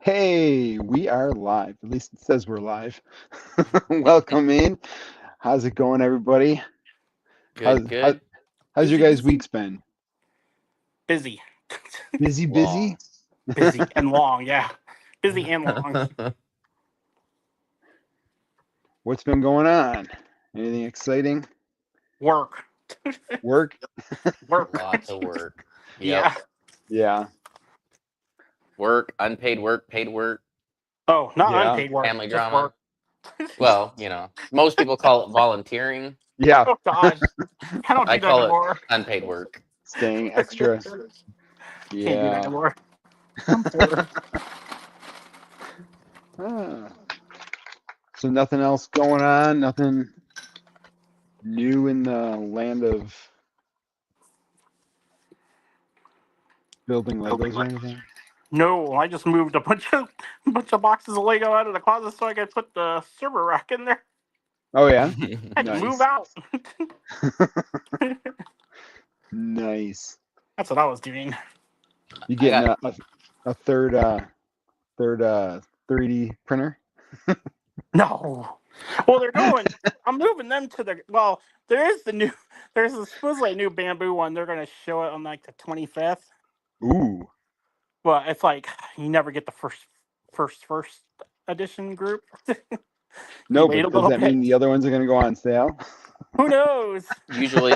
Hey, we are live. At least it says we're live. Welcome in. How's it going, everybody? How's Good, how, good. how's your Busy, guys' busy, weeks been? busy, Busy, busy. Long. busy, and long. Yeah, busy and long. What's been going on? Anything exciting? Work, Work? work. Lots of work. Yep. Yeah. Yeah, Work, unpaid work, paid work, Oh, not yeah, unpaid work, family just drama. work. Well, most people call it volunteering. yeah. Oh gosh, I don't I do that call it anymore. unpaid work. Staying extra. Can't do that Yeah. anymore. I'm poor. Ah. So nothing else going on. Nothing new in the land of building Legos or anything. No, I just moved a bunch of boxes of Lego out of the closet so I could put the server rack in there. Oh yeah, I had to move nice, out. nice. That's what I was doing. You I getting got a third 3D printer? No. Well, they're going. I'm moving them to the. Well, there is the new. There's supposedly a new bamboo one. They're going to show it on like the 25th. Ooh, But it's like you never get the first edition group. You no, wait a but does little that mean bit. the other ones are going to go on sale? Who knows? usually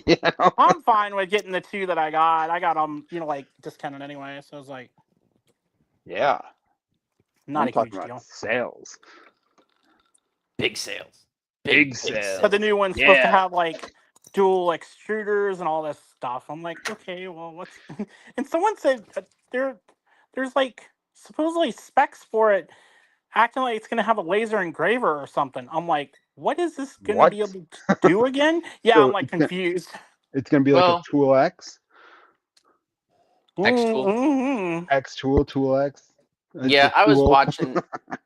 Yeah, I'm fine with getting the two that I got. I got them, like discounted anyway. So it's like yeah. not I'm a talking huge about deal. sales, big sales. big Big But the sales. sales. new one's supposed to Yeah. have like dual extruders and all this stuff. I'm like, okay, well, what's? And someone said there's like supposedly specs for it, acting like it's gonna have a laser engraver or something. I'm like, what is this gonna be What? able to do again? Yeah, I'm So like confused. it's going to be like a Well, Tool X, X tool. Mm-hmm. X Tool, Tool X. It's a Yeah, I was tool. watching.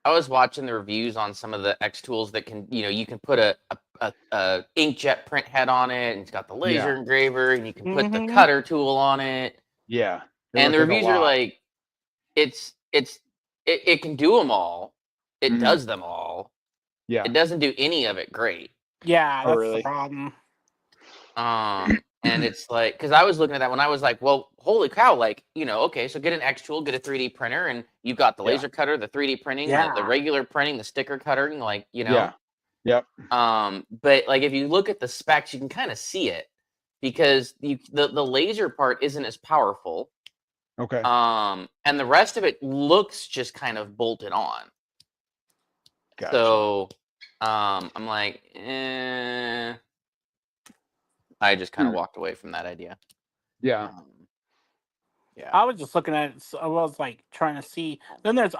I was watching the reviews on some of the X tools that can, you can put a inkjet print head on it, and it's got the Yeah, laser engraver, and you can put the Mm-hmm. cutter tool on it. yeah. They And look the like a reviews are lot. like, it can do them all. It Mhm. does them all. Yeah. It doesn't do any of it great. Yeah, Oh, that's the really? problem. And it's like, because I was looking at that when I was like, well, holy cow, like, okay, so get an X tool, get a 3D printer, and you've got the Yeah. laser cutter, the 3D printing, the Yeah. regular printing, the sticker cutting, like, Yeah. Yep. But like if you look at the specs, you can kind of see it because the laser part isn't as powerful. Okay. And the rest of it looks just kind of bolted on. Gotcha. So I'm like, I just kind of walked away from that idea. Yeah. Um, yeah. I was just looking at it. So I was like trying to see. Then there's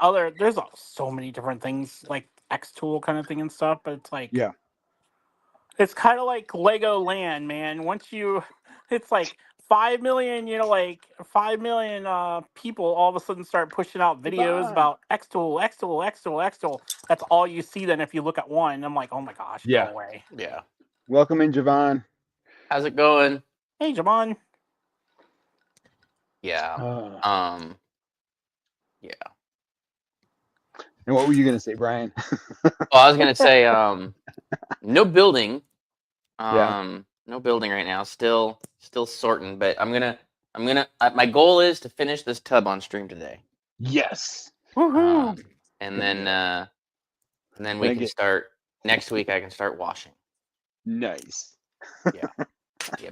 so many different things like X tool kind of thing and stuff. But it's like Yeah. it's kind of like Lego Land, man. It's like 5 million. 5 million people all of a sudden start pushing out videos Goodbye. about X tool, X tool, X tool, X tool. That's all you see. Then if you look at one, I'm like, oh my gosh, go Yeah. away. Yeah. Welcome in, Javon. How's it going? Hey, Jamon. Yeah. Uh, Um, yeah. and what were you gonna say, Brian? Well, I was gonna say, no building. Yeah. No building right now. Still sorting, but my goal is to finish this tub on stream today. Yes. Woohoo! And Gonna then get it. and then we Gonna can get start next week. I can start washing. nice. Yeah.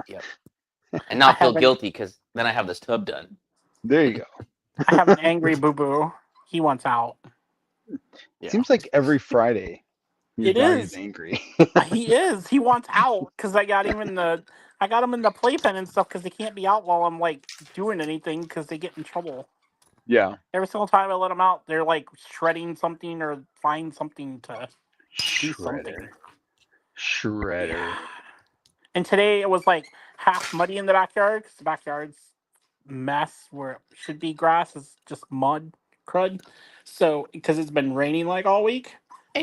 Yep. And I not feel have an guilty because then I have this tub done. There you go. I have an angry boo boo. He wants out. Yeah. Seems like every Friday your It dog is is. angry. He is. He wants out because I got him in the playpen and stuff because they can't be out while I'm like doing anything because they get in trouble. Yeah. Every single time I let them out, they're like shredding something or find something to do Shredder. something. Shredder. Yeah. And today it was like half muddy in the backyard because the backyard's mess where it should be grass is just mud crud. So because it's been raining like all week.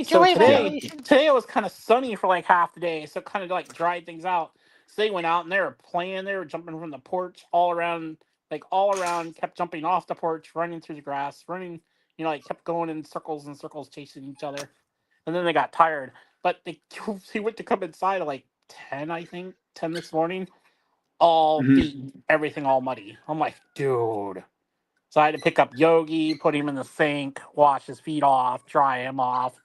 So HOA Yeah. today it was kind of sunny for like half the day, so it kind of like dried things out. So they went out and they were playing. They were jumping from the porch all around, kept jumping off the porch, running through the grass, running, like kept going in circles and circles chasing each other. And then they got tired. But they went to come inside at like 10, I think, 10 this morning. All Mhm. feet, everything all muddy. I'm like, dude. So I had to pick up Yogi, put him in the sink, wash his feet off, dry him off,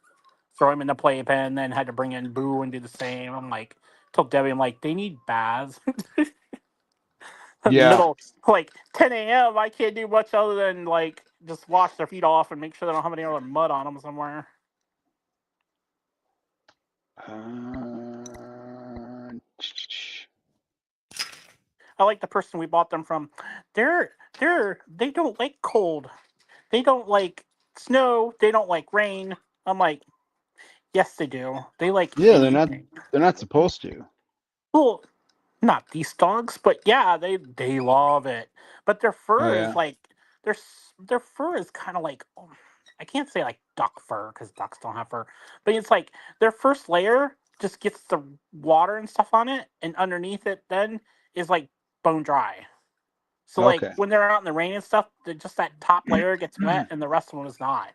throw him in the playpen, then had to bring in Boo and do the same. I'm like, told Debbie, I'm like, they need baths. In the Yeah. middle, like 10 a.m., I can't do much other than like just wash their feet off and make sure they don't have any other mud on them somewhere. I like the person we bought them from. They don't like cold. They don't like snow. They don't like rain. I'm like, yes, they do. They like Yeah, anything. they're not supposed to. Well, not these dogs, but yeah, they love it. But their Oh fur is yeah. like their fur is kind of like I can't say like duck fur because ducks don't have fur, but it's like their first layer just gets the water and stuff on it, and underneath it then is like bone dry. So like Okay. when they're out in the rain and stuff, just that top layer gets wet, and the rest of them is not.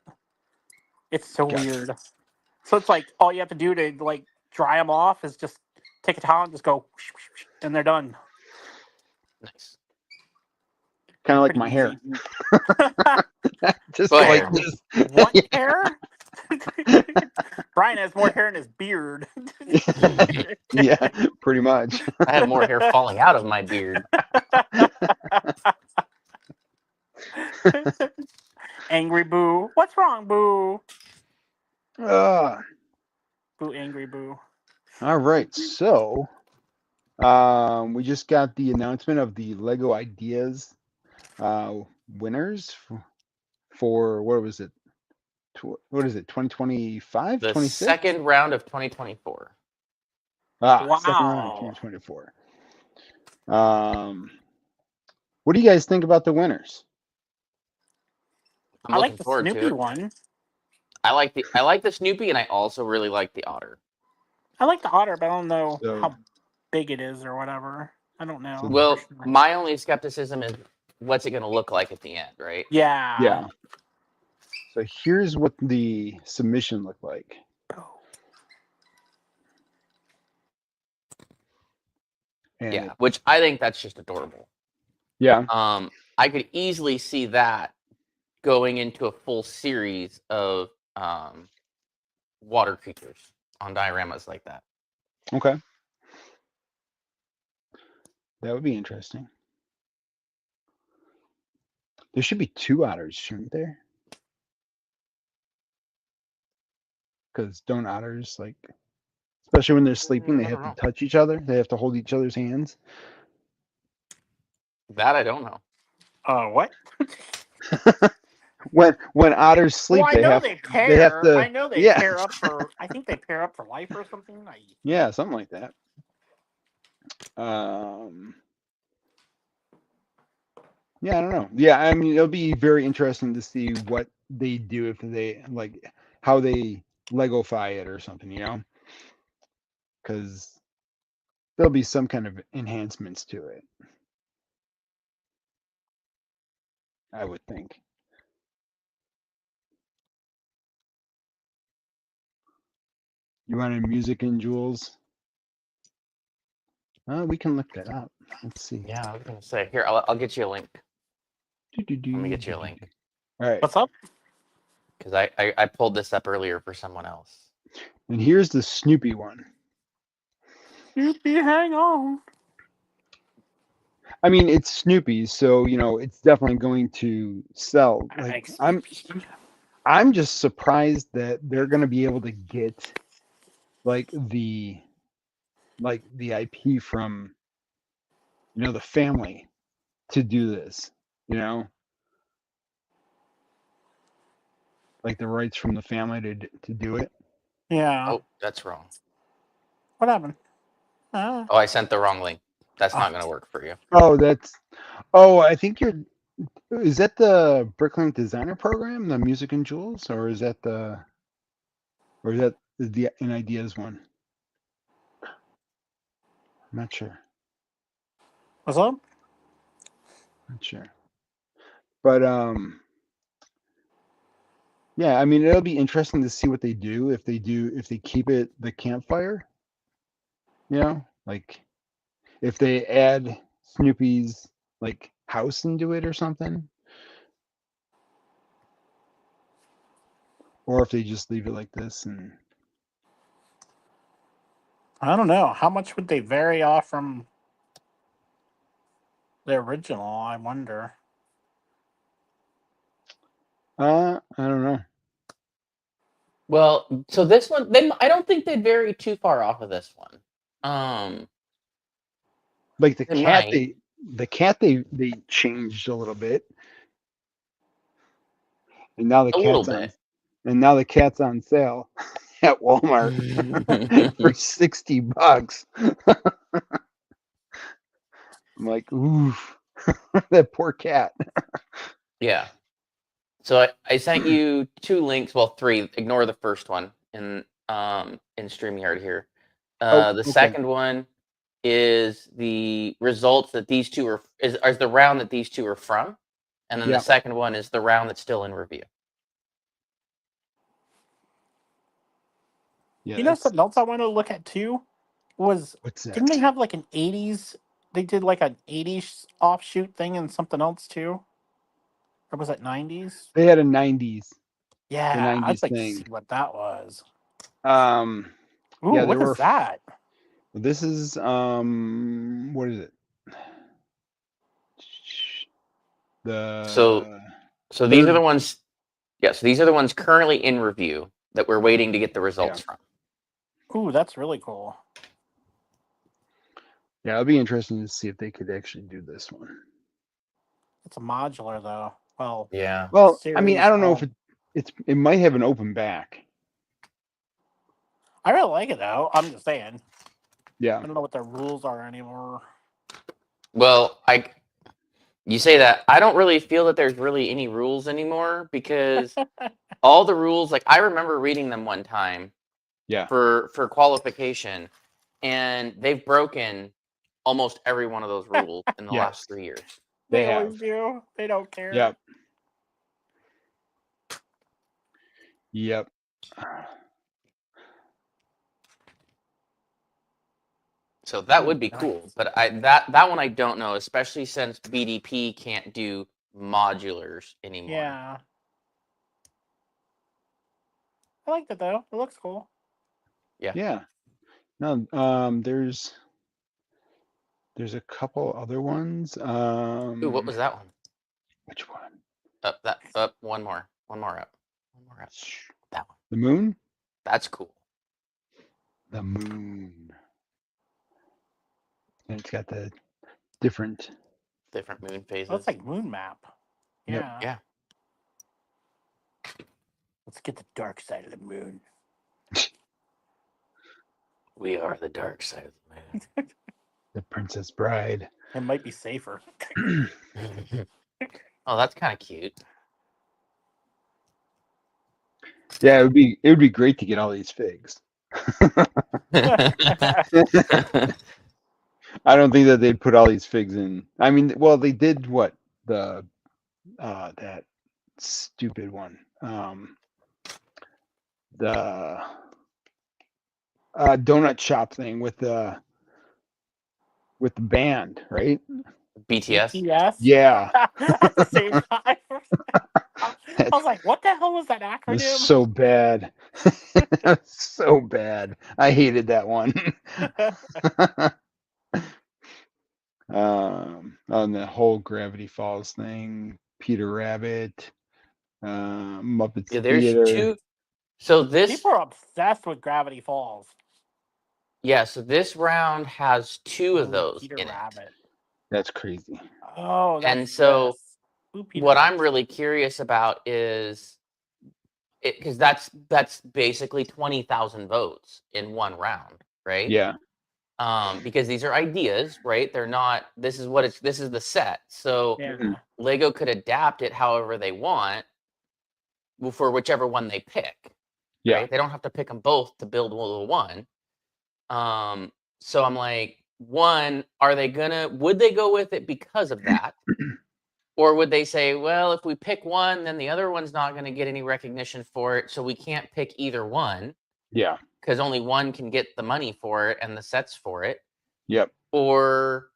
It's so Gotcha. weird. So it's like all you have to do to like dry them off is just take a towel and just go, and they're done. Nice. Kind of like Pretty my hair. easy. Just Go like ahead. this. What hair? Brian has more hair in his beard. Yeah, pretty much. I have more hair falling out of my beard. Angry Boo. What's wrong, Boo? Uh, Boo, angry Boo. all right. So, we just got the announcement of the Lego Ideas winners for what was it? What is it? 2025, The 26? second round of 2024. Second round of Wow. 2024. What do you guys think about the winners? I'm I like looking the forward to Snoopy it. one. I like the Snoopy, and I also really like the Otter. I like the otter, but I don't know So, how big it is or whatever. I don't know. So- Well, for sure. my only skepticism is what's it going to look like at the end, right? Yeah. yeah. So here's what the submission looked like. And Yeah, which I think that's just adorable. yeah. I could easily see that going into a full series of water creatures on dioramas like that. Okay. That would be interesting. There should be two otters, shouldn't there? Because don't otters, like, especially when they're sleeping, they I have don't to know. touch each other. They have to hold each other's hands. That I don't know. What? When otters sleep, Well, I they know have they to. I know they Yeah. pair up for. I think they pair up for life or something. Yeah, something like that. Yeah, I don't know. Yeah, I mean, it'll be very interesting to see what they do if they like how they Legofy it or something, because there'll be some kind of enhancements to it, I would think. You wanted music and jewels? We can look that up. Let's see. Yeah, I was gonna say here. I'll get you a link. Let me get you a link All right. What's up? because I pulled this up earlier for someone else. And here's the Snoopy one. Snoopy, hang on. I mean, it's Snoopy, so it's definitely going to sell. I Like, like Snoopy. I'm just surprised that they're going to be able to get like the IP from the family to do this. Like the rights from the family to do it. Yeah. Oh, that's wrong. What happened? Oh, I sent the wrong link. That's not gonna work for you. Oh, I think is that the Bricklink Designer Program, the Music and Jewels, or is that the In Ideas one? I'm not sure. What's up? Not sure. But Yeah, I mean, it'll be interesting to see what they do if they keep it the campfire. You know, like if they add Snoopy's like house into it or something, or if they just leave it like this. And I don't know. How much would they vary off from the original? I wonder. I don't know. Well, so this one, I don't think they'd vary too far off of this one. Like the They cat, might. they changed a little bit, and now the A little cat's on, bit. and now the cat's on sale at Walmart for $60. I'm like, ooh, that poor cat. Yeah. So I sent you 2 links. Well, 3. Ignore the first one in StreamYard here. Oh, The okay. second one is the results that these two is the round that these two are from, and then Yeah. the second one is the round that's still in review. Yeah, You know something else I wanted to look at too was what's that? didn't they have like an 80s? They did like an 80s offshoot thing and something else too, or was it 90s? They had a 90s, Yeah, I'd 90s like to thing. see what that was. Ooh, yeah, what is that? This is what is it? So these are the ones. Yeah, so these are the ones currently in review that we're waiting to get the results from. Ooh, that's really cool. Yeah, it'll be interesting to see if they could actually do this one. It's a modular though. Well, yeah. Well, I mean, I don't know if series, it might have an open back. I really like it though. I'm just saying. Yeah. I don't know what the rules are anymore. Well, you say that. I don't really feel that there's really any rules anymore because all the rules, like I remember reading them one time. Yeah. For qualification, and they've broken almost every one of those rules in the last 3 years. They always do. They don't care. Yep. Yep. So that would be cool, but that one I don't know, especially since BDP can't do modulars anymore. Yeah. I like that though. It looks cool. Yeah. Yeah. No, there's a couple other ones. Ooh, what was that one? Which one? Up one more up. One more up. That one. The moon? That's cool. The moon. And it's got the different moon phases. Oh, it's like moon map. Yeah. Yep. Yeah. Let's get the dark side of the moon. We are the dark side of the moon. The Princess Bride. It might be safer. Oh, that's kind of cute. Yeah, it would be great to get all these figs. I don't think that they'd put all these figs in. I mean, well, they did what? The that stupid one. The donut shop thing with the band, right? BTS. BTS? Yeah. At the same time. I was like, what the hell was that acronym? It was so bad. So bad. I hated that one. On the whole Gravity Falls thing, Peter Rabbit, Muppets There's Theater. 2. So this people are obsessed with Gravity Falls. Yeah, so this round has 2 of those Peter in Rabbit. it. That's crazy. Oh, that's And so what Rabbit. I'm really curious about is because that's basically 20,000 votes in one round, right? Yeah. Because these are ideas, right? They're not. This is the set. So Yeah. Lego could adapt it however they want for whichever one they pick. Yeah. Right? They don't have to pick them both to build one. So I'm like, one, would they go with it because of that? Or would they say, well, if we pick one, then the other one's not going to get any recognition for it, so we can't pick either one Yeah. because only one can get the money for it and the sets for it? Yep. Or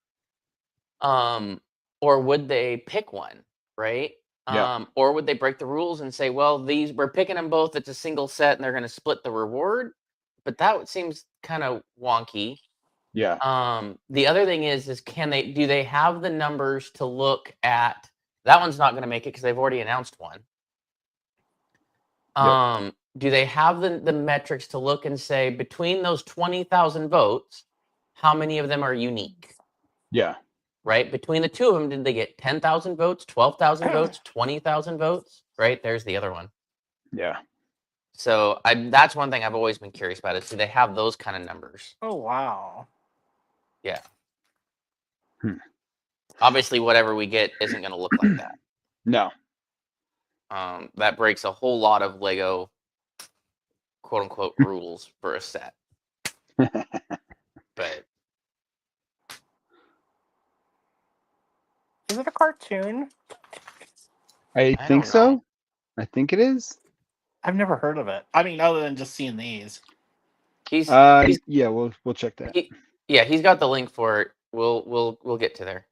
would they pick one, right? Yeah. Or would they break the rules and say, well, we're picking them both, it's a single set, and they're going to split the reward? But that seems kind of wonky. Yeah. The other thing is do they have the numbers to look at? That one's not going to make it because they've already announced one. Yep. Do they have the metrics to look and say, between those 20,000 votes, how many of them are unique? Yeah. Right? Between the two of them, did they get 10,000 votes, 12,000 votes, 20,000 votes? Right? There's the other one. Yeah. So that's one thing I've always been curious about is, do they have those kind of numbers? Oh, wow. Yeah. Hmm. Obviously, whatever we get isn't going to look like that. No. That breaks a whole lot of Lego, quote unquote, rules for a set. But Is it a cartoon? I I think don't so. know. I think it is. I've never heard of it. I mean, other than just seeing these. He's yeah, we'll check that. He's got the link for it. We'll get to there.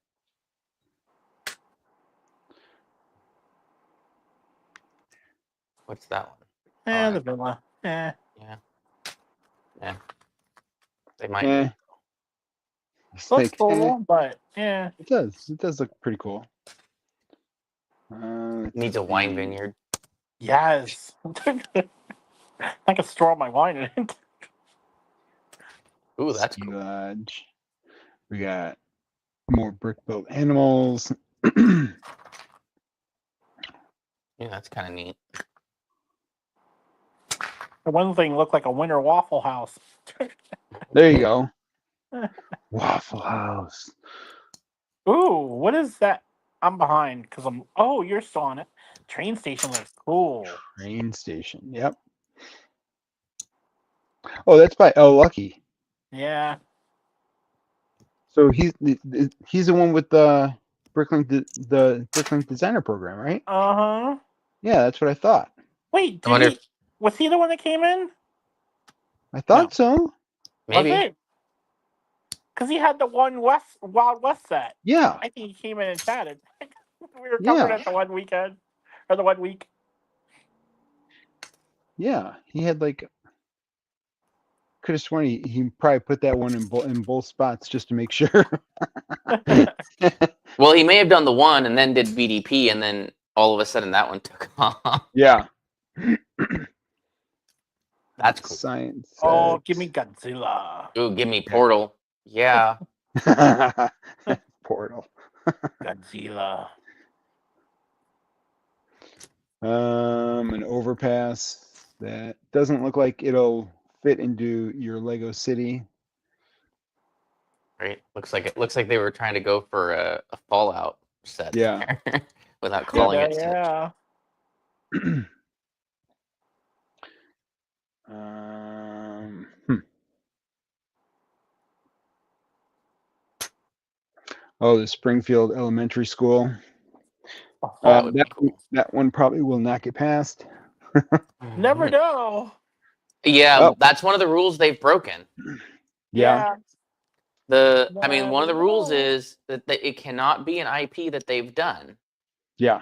What's that one? The villa. Yeah. They might. Eh. Looks cool, but yeah. It does. It does look pretty cool. Needs a wine vineyard. Yes. I can store all my wine in it. Ooh, that's Ski cool. Lodge. We got more brick-built animals. Yeah, that's kind of neat. The one thing looked like a winter Waffle House. There you go. Waffle House. Ooh, what is that? I'm behind because I'm. Oh, you're still on it. Train station looks cool. Train station. Yep. Oh, that's by L Lucky. Yeah. So he's the one with the Bricklink designer program, right? Uh-huh. Yeah, that's what I thought. Wait, I wonder was he the one that came in? I thought so. maybe. Was it? Because he had the Wild West set. Yeah. I think he came in and chatted. We were covering it the one weekend. Or the 1 week. Yeah. He had like, could have sworn he probably put that one in both spots just to make sure. Well, he may have done the one and then did BDP, and then all of a sudden that one took off. Yeah. That's cool. Science. Oh, give me Godzilla. Ooh, give me Portal. Yeah. Portal. Godzilla. An overpass that doesn't look like it'll fit into your Lego city. Right. Looks like they were trying to go for a Fallout set. Yeah. Without calling it. Yeah. Oh, the Springfield Elementary School. That one probably will not get passed. Never know. Yeah, that's one of the rules they've broken. Yeah. One of the rules is that it cannot be an IP that they've done. Yeah.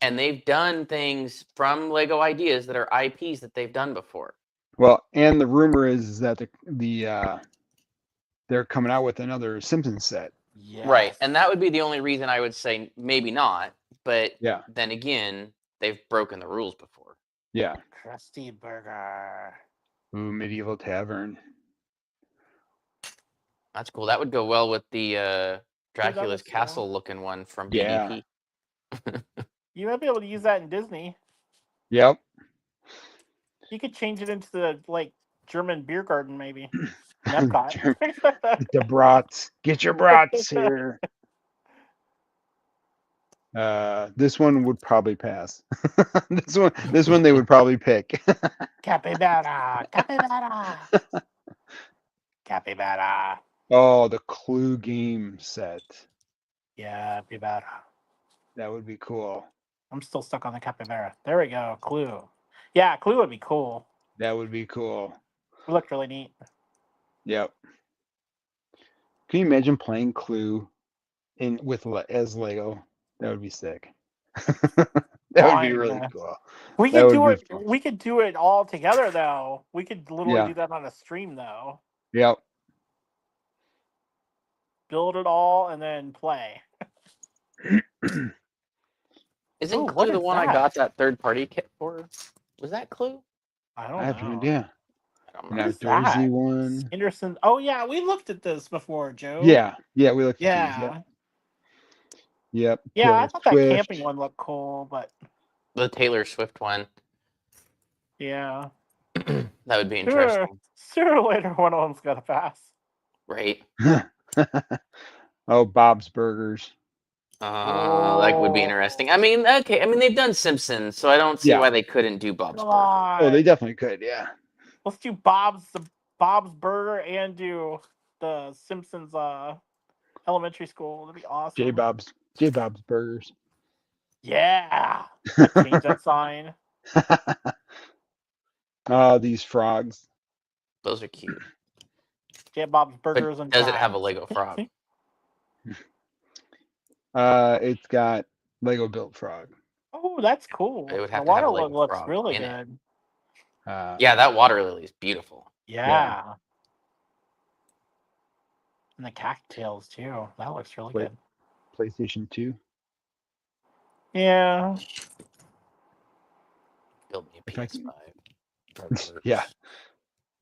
And they've done things from Lego Ideas that are IPs that they've done before. Well, and the rumor is that they're coming out with another Simpsons set. Yes. Right. And that would be the only reason I would say maybe not. But yeah. Then again, they've broken the rules before. Yeah. Krusty Burger. Ooh, Medieval Tavern. That's cool. That would go well with the Dracula's Castle looking one from BDP. You might be able to use that in Disney. Yep. You could change it into the German beer garden, maybe. Epcot. Get the brats. Get your brats here. This one would probably pass. This one they would probably pick. Capybara. Capybara. Capybara. Oh, the Clue game set. Yeah, Capybara. That would be cool. I'm still stuck on the capybara. There we go. Clue. Yeah, Clue would be cool. That would be cool. It looked really neat. Yep. Can you imagine playing Clue as Lego? That would be sick. That would be really Fine. cool. We That could would do be it. fun. We could do it all together, though. We could literally Yeah. do that on a stream, though. Yep. Build it all and then play. Isn't Ooh, Clue what the is one I that? got that third-party kit for? Was that Clue? I I don't have no know. idea. I don't An What remember. is outdoorsy that? one. Anderson. Oh yeah, we looked at this before, Joe. Yeah. Yeah, we looked at these. Yep. Yeah. Yep. Yeah, I Taylor thought that Swift. camping one looked cool, but The Taylor Swift one. yeah. That would be Sure. interesting, Sooner or later, one of them's got to pass. right? Oh, Bob's Burgers. That would be interesting. I mean, okay. I mean, they've done Simpsons, so I don't see Yeah. why they couldn't do Bob's Burgers. Oh, they definitely could. Yeah. Let's do Bob's Burger and do the Simpsons elementary school. That'd be awesome. Jbob's Burgers. Yeah. I'd change that sign. Oh, these frogs. Those are cute. Bob's Burgers But and does it have a fries. Lego frog? It's got Lego built frog. Oh, that's cool. It would have The to have a water Lego looks frog really in it. good. Yeah, that water lily is beautiful. Yeah. And the cattails too. That looks really good. PlayStation 2. Yeah. Build me a If I PS5. can- That works. Yeah.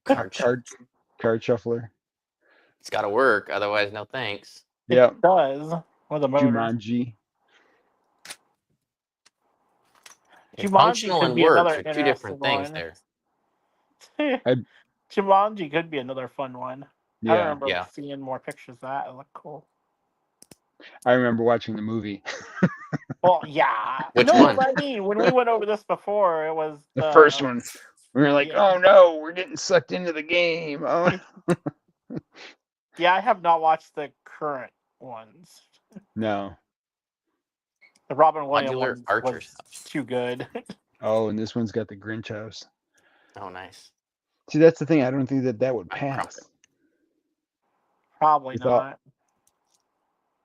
Card shuffler. It's got to work, otherwise, no thanks. Yep. It does. With the motor. Jumanji. And Jumanji functional could and be works another are two interesting different things one. there. Jumanji could be another fun one. I Yeah. remember Yeah. seeing more pictures of that. It looked cool. I remember watching the movie. Well, yeah. Which no, one? but I mean, when we went over this before, it was The first one. We were like, Yeah. oh no, we're getting sucked into the game. Oh. Yeah, I have not watched the current ones. No. The Robin Williams Modular one Archer's was house. too good. Oh, and this one's got the Grinch house. Oh, nice. See, that's the thing. I don't think that would My pass. crumpet. Probably It's all- not.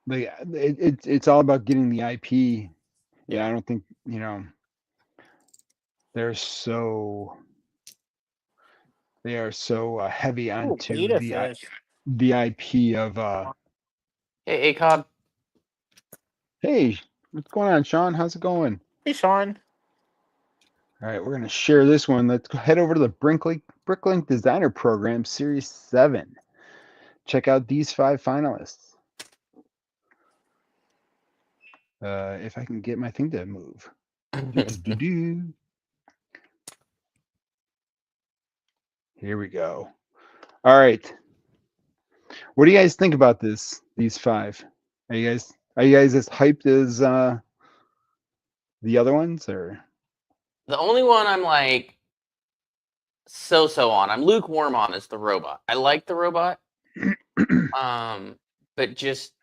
Like it's all about getting the IP. Yeah, Yeah. I don't think they are so heavy Ooh, onto beta the fish. the IP of Hey, ACOB. Hey, what's going on, Sean? How's it going? Hey, Sean. All right, we're gonna share this one. Let's go head over to the Bricklink Designer Program Series 7. Check out these 5 finalists. If I can get my thing to move. Do-do-do-do. Here we go. All right. What do you guys think about these 5? Are you guys as hyped as the other ones, or? The only one I'm like so on. I'm lukewarm on is the robot. I like the robot. But just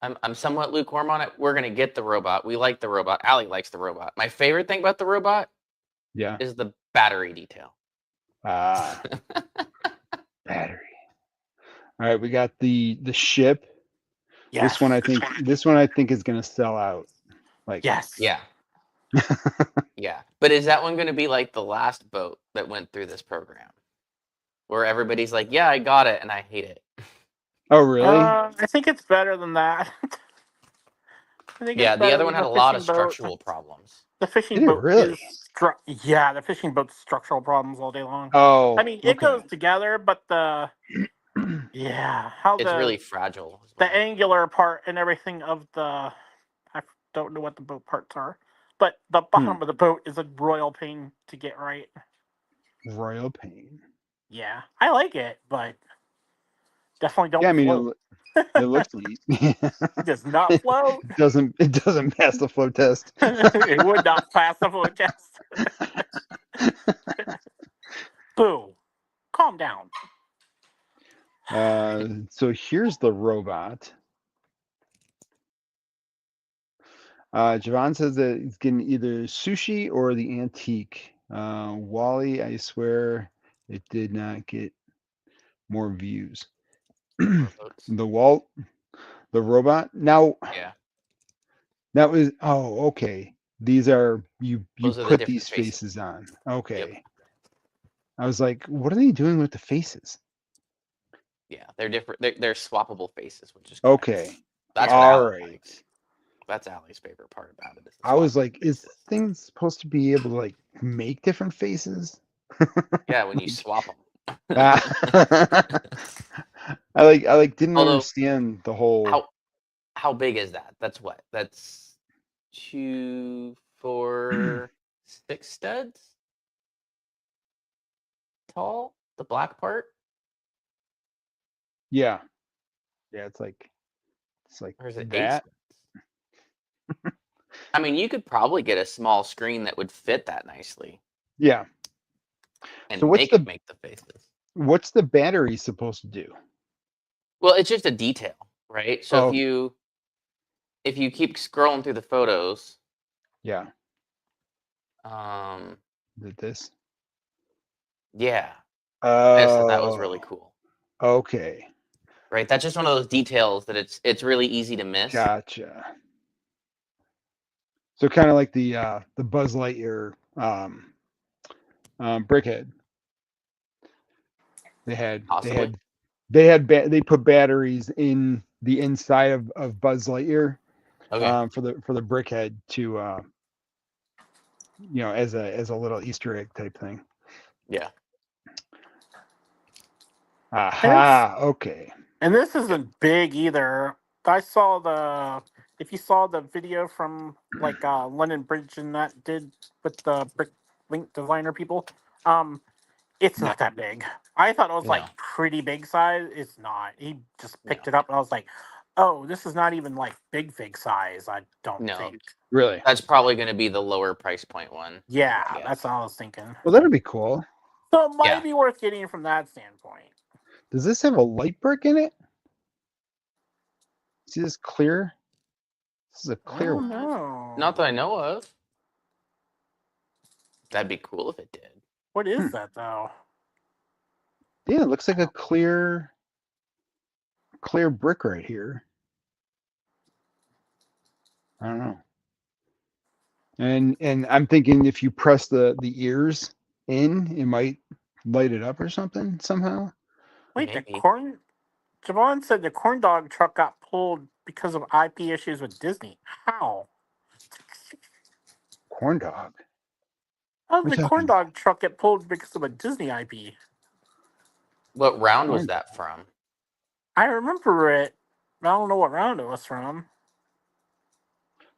I'm somewhat lukewarm on it. We're gonna get the robot. We like the robot. Allie likes the robot. My favorite thing about the robot Yeah. is the battery detail. Battery. All right, we got the ship. Yes. This one I think is gonna sell out. Like Yes. Yeah. Yeah. But is that one gonna be like the last boat that went through this program? Where everybody's like, yeah, I got it, and I hate it. Oh really? I think it's better than that. I think Yeah, it's the better other one than had a the lot of fishing boat. structural problems. The fishing Did it boat really? is the fishing boat's structural problems all day long. Oh, I mean, it goes together, but how It's really fragile. as the well. angular part and everything of I don't know what the boat parts are, but the bottom of the boat is a royal pain to get right. Royal pain. Yeah, I like it, but definitely don't Yeah, I mean float. it looks neat. It does not float. It doesn't pass the flow test. It would not pass the float test. Boo. Calm down. So here's the robot. Javon says that he's getting either sushi or the antique. Wally, I swear it did not get more views. Votes. The robot. Now Yeah. that was okay. These are you Those are the put different these faces. faces on. Okay. Yep. I was like, what are they doing with the faces? Yeah, they're different. They're swappable faces, which is kinda cool. Okay. That's what All Allie right. likes. That's Allie's favorite part about it is the I was swappable like, is faces. the thing supposed to be able to like make different faces? Yeah, when you Like, swap them. I like didn't Although, understand the whole. how big is that? That's what? That's 2, 4, 6 studs tall. The black part, Yeah. Yeah, it's like or is it 8 that. studs? I mean, you could probably get a small screen that would fit that nicely Yeah. and So make the faces. what's the battery supposed to do? Well, it's just a detail, right? So Oh, if you keep scrolling through the photos, yeah. um, Is it this? yeah, I just thought that was Oh, really cool, okay. right? That's just one of those details that it's really easy to miss. Gotcha. So kind of like the Buzz Lightyear brickhead. Possibly. They put batteries in the inside of Buzz Lightyear Okay. for the brickhead to as a little Easter egg type thing. Yeah. Aha, okay. And this isn't big either. I saw if you saw the video from like London Bridge and that did with the brick link designer people, it's not that big. I thought it was like No. pretty big size. It's not. He just No. picked it up and I was like, oh, this is not even like big size. I don't No. think. Really? That's probably going to be the lower price point one. Yeah, Yeah. that's what I was thinking. Well, that'd be cool. So it might Yeah. be worth getting from that standpoint. Does this have a light brick in it? See this clear? This is a clear one. No. Not that I know of. That'd be cool if it did. What is that though? Yeah, it looks like a clear brick right here. I don't know. And I'm thinking if you press the ears in, it might light it up or something somehow. Wait, Maybe. Javon said the corn dog truck got pulled because of IP issues with Disney. How? Corn dog. How We're did the corn talking dog truck get pulled because of a Disney IP? What round was corn that from? I remember it, but I don't know what round it was from.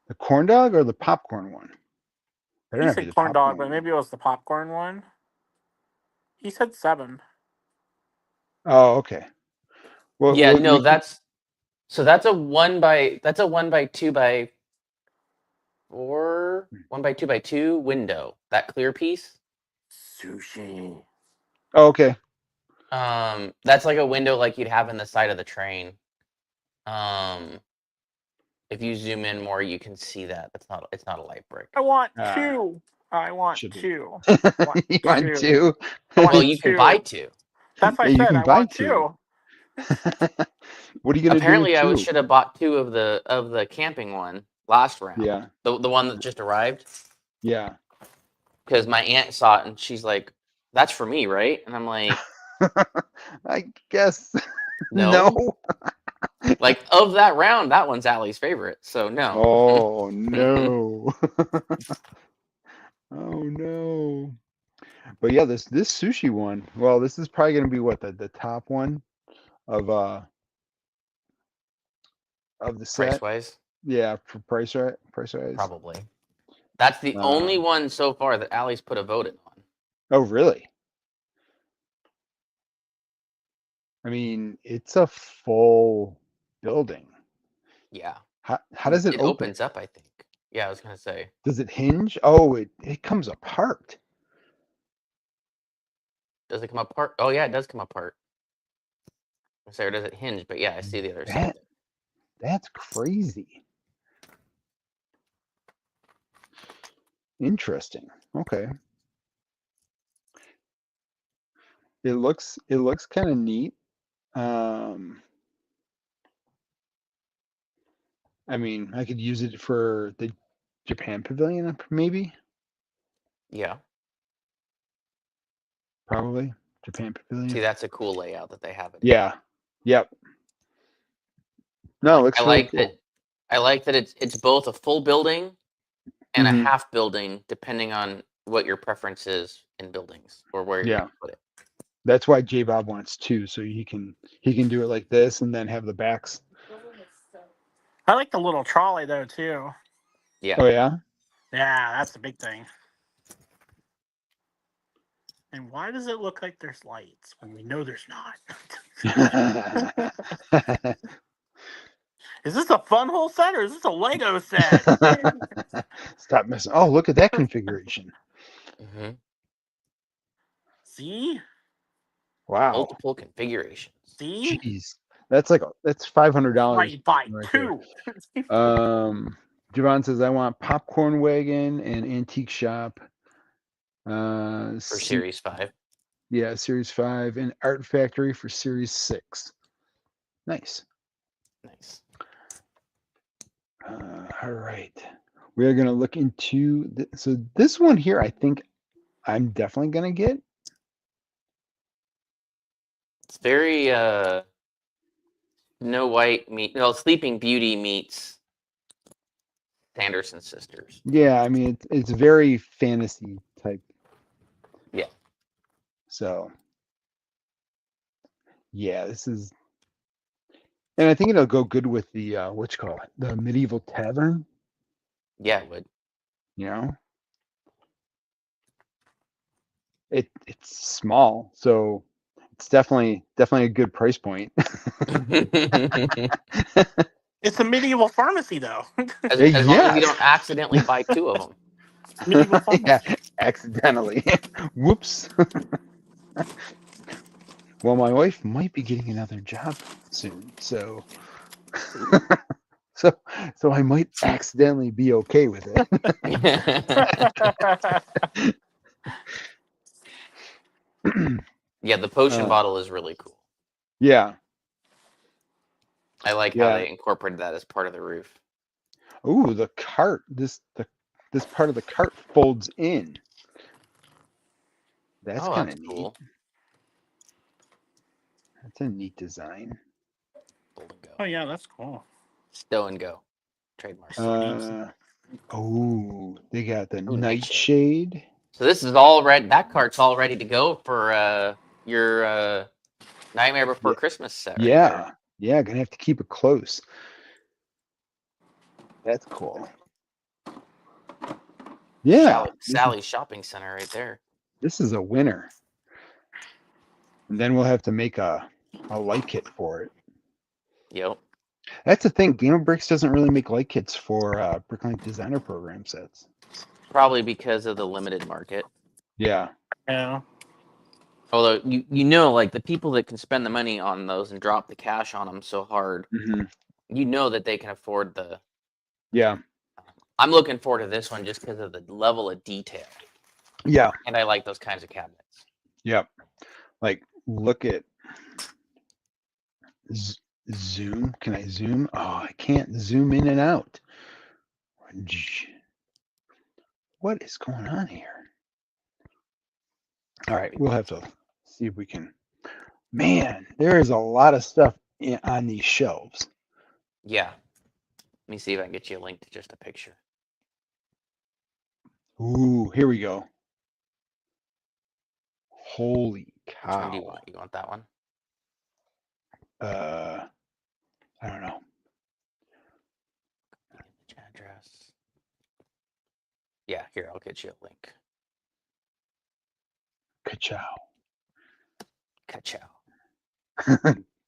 The corn dog or the popcorn one? Better He not be said the corn dog, popcorn but one. maybe it was the popcorn one. He said 7. Oh, okay. Well, Yeah, no, we can, that's a 1x2x4, 1x2x2 window. That clear piece. Sushi. oh, okay. That's like a window like you'd have in the side of the train. If you zoom in more, you can see that. It's not a light brick. I want Ah, 2. I want should be. 2. You want two? I want Well, you can buy 2. 2. That's what Yeah, I you said. can I buy want 2. 2. What are you gonna do with Apparently, I 2? should have bought 2 of the camping one last round. Yeah, The one that just arrived. yeah. Because my aunt saw it and she's like, "That's for me, right?" And I'm like, I guess "No." no. Like of that round, that one's Allie's favorite. So no. Oh no. Oh no. But yeah, this sushi one. Well, this is probably gonna be what the top one of the Price set. wise, Yeah, for price wise. probably. That's the only one so far that Allie's put a vote in on. Oh really? I mean, it's a full building. Yeah. How does it open? Opens up, I think. Yeah, I was gonna say. Does it hinge? Oh, it comes apart. Does it come apart? Oh yeah, it does come apart. So does it hinge? But yeah, I see the other side. That's crazy. Interesting. Okay. It looks kind of neat. I mean, I could use it for the Japan Pavilion, maybe. Yeah. Probably Japan Pavilion. See, that's a cool layout that they have it. Yeah. Yep. No, it looks I really like cool. that. I like that it's both a full building and a Mhm. half building, depending on what your preference is in buildings or where you're Yeah. going to put it. That's why Jbob wants two, so he can do it like this and then have the backs. I like the little trolley though too. Yeah. Oh yeah. Yeah, that's the big thing. And why does it look like there's lights when we know there's not? Is this a fun hole set or is this a Lego set? Stop messing. Oh, look at that configuration. Mm-hmm. See? Wow. Multiple configurations. See? Jeez. That's $500 Why you buy right there. two? Javon says I want popcorn wagon and antique shop. For Series 5. Yeah, Series 5 and Art Factory for Series 6. Nice. Nice. All right. We are going to look into so this one here, I think I'm definitely going to get. It's very Snow White Sleeping Beauty meets Sanderson sisters. Yeah, I mean it's very fantasy type. Yeah. So yeah, this is, and I think it'll go good with the what you call it, the medieval tavern. Yeah, it would. You know, it's small, so it's definitely a good price point. It's a medieval pharmacy though. As long as you Yes. don't accidentally buy two of them. Medieval pharmacy. Yeah, accidentally. Whoops. Well, my wife might be getting another job soon, so so I might accidentally be okay with it. Yeah, the potion bottle is really cool. Yeah. I like how they incorporated that as part of the roof. Ooh, the cart. This part of the cart folds in. That's kind of neat. Cool. That's a neat design. Fold and go. Oh yeah, that's cool. Stow and go. Trademark. Oh, they got the Ooh, nightshade. So this is all ready. That cart's all ready to go for your Nightmare Before Christmas set. Right there. Yeah, gonna have to keep it close. That's cool. Yeah, Sally's shopping center right there. this is a winner. And then we'll have to make a light kit for it. Yep. That's the thing. Game of Bricks doesn't really make light kits for Bricklink Designer Program sets. Probably because of the limited market. Yeah. Yeah. Although you know, like the people that can spend the money on those and drop the cash on them so hard, you know that they can afford the. Yeah. I'm looking forward to this one just because of the level of detail. Yeah. And I like those kinds of cabinets. Yep. Like, look at zoom. Can I zoom? Oh, I can't zoom in and out. What is going on here? All right, we'll have to see if we can. Man, there is a lot of stuff on these shelves. Yeah. Let me see if I can get you a link to just a picture. Ooh, here we go. Holy cow. Which one do you want? You want that one? I don't know. Address. Yeah, here, I'll get you a link. Ka-chow. Ka-chow.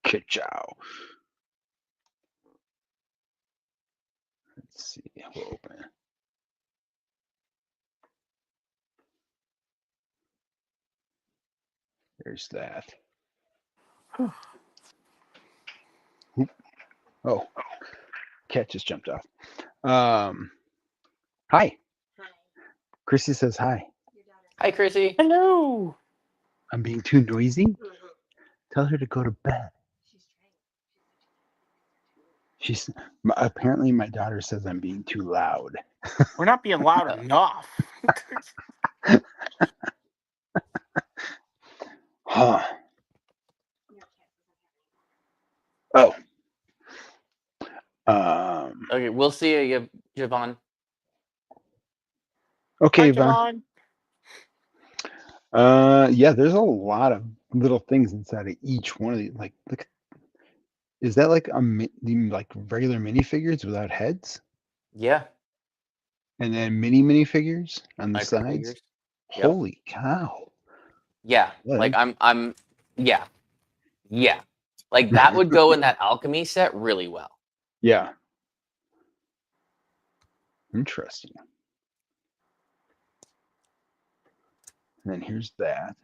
Ka-chow. Let's see. We'll open it. There's that. Oop. Oh, cat just jumped off. Hi. Chrissy says hi. Hi, Chrissy. Hello. I'm being too noisy. Tell her to go to bed. Apparently my daughter says I'm being too loud. We're not being loud enough. Huh. Oh. Okay, we'll see you, Javon. Okay, Hi, Yvonne. Javon. Yeah, there's a lot of little things inside of each one of these. Like, look, is that like like regular minifigures without heads, Yeah, and then mini figures on the micro sides? figures. Yep. Holy cow! Yeah, Good. like yeah. Like that would go in that alchemy set really well. Yeah. Interesting. And then here's that.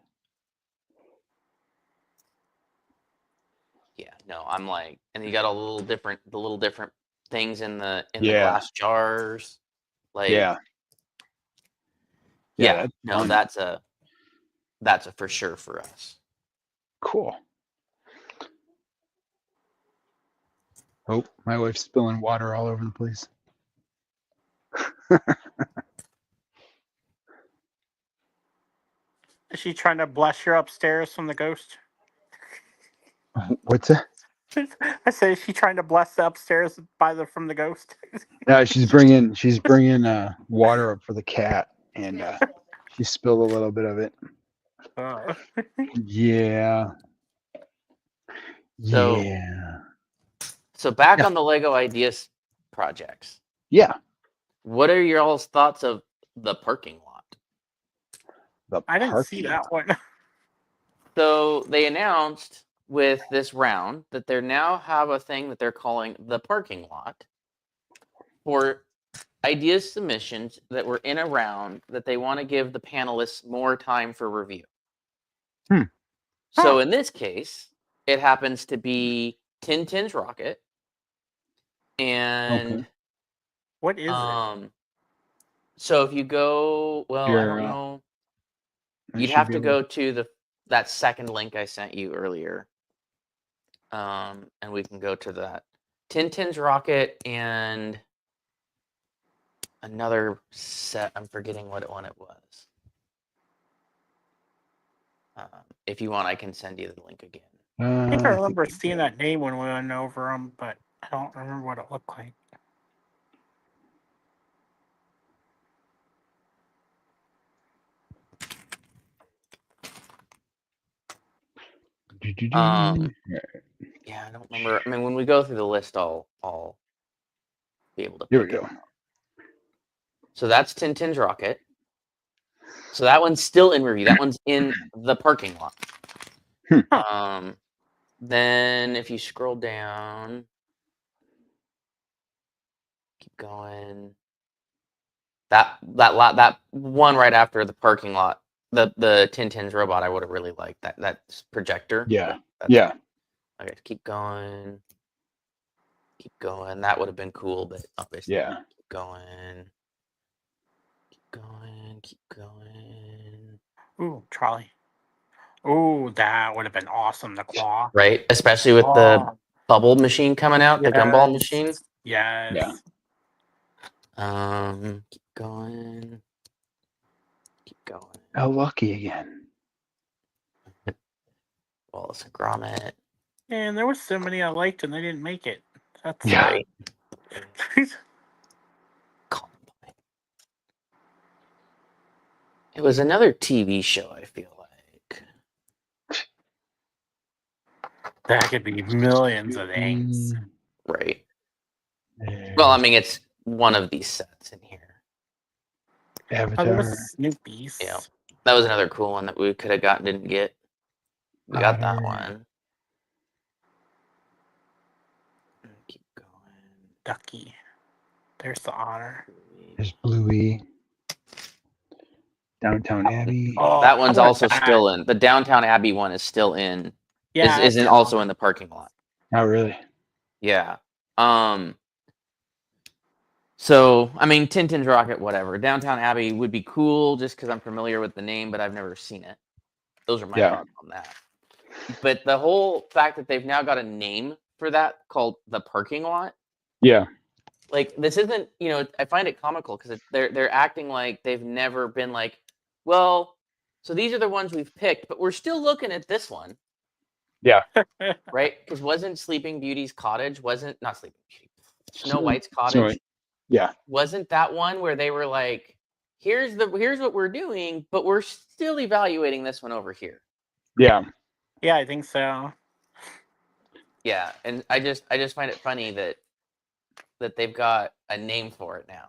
Yeah, no, I'm like, and you got the little different things in the Yeah. glass jars. Like, Yeah. yeah, that's no, fun. that's a for sure for us. Cool. Oh, my wife's spilling water all over the place. Is she trying to bless you upstairs from the ghost? What's that? I say, is she trying to bless the upstairs from the ghost? No, she's bringing water up for the cat, and she spilled a little bit of it. Yeah. So- Yeah. So back Yeah. on the Lego Ideas projects. Yeah. What are your all's thoughts of the parking lot? I didn't see parking that lot. one. So they announced with this round that they now have a thing that they're calling the parking lot for ideas submissions that were in a round that they want to give the panelists more time for review. So in this case, it happens to be Tintin's rocket and What is it? So if you go, well, I don't know. You'd have to go to that second link I sent you earlier. And we can go to that. Tintin's rocket and another set. I'm forgetting what one it was. If you want, I can send you the link again. I think I remember seeing that name when we went over them, but I don't remember what it looked like. Yeah, I don't remember. I mean, when we go through the list, I'll be able to. Here we go. So that's Tintin's rocket. So that one's still in review. That one's in the parking lot. Then if you scroll down, keep going. That one right after the parking lot, the Tintin's robot, I would have really liked that projector. Yeah. Yeah. Okay, keep going. Keep going. That would have been cool, but obviously, keep going. Keep going. Keep going. Ooh, trolley. Ooh, that would have been awesome. The claw. Right, especially with the bubble machine coming out, the gumball machine. Yes. Yeah. Keep going. Keep going. How lucky again. Wallace and Gromit. And there was so many I liked and they didn't make it. That's right. It was another TV show, I feel like. That could be millions of things. Right. Well, I mean, it's one of these sets in here. Avatar. Oh, there was Snoopy's. Yeah. That was another cool one that we could have gotten, didn't get. We got that one. Keep going. Ducky. There's the Otter. There's Bluey. Downtown Abbey. Oh, that one's also still in. The Downtown Abbey one is still in. Yeah. Isn't also in the parking lot. Oh, really? Yeah. So, I mean, Tintin's Rocket, whatever. Downtown Abbey would be cool just because I'm familiar with the name, but I've never seen it. Those are my thoughts on that. But the whole fact that they've now got a name for that called the parking lot. Yeah. Like, this isn't, I find it comical because they're acting like they've never been like, well, so these are the ones we've picked, but we're still looking at this one. Yeah. Right? Because wasn't Sleeping Beauty's cottage, not Sleeping Beauty, Snow White's cottage. Snow White. Yeah. Wasn't that one where they were like, here's what we're doing, but we're still evaluating this one over here. Yeah. Yeah, I think so. Yeah, and I just find it funny that they've got a name for it now.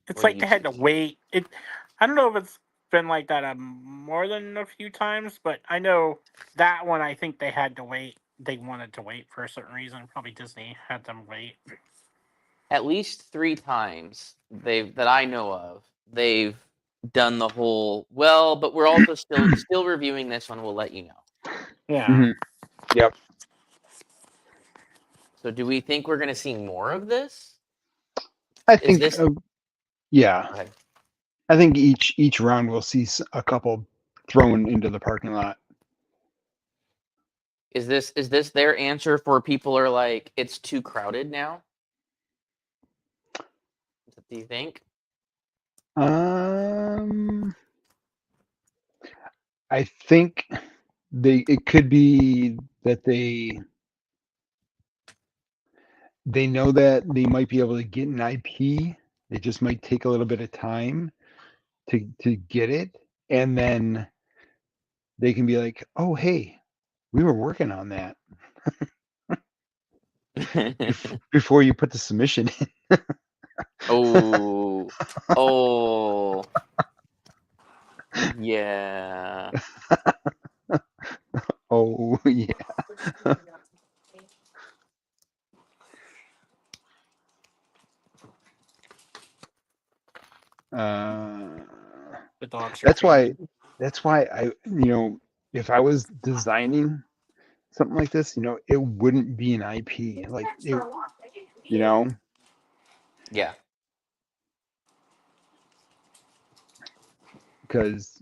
It's like they had to wait. I don't know if it's been like that more than a few times, but I know that one. I think they had to wait. They wanted to wait for a certain reason. Probably Disney had them wait. At least 3 times that I know of, they've done the whole, well, but we're also still reviewing this one. We'll let you know. Yeah. Mm-hmm. Yep. So do we think we're going to see more of this? I think, yeah. Okay. I think each round we'll see a couple thrown into the parking lot. Is this their answer for people are like, it's too crowded now? What do you think? I think it could be that they know that they might be able to get an IP. It just might take a little bit of time to get it, and then they can be like, "Oh, hey, we were working on that before you put the submission in." Oh, yeah. Oh, yeah. The dogs. That's why I, if I was designing something like this, it wouldn't be an IP. Like, Yeah. Because,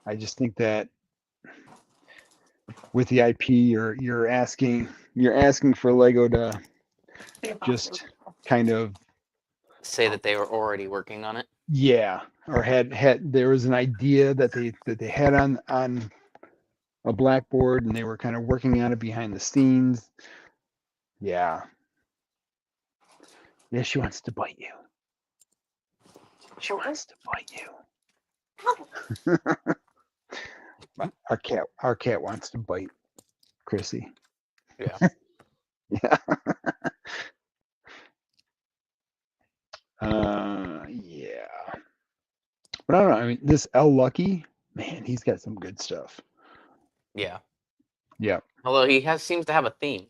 I just think that with the IP, you're asking for Lego to just kind of say that they were already working on it. Yeah, or had there was an idea that they had on a blackboard, and they were kind of working on it behind the scenes. Yeah. Yeah, she wants to bite you. She wants to bite you. Our cat wants to bite Chrissy. Yeah. Yeah. Yeah. But I don't know. I mean, this L Lucky, man, he's got some good stuff. Yeah. Yeah. Although he seems to have a theme.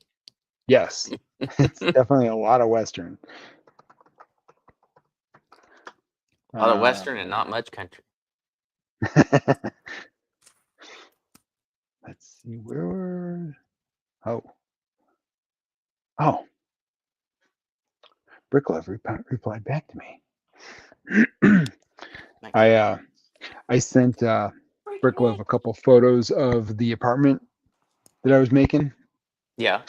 Yes. It's definitely a lot of Western. A lot of Western and not much country. Let's see, where? Oh. Bricklove replied back to me. I sent Bricklove a couple photos of the apartment that I was making. Yeah.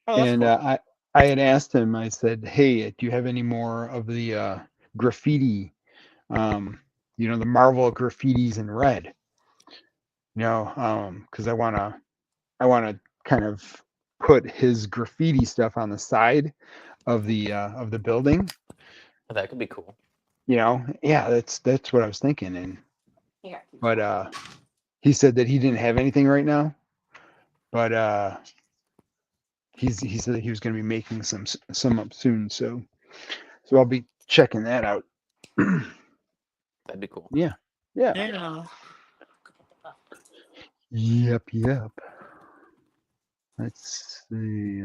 Oh, that's And cool. I had asked him, I said, hey, do you have any more of the graffiti, the Marvel graffitis in red? Because I want to kind of put his graffiti stuff on the side of the building. Oh, that could be cool. Yeah, that's what I was thinking. But he said that he didn't have anything right now, but he said that he was going to be making some up soon, so I'll be checking that out. That'd be cool. Yeah. Yep. Let's see.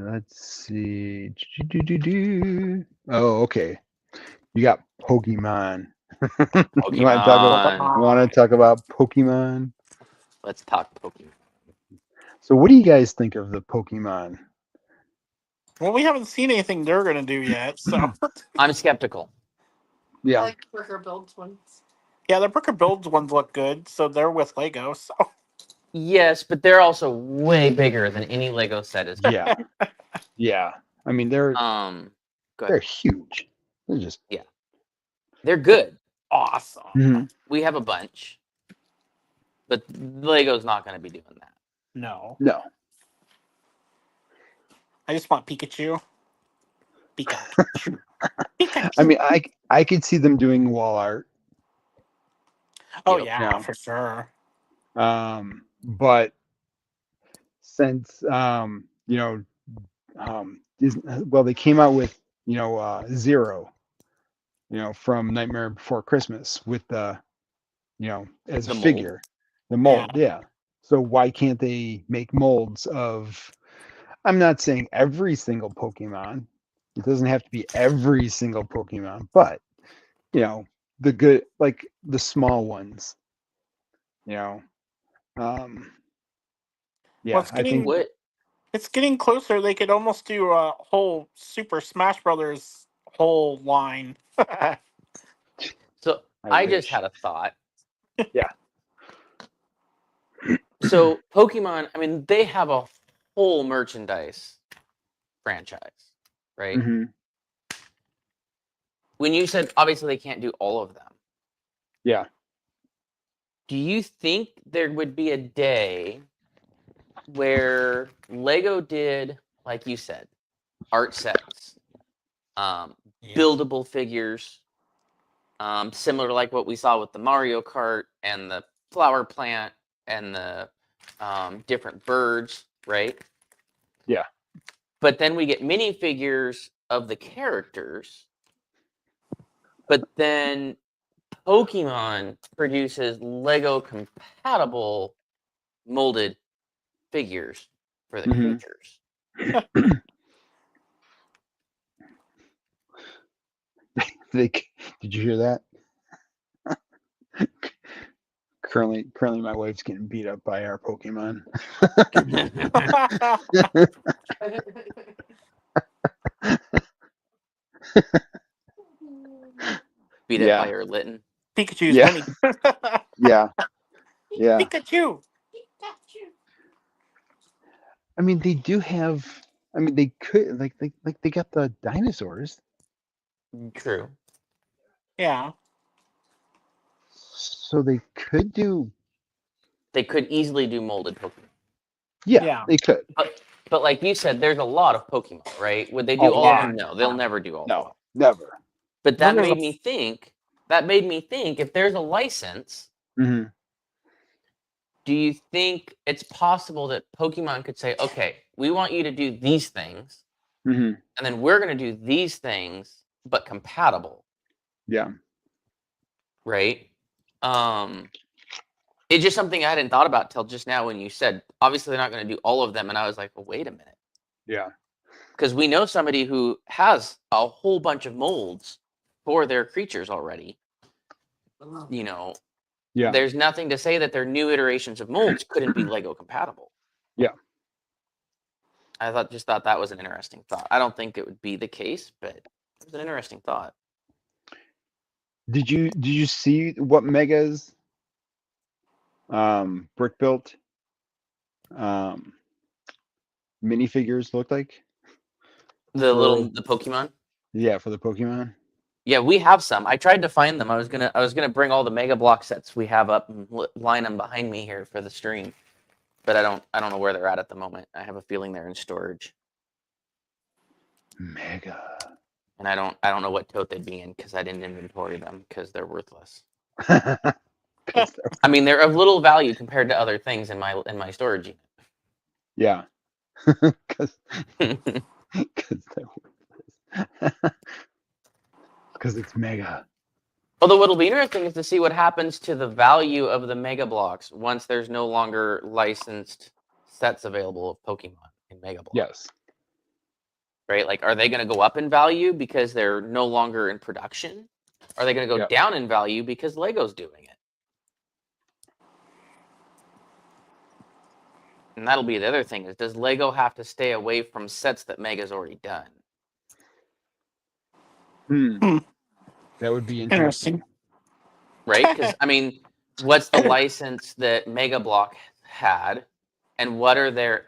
Oh, okay. You got Pokemon. You want to talk about Pokemon? Let's talk Pokemon. So what do you guys think of the Pokemon? Well, we haven't seen anything they're going to do yet, so. I'm skeptical. Yeah. I like Brooker-Builds ones. Yeah, the Brooker-Builds ones look good, so they're with Lego, so. Yes, but they're also way bigger than any Lego set is. Yeah. Yeah. I mean, they're Go ahead. they're huge. They're just They're good. Awesome. Mhm. We have a bunch, but Lego's not going to be doing that. No. No. I just want Pikachu. Pikachu. Pikachu. I mean, I could see them doing wall art. Oh, Yep. yeah, Yeah. for sure. But since well, they came out with Zero, from Nightmare Before Christmas with the as The a mold. figure, the mold, yeah. So why can't they make molds of? I'm not saying every single Pokemon. It doesn't have to be every single Pokemon, but the good, like the small ones. Yeah, Well, it's I think What? It's getting closer. They could almost do a whole Super Smash Brothers whole line. So I just had a thought. Yeah. So Pokemon, I mean, they have a whole merchandise franchise, right? Mhm. When you said obviously they can't do all of them, Yeah. do you think there would be a day where Lego did, like you said, art sets, buildable figures, similar to like what we saw with the Mario Kart and the flower plant and the different birds, right? Yeah. But then we get minifigures of the characters, but then Pokemon produces Lego compatible molded figures for the Mhm. creatures. Did you hear that? Currently, my wife's getting beat up by our Pokemon. Beat Yeah. up by her Litten. Pikachu's Yeah. mini. Yeah. Yeah. Pikachu. I mean, they do have. I mean, they could like they got the dinosaurs. True. Yeah. So they could do. They could easily do molded Pokemon. Yeah, Yeah. they could. But like you said, there's a lot of Pokemon, right? Would they do A all lot. of them? No, they'll never do all of them. No, never. But that There's made a- me think. That made me think. If there's a license, Hmm. do you think it's possible that Pokemon could say, "Okay, we want you to do these things, Hmm. and then we're going to do these things, but compatible," Yeah. right? It's just something I hadn't thought about till just now when you said, obviously they're not going to do all of them, and I was like, well, wait a minute, Yeah. because we know somebody who has a whole bunch of molds for their creatures already. Yeah. There's nothing to say that their new iterations of molds couldn't be Lego compatible. Yeah. I just thought that was an interesting thought. I don't think it would be the case, but it was an interesting thought. Did you see what Mega's brick built minifigures look like? The For- the Pokemon. Yeah, for the Pokemon. Yeah, we have some. I tried to find them. I was gonna bring all the Mega Block sets we have up and line them behind me here for the stream, but I don't know where they're at the moment. I have a feeling they're in storage, Mega. and I don't know what tote they'd be in because I didn't inventory them because they're worthless. 'Cause I mean, they're of little value compared to other things in my storage yeah. Because unit. it's Mega. Although what'll be interesting is to see what happens to the value of the Mega Blocks once there's no longer licensed sets available of Pokemon in Mega Blocks. Yes. Right? Like, are they going to go up in value because they're no longer in production? Are they going to go Yep. down in value because Lego's doing it? And that'll be the other thing is, does Lego have to stay away from sets that Mega's already done? That would be interesting. Right? Because, I mean, what's the license that Mega Block had? And what are their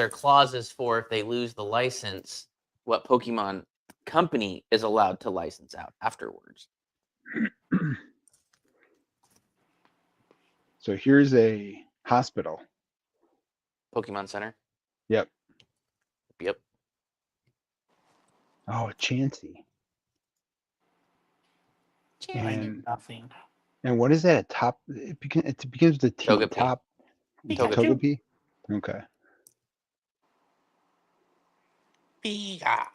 clauses for if they lose the license, what Pokemon company is allowed to license out afterwards? So here's a hospital. Pokemon Center? Yep. Yep. Oh, Chansey. And nothing. And what is that? A top? It begins with a T. Togepi. Top. Pikachu. Togepi. Okay. Pika.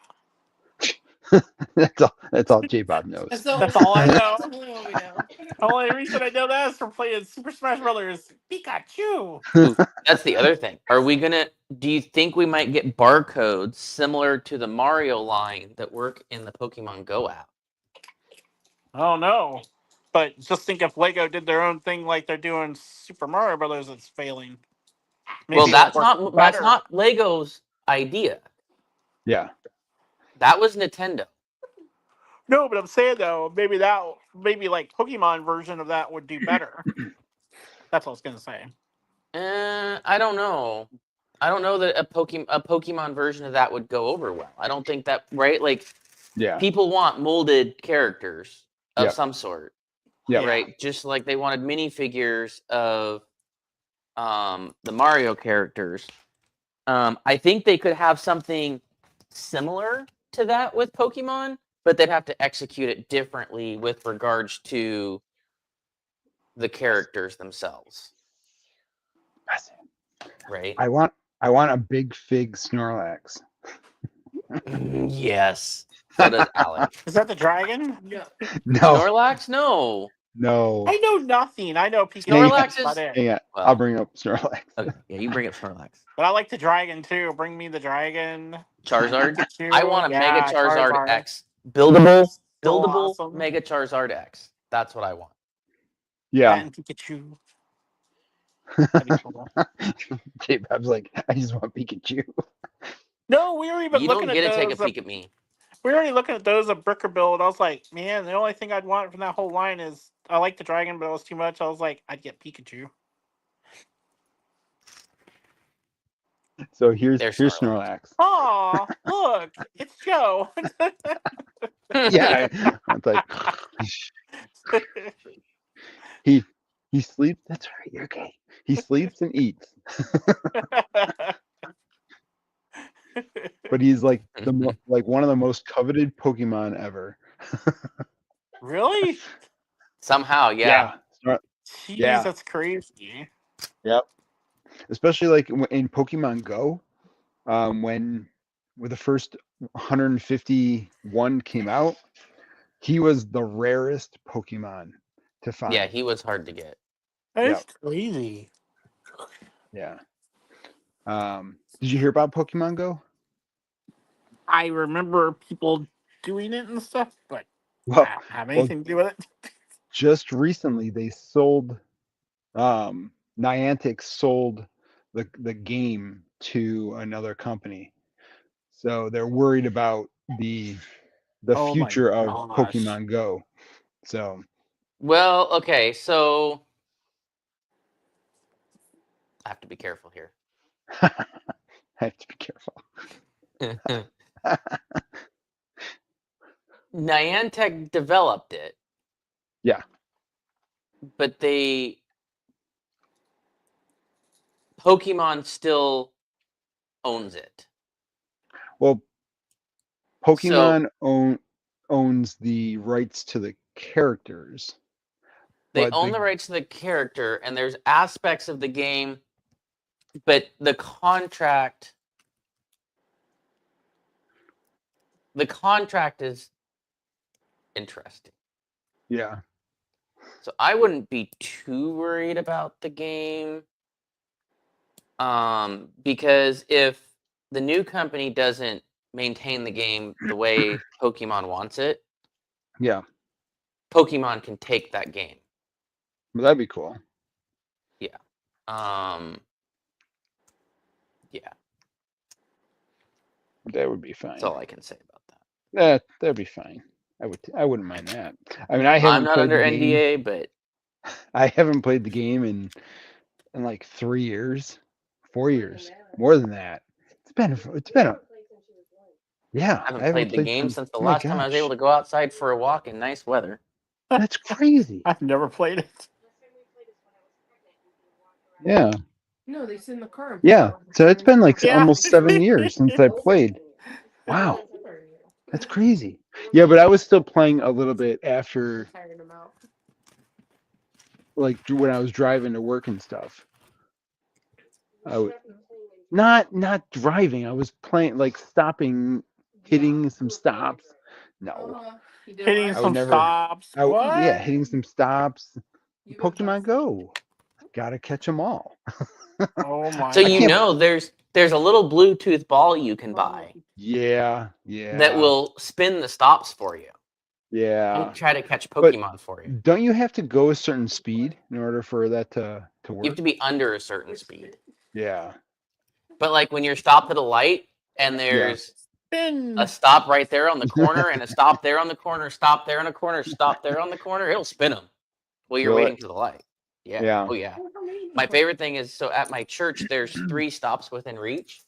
That's all J-Bob knows. That's all I know. That's all we know. The only reason I know that is from playing Super Smash Brothers. Pikachu. Ooh, that's the other thing. Do you think we might get barcodes similar to the Mario line that work in the Pokemon Go app? Oh no. But just think if Lego did their own thing like they're doing Super Mario Brothers, it's failing. Maybe Well, it'll work that's better. not Lego's idea. Yeah. That was Nintendo. No, but I'm saying though, maybe like Pokemon version of that would do better. That's what I was gonna say. I don't know. I don't know that a Pokemon version of that would go over well. I don't think that, right? Like, Yeah. people want molded characters of Yep. some sort, Yep. right? Just like they wanted minifigures of the Mario characters. I think they could have something similar to that with Pokemon, but they'd have to execute it differently with regards to the characters themselves, right? I want a big fig Snorlax. Yes. So does Alex. Is that the dragon? Yeah. No. Snorlax? No. No. I know nothing. I know Pikachu. Snorlax That's about is- it. Hang on. Well. I'll bring up Snorlax. Okay. Yeah, you bring up Snorlax. But I like the dragon too. Bring me the dragon. Charizard? Pikachu. I want a Yeah, Mega Charizard X. Buildable So awesome. Mega Charizard X. That's what I want. Yeah. And Pikachu. That'd be cool. J-Bob's like, I just want Pikachu. No, we were even You looking don't get at to take a those. peek at me. We were already looking at those of Bricker Build. I was like, man, the only thing I'd want from that whole line is I like the dragon, but it was too much. I was like, I'd get Pikachu. So here's There's Snorlax. Aw, look, it's Joe. Yeah. It's like he sleeps. That's right. You're okay. He sleeps and eats. But he's like like one of the most coveted Pokemon ever. Really? Somehow, yeah. Snor- Jeez, Yeah. that's crazy. Yep. Especially like in Pokemon Go, when the first 151 came out, he was the rarest Pokemon to find. Yeah, he was hard to get. That's crazy. Yeah. Did you hear about Pokemon Go? I remember people doing it and stuff, but Well, I don't have anything to do with it. just recently they sold Niantic sold the game to another company. So they're worried about the Oh my future of gosh. Pokemon Go. So Well, okay, so I have to be careful here. I have to be careful. Niantic developed it. Yeah. But Pokemon still owns it. Well, Pokemon owns the rights to the characters. They but own the rights to the character, and there's aspects of the game, but the contract is interesting. Yeah. So I wouldn't be too worried about the game. Because if the new company doesn't maintain the game the way Pokemon wants it, Yeah. Pokemon can take that game. Well, that'd be cool. Yeah. Yeah, That would be fine. that's all I can say about that. That'd be fine. I wouldn't mind that. I mean, I I'm haven't not played under the game. NDA, but I haven't played the game in like 3 years, 4 years, more than that. It's been a yeah. I haven't I played the game since since the oh my last time I was able gosh, to go outside for a walk in nice weather. that's crazy. I've never played it. Yeah, No, they sit in the car. And yeah. So it's been like Yeah. almost 7 years since I played. Wow, that's crazy. Yeah, but I was still playing a little bit after, Tired them out. like when I was driving to work and stuff. I would not driving. I was playing like stopping, hitting some stops. No, You did Hitting what? I would some never. stops. What? Yeah, hitting some stops. You go Pokemon fast. Go. Gotta catch them all. Oh my So I you can't- know, there's a little Bluetooth ball you can buy Yeah, that will spin the stops for you Yeah. and try to catch But- Pokemon for you. Don't you have to go a certain speed in order for that to You work? have to be under a certain speed. Yeah. But like when you're stopped at a light and there's Spin. a stop right there on the corner and a stop there on the corner, stop there on the corner, stop there on the corner, it'll spin them while you're Will waiting it? for the light. Yeah. Yeah. Oh yeah. My favorite thing is, so at my church there's 3 stops within reach.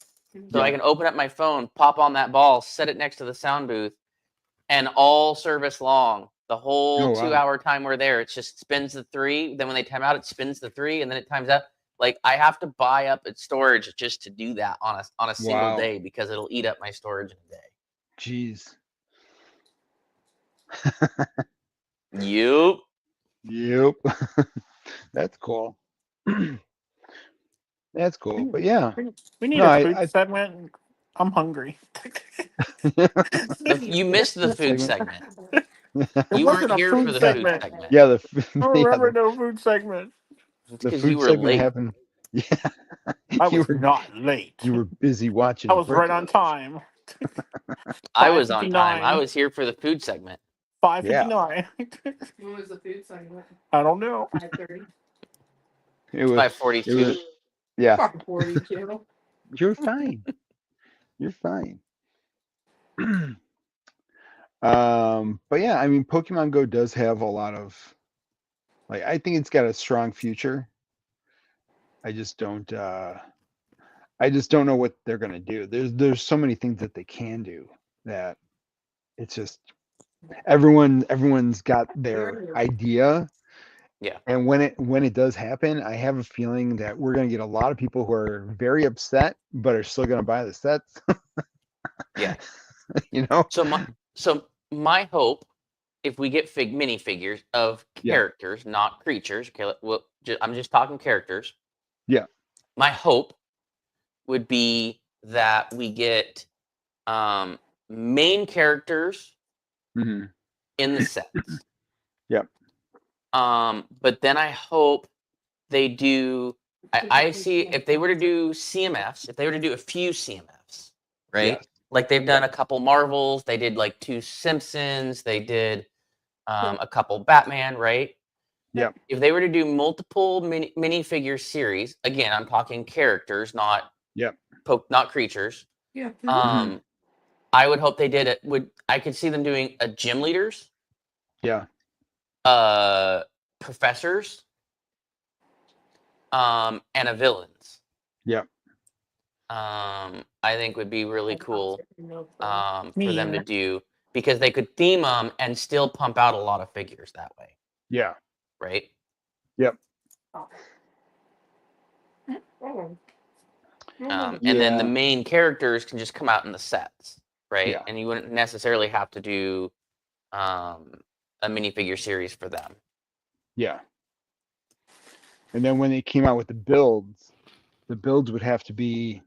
So I Yeah. can open up my phone, pop on that ball, set it next to the sound booth, and all service long, the whole Oh, wow. 2-hour time we're there, it just spins the 3. Then when they time out, it spins the 3, and then it times out. Like I have to buy up its storage just to do that on a single Wow. day because it'll eat up my storage in a day. Jeez. Yep. Yep. That's cool. That's cool. But yeah. We need No, a food I segment. I'm hungry. You missed the food segment. It You wasn't weren't a here food for the segment. food segment. yeah, the I don't yeah, remember no food segment. It's the because you food were segment late. happened. Yeah. I you was were not late. you were busy watching. I was right on Burglar. time. I was on time. 5:59. I was here for the food segment. 5:59. When was the food segment? I don't know. 5:30. It was 5:42. yeah. Fucking 42. You're fine. You're fine. But yeah, I mean, Pokemon Go does have a lot of, like, I think it's got a strong future. I just don't know what they're gonna do. There's so many things that they can do that it's just everyone's got their idea. Yeah. And when it does happen, I have a feeling that we're gonna get a lot of people who are very upset, but are still gonna buy the sets. Yeah. You know? So my hope, if we get minifigures of Yeah. characters, not creatures. Okay, well, I'm just talking characters. Yeah. My hope would be that we get main characters hmm in the sets. Yep. But then I hope they do. I see if they were to do CMFs, if they were to do a few CMFs, right? Yes. Like they've done a couple Marvels, they did like 2 Simpsons, they did a couple Batman, right? Yep. If they were to do multiple minifigure series, again, I'm talking characters, not Yep. not creatures. Yeah. I would hope they did it. I could see them doing a gym leaders, Yeah. professors, and a villains. Yep. I think would be really cool for Me them to either. do, because they could theme them and still pump out a lot of figures that way, Yeah. right? Yep. And then the Yeah. main characters can just come out in the sets, right? Yeah. And you wouldn't necessarily have to do a minifigure series for them. Yeah. And then when they came out with the builds would have to be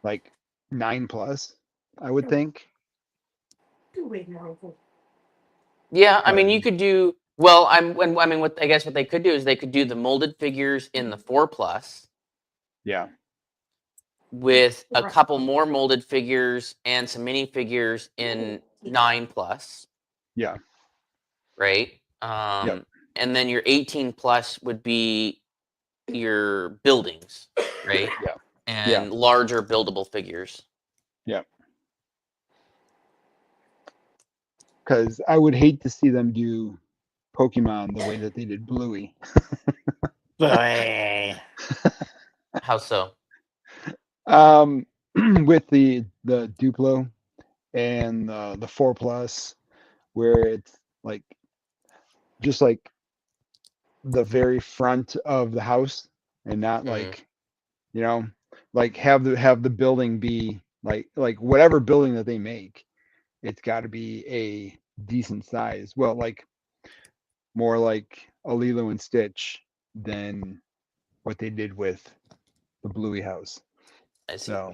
like 9+, I would think. Yeah, I mean, But- you could do well. I mean, what I guess what they could do is they could do the molded figures in the 4+, Yeah. with a couple more molded figures and some minifigures in 9+, Yeah. right? And then your 18+ would be your buildings, right? Yeah. and larger buildable figures. Yeah. Because I would hate to see them do Pokemon the way that they did Bluey. Hey. How so? With the Duplo and the 4+, where it's like just like the very front of the house and not like, you know, like have the building be like whatever building that they make, it's got to be a decent size. Well, like more like a Lilo and Stitch than what they did with the Bluey house. I see. So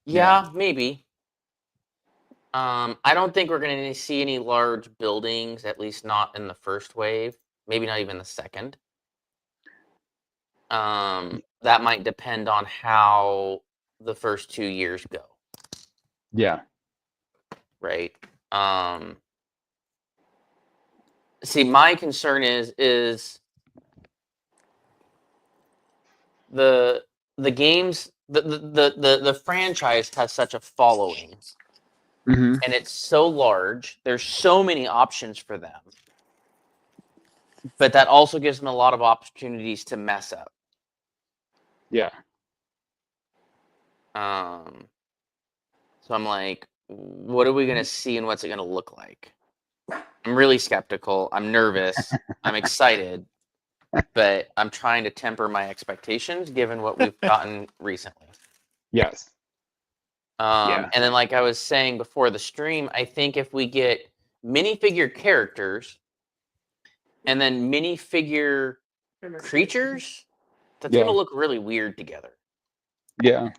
Yeah, maybe. I don't think we're going to see any large buildings, at least not in the first wave. Maybe not even the second. That might depend on how the first 2 years go. yeah. Right. See, my concern is the games, the franchise has such a following, Mm-hmm. and it's so large. There's so many options for them, but that also gives them a lot of opportunities to mess up. Yeah. So I'm like, what are we gonna see, and what's it gonna look like? I'm really skeptical. I'm nervous. I'm excited, but I'm trying to temper my expectations given what we've gotten recently. Yes. And then, like I was saying before the stream, I think if we get minifigure characters and then minifigure creatures, that's Yeah. gonna look really weird together. Yeah.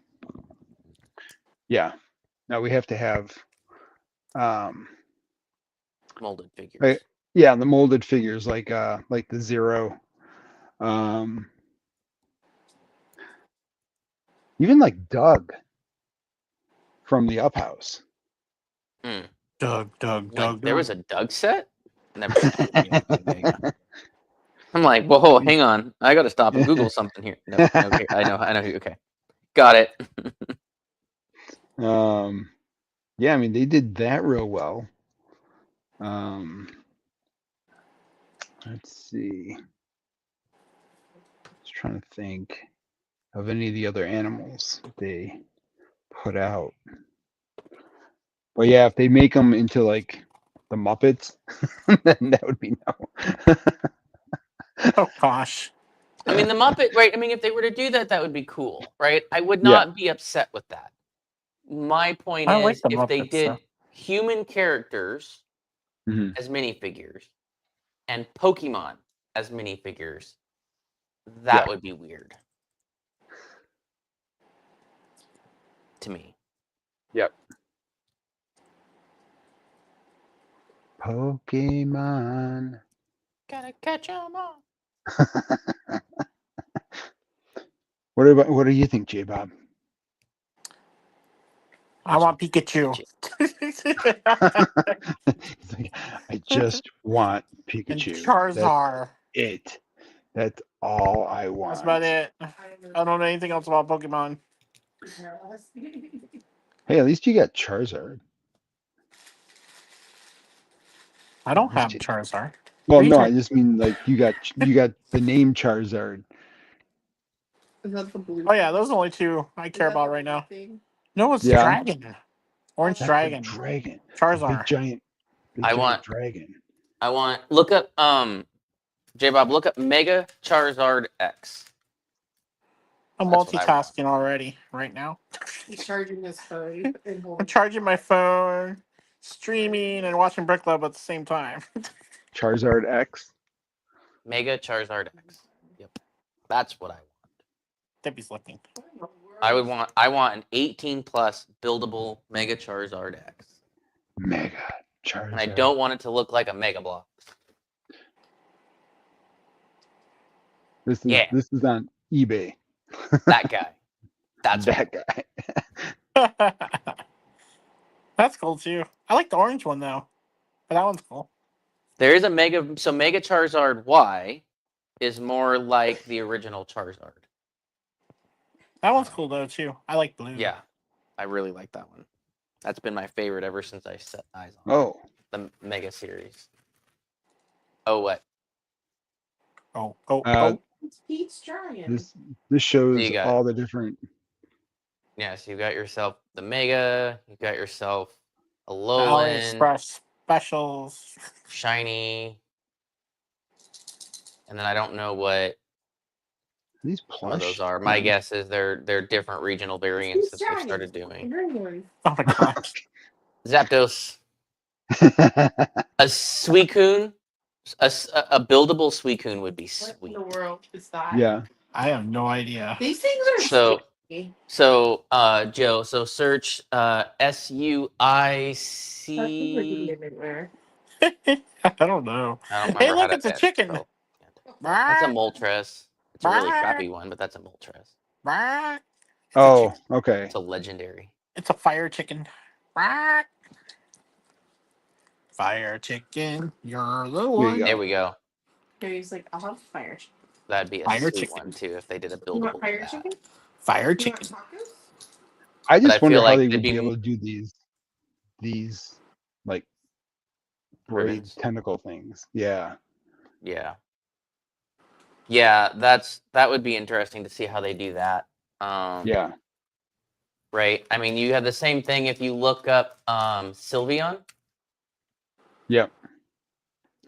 Yeah. Now we have to have Molded figures. yeah, the molded figures like the Zero. Even like Doug from the Up House. Doug. There was a Doug set? Never mind. I'm like, whoa, hang on. I got to stop and Google something here. No, okay, I know. Okay, got it. Yeah, I mean they did that real well. Let's see. Just trying to think of any of the other animals they put out. But yeah, if they make them into like the Muppets, then that would be no. Oh gosh. I mean, the Muppet, right? I mean, if they were to do that, that would be cool, right? I would Yeah. not be upset with that. My point I like is, the if they Muppets, did though. human characters Mhm. as minifigures and Pokemon as minifigures, that would be weird to me. Yep. Pokemon. Gotta catch 'em all. What do you think, J-Bob? I want Pikachu. He's like, I just want And Pikachu. Charizard. It. That's all I want. That's about it. I don't know anything else about Pokemon. Hey, at least you got Charizard. I don't have Charizard. Well, What are you no, I talking- just mean like you got the name Charizard. Is that the blue? Oh yeah, those are the only two I care about right now. No, it's Yeah. Dragon. Orange That's Dragon. the dragon. The Charizard. big giant dragon. Look up J-Bob, look up Mega Charizard X. I'm That's what I want. multitasking already right now. He's charging his phone. I'm charging my phone, streaming, and watching Brick Club at the same time. Charizard X. Mega Charizard X. Yep. That's what I want. Debbie's looking. I want an 18 plus buildable Mega Charizard X. Mega Charizard. And I don't want it to look like a Mega Block. This is on eBay. That guy. That's that guy. That's cool too. I like the orange one though. But that one's cool. There is a Mega Charizard Y is more like the original Charizard. That one's cool though too. I like blue. Yeah, I really like that one. That's been my favorite ever since I set eyes on Oh, the Mega series. Oh, what? Oh. It's Pete's Giant. this shows You got all the different. Yeah, so you got yourself the Mega, you got yourself a The Lowland, AliExpress specials. Shiny, and then I don't know what These some of those plush. are. My things. guess is they're different regional variants that they started The doing. green one. Oh my gosh. Zapdos, a Suicune, a buildable Suicune would be What in sweet. the world is that? Yeah. I have no idea. These things are So- sticky. So, Joe, so search SUIC. That thing would be a nightmare. I don't know. I don't remember Hey, how look, to it's a chicken. spell. That's a Moltres. It's a really crappy one, but that's a Moltres. Oh, okay. It's a legendary. It's a fire chicken. Fire chicken, you're the There you one. go. There we go. Okay, he's like, I'll have fire chicken. That'd be a Fire sweet chicken. one too if they did a You buildable. want of fire that. chicken? Fire You want chicken. tacos? I But I just wonder feel how like they they'd would be be- able to do these like braid Ribbons. tentacle things. Yeah. Yeah. Yeah, that would be interesting to see how they do that. Yeah. Right. I mean, you have the same thing if you look up Sylveon. Yep.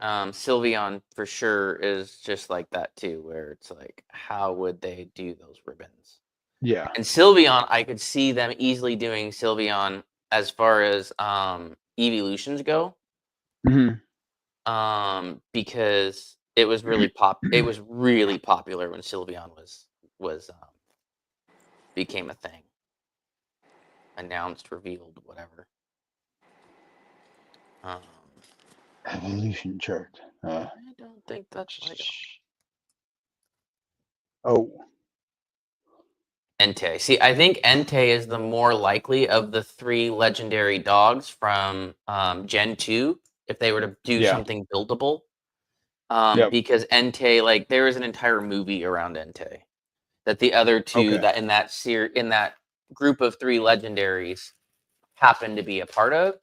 Sylveon for sure is just like that too, where it's like, how would they do those ribbons? Yeah. And Sylveon, I could see them easily doing Sylveon as far as evolutions go. hmm Because it was really popular when Sylveon was became a thing. Announced, revealed, whatever. Evolution chart. I don't think that's like Oh. Entei. See, I think Entei is the more likely of the three legendary dogs from Gen 2 if they were to do Yeah. something buildable. Yep. Because Entei, like, there is an entire movie around Entei that the other two Okay. that in that group of three legendaries happen to be a part of.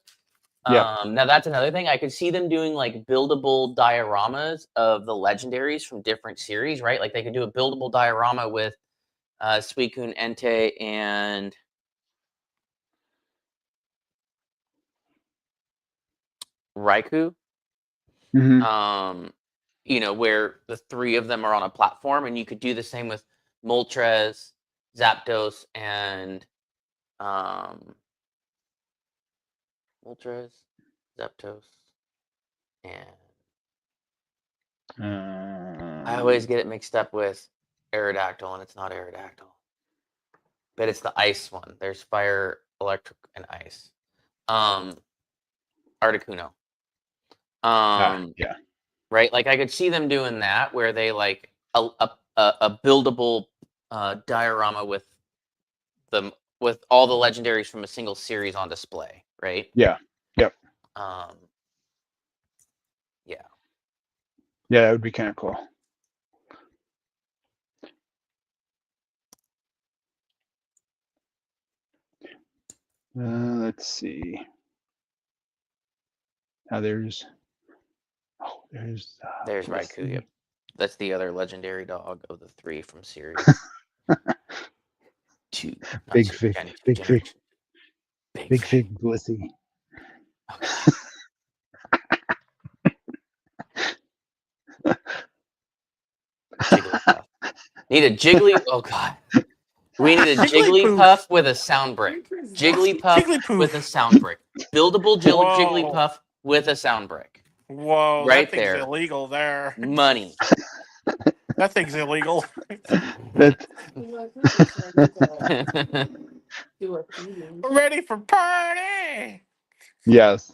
Yeah. Now that's another thing. I could see them doing like buildable dioramas of the legendaries from different series, right? Like they could do a buildable diorama with Suicune, Entei, and Raikou. hmm Where the three of them are on a platform, and you could do the same with Moltres, Zapdos, and Moltres, Zapdos, and I always get it mixed up with Aerodactyl, and it's not Aerodactyl. But it's the ice one. There's fire, electric, and ice. Articuno. yeah. Right? Like I could see them doing that where they like a buildable diorama with all the legendaries from a single series on display, right? Yeah. Yep. Yeah. Yeah, that would be kind of cool. Let's see. Now there's There's let's Raikou. see. Yep. That's the other legendary dog of the three from series 2. not Big series, fig, Gen 2, big fig, generation. big fig, Blissey. Jigglypuff. Need a Jiggly. Oh god. We need a Jigglypuff. Jigglypuff with a sound brick. Jigglypuff Jigglypuff. with a sound brick. Buildable Whoa. Jigglypuff with a sound brick. Whoa, Right that thing's there. illegal there. Money. That thing's illegal. That Do a feeding. We're ready for party. yes.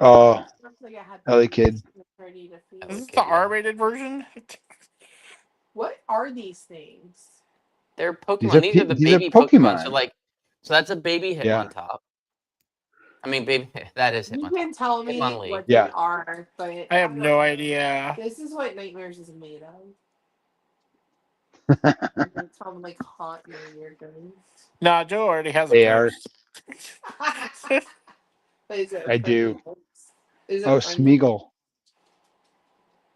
Oh, Looks like I had LA Kid. ready to feed. Is this Okay, the yeah. R-rated version? What are these things? They're Pokemon. These are These are the these are baby Pokemon. So Pokemon. so that's a baby Yeah. Hitmontop. I mean, baby, that is You Hitmontop. can tell me Hitmonlee. what Yeah. they are, but I have no idea. this is what Nightmares is made of. They tell them like haunt your ear guns. No, Joe already has a They pair. are. Is it I do. friendly? Is it Oh, friendly? Smeagol.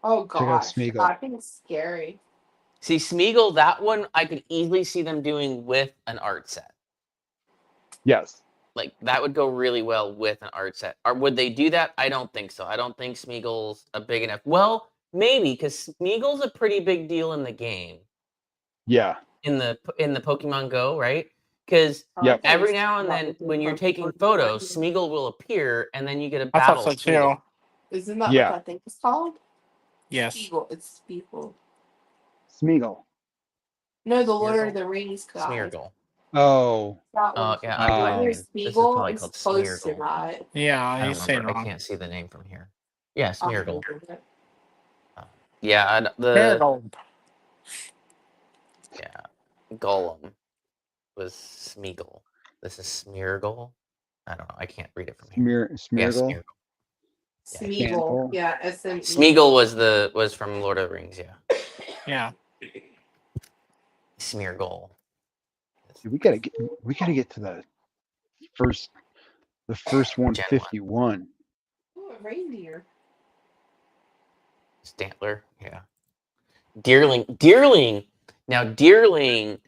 Oh Check out gosh, Smeagol. I think it's scary. See, Smeagol, that one I could easily see them doing with an art set. Yes. Like that would go really well with an art set. Or would they do that? I don't think so. I don't think Smeagol's a big enough. Well, maybe because Smeagol's a pretty big deal in the game, Yeah. in the Pokemon Go, right? Because Yep. every now and then when you're taking photos, Smeagol will appear, and then you get a I thought battle. so of Smeagol. too. Isn't that Yeah. what that thing is called? Yes. Spiegel. It's Spiegel. Smeagol. No, the Lord Smeargle? of the Rings guy. Smeargle. Oh. That Oh one. yeah, Uh, I'm Either probably, this is Spiegel probably is called close to Smeargle. that. Yeah, I he's don't saying remember. I wrong. can't see the name from here. Yeah, I'll Smeargle. remember it. Yeah, the Marigold. Golem was Smeagol. This is Smeargle. I don't know. I can't read it from here. Yeah, Smeargle. Smeargle. Smeagol. Yeah, S-M-E. Smeagol was from Lord of the Rings. Yeah, Yeah. Smeargle. We gotta get to the first 151. Oh, a reindeer. Stantler. Yeah. Deerling. Now Deerling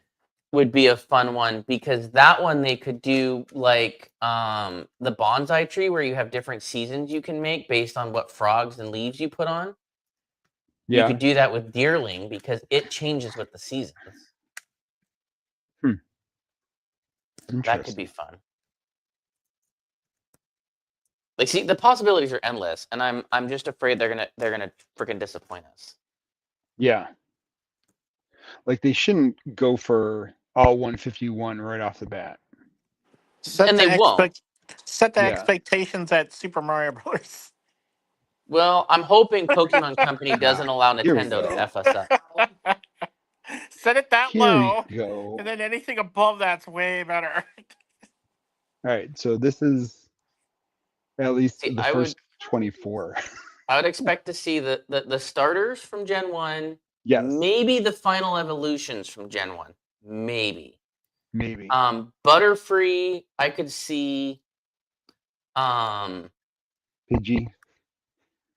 would be a fun one because that one they could do like the bonsai tree where you have different seasons you can make based on what frogs and leaves you put on. You Yeah. could do that with Deerling because it changes with the seasons. That could be fun. Like, see, the possibilities are endless, and I'm just afraid they're gonna freaking disappoint us. Yeah. Like they shouldn't go for all 151 right off the bat. And they won't. Set the Yeah. expectations at Super Mario Bros. Well, I'm hoping Pokemon Company doesn't allow Here we Nintendo to go. F us up. Set it that Here low, we go. and then anything above that's way better. All right. So this is at least See, the first 24. I would expect to see the starters from Gen 1, Yes. maybe the final evolutions from Gen 1. Maybe. Maybe. Butterfree, I could see Pidgey.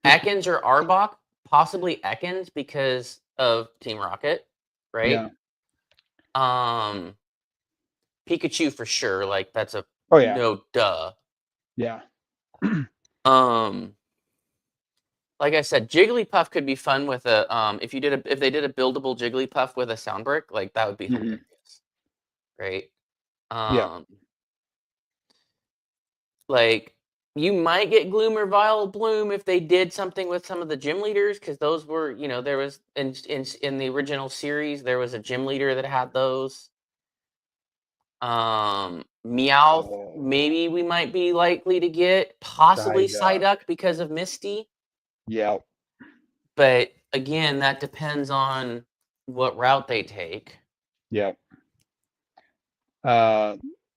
Ekans or Arbok, possibly Ekans because of Team Rocket, right? Yeah. Pikachu for sure, like that's a Oh yeah. no duh. Yeah. Like I said, Jigglypuff could be fun with a if they did a buildable Jigglypuff with a sound brick, like that would be hilarious. Right? Yeah. Like you might get Gloom or Vileplume if they did something with some of the gym leaders, because those were, there was in the original series there was a gym leader that had those. Meowth, maybe we might be likely to get, possibly Psyduck because of Misty. Yeah. But again, that depends on what route they take. Yeah.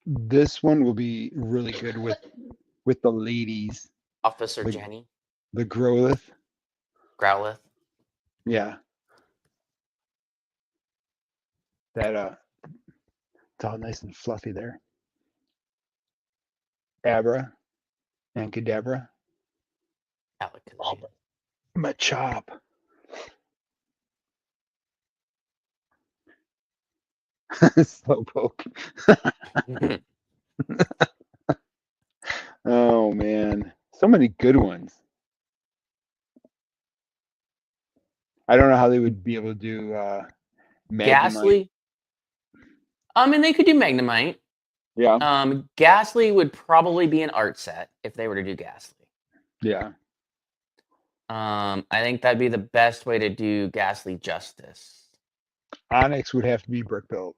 This one will be really good with the ladies. Officer Jenny. The Growlithe. Yeah. That it's all nice and fluffy there. Abra and Kadabra. Oh, Machop. Slowpoke. Oh man, so many good ones. I don't know how they would be able to do Magnemite. Ghastly. I mean, they could do Magnemite. Yeah. Ghastly would probably be an art set if they were to do Ghastly. Yeah. I think that'd be the best way to do Ghastly justice. Onyx would have to be brick built.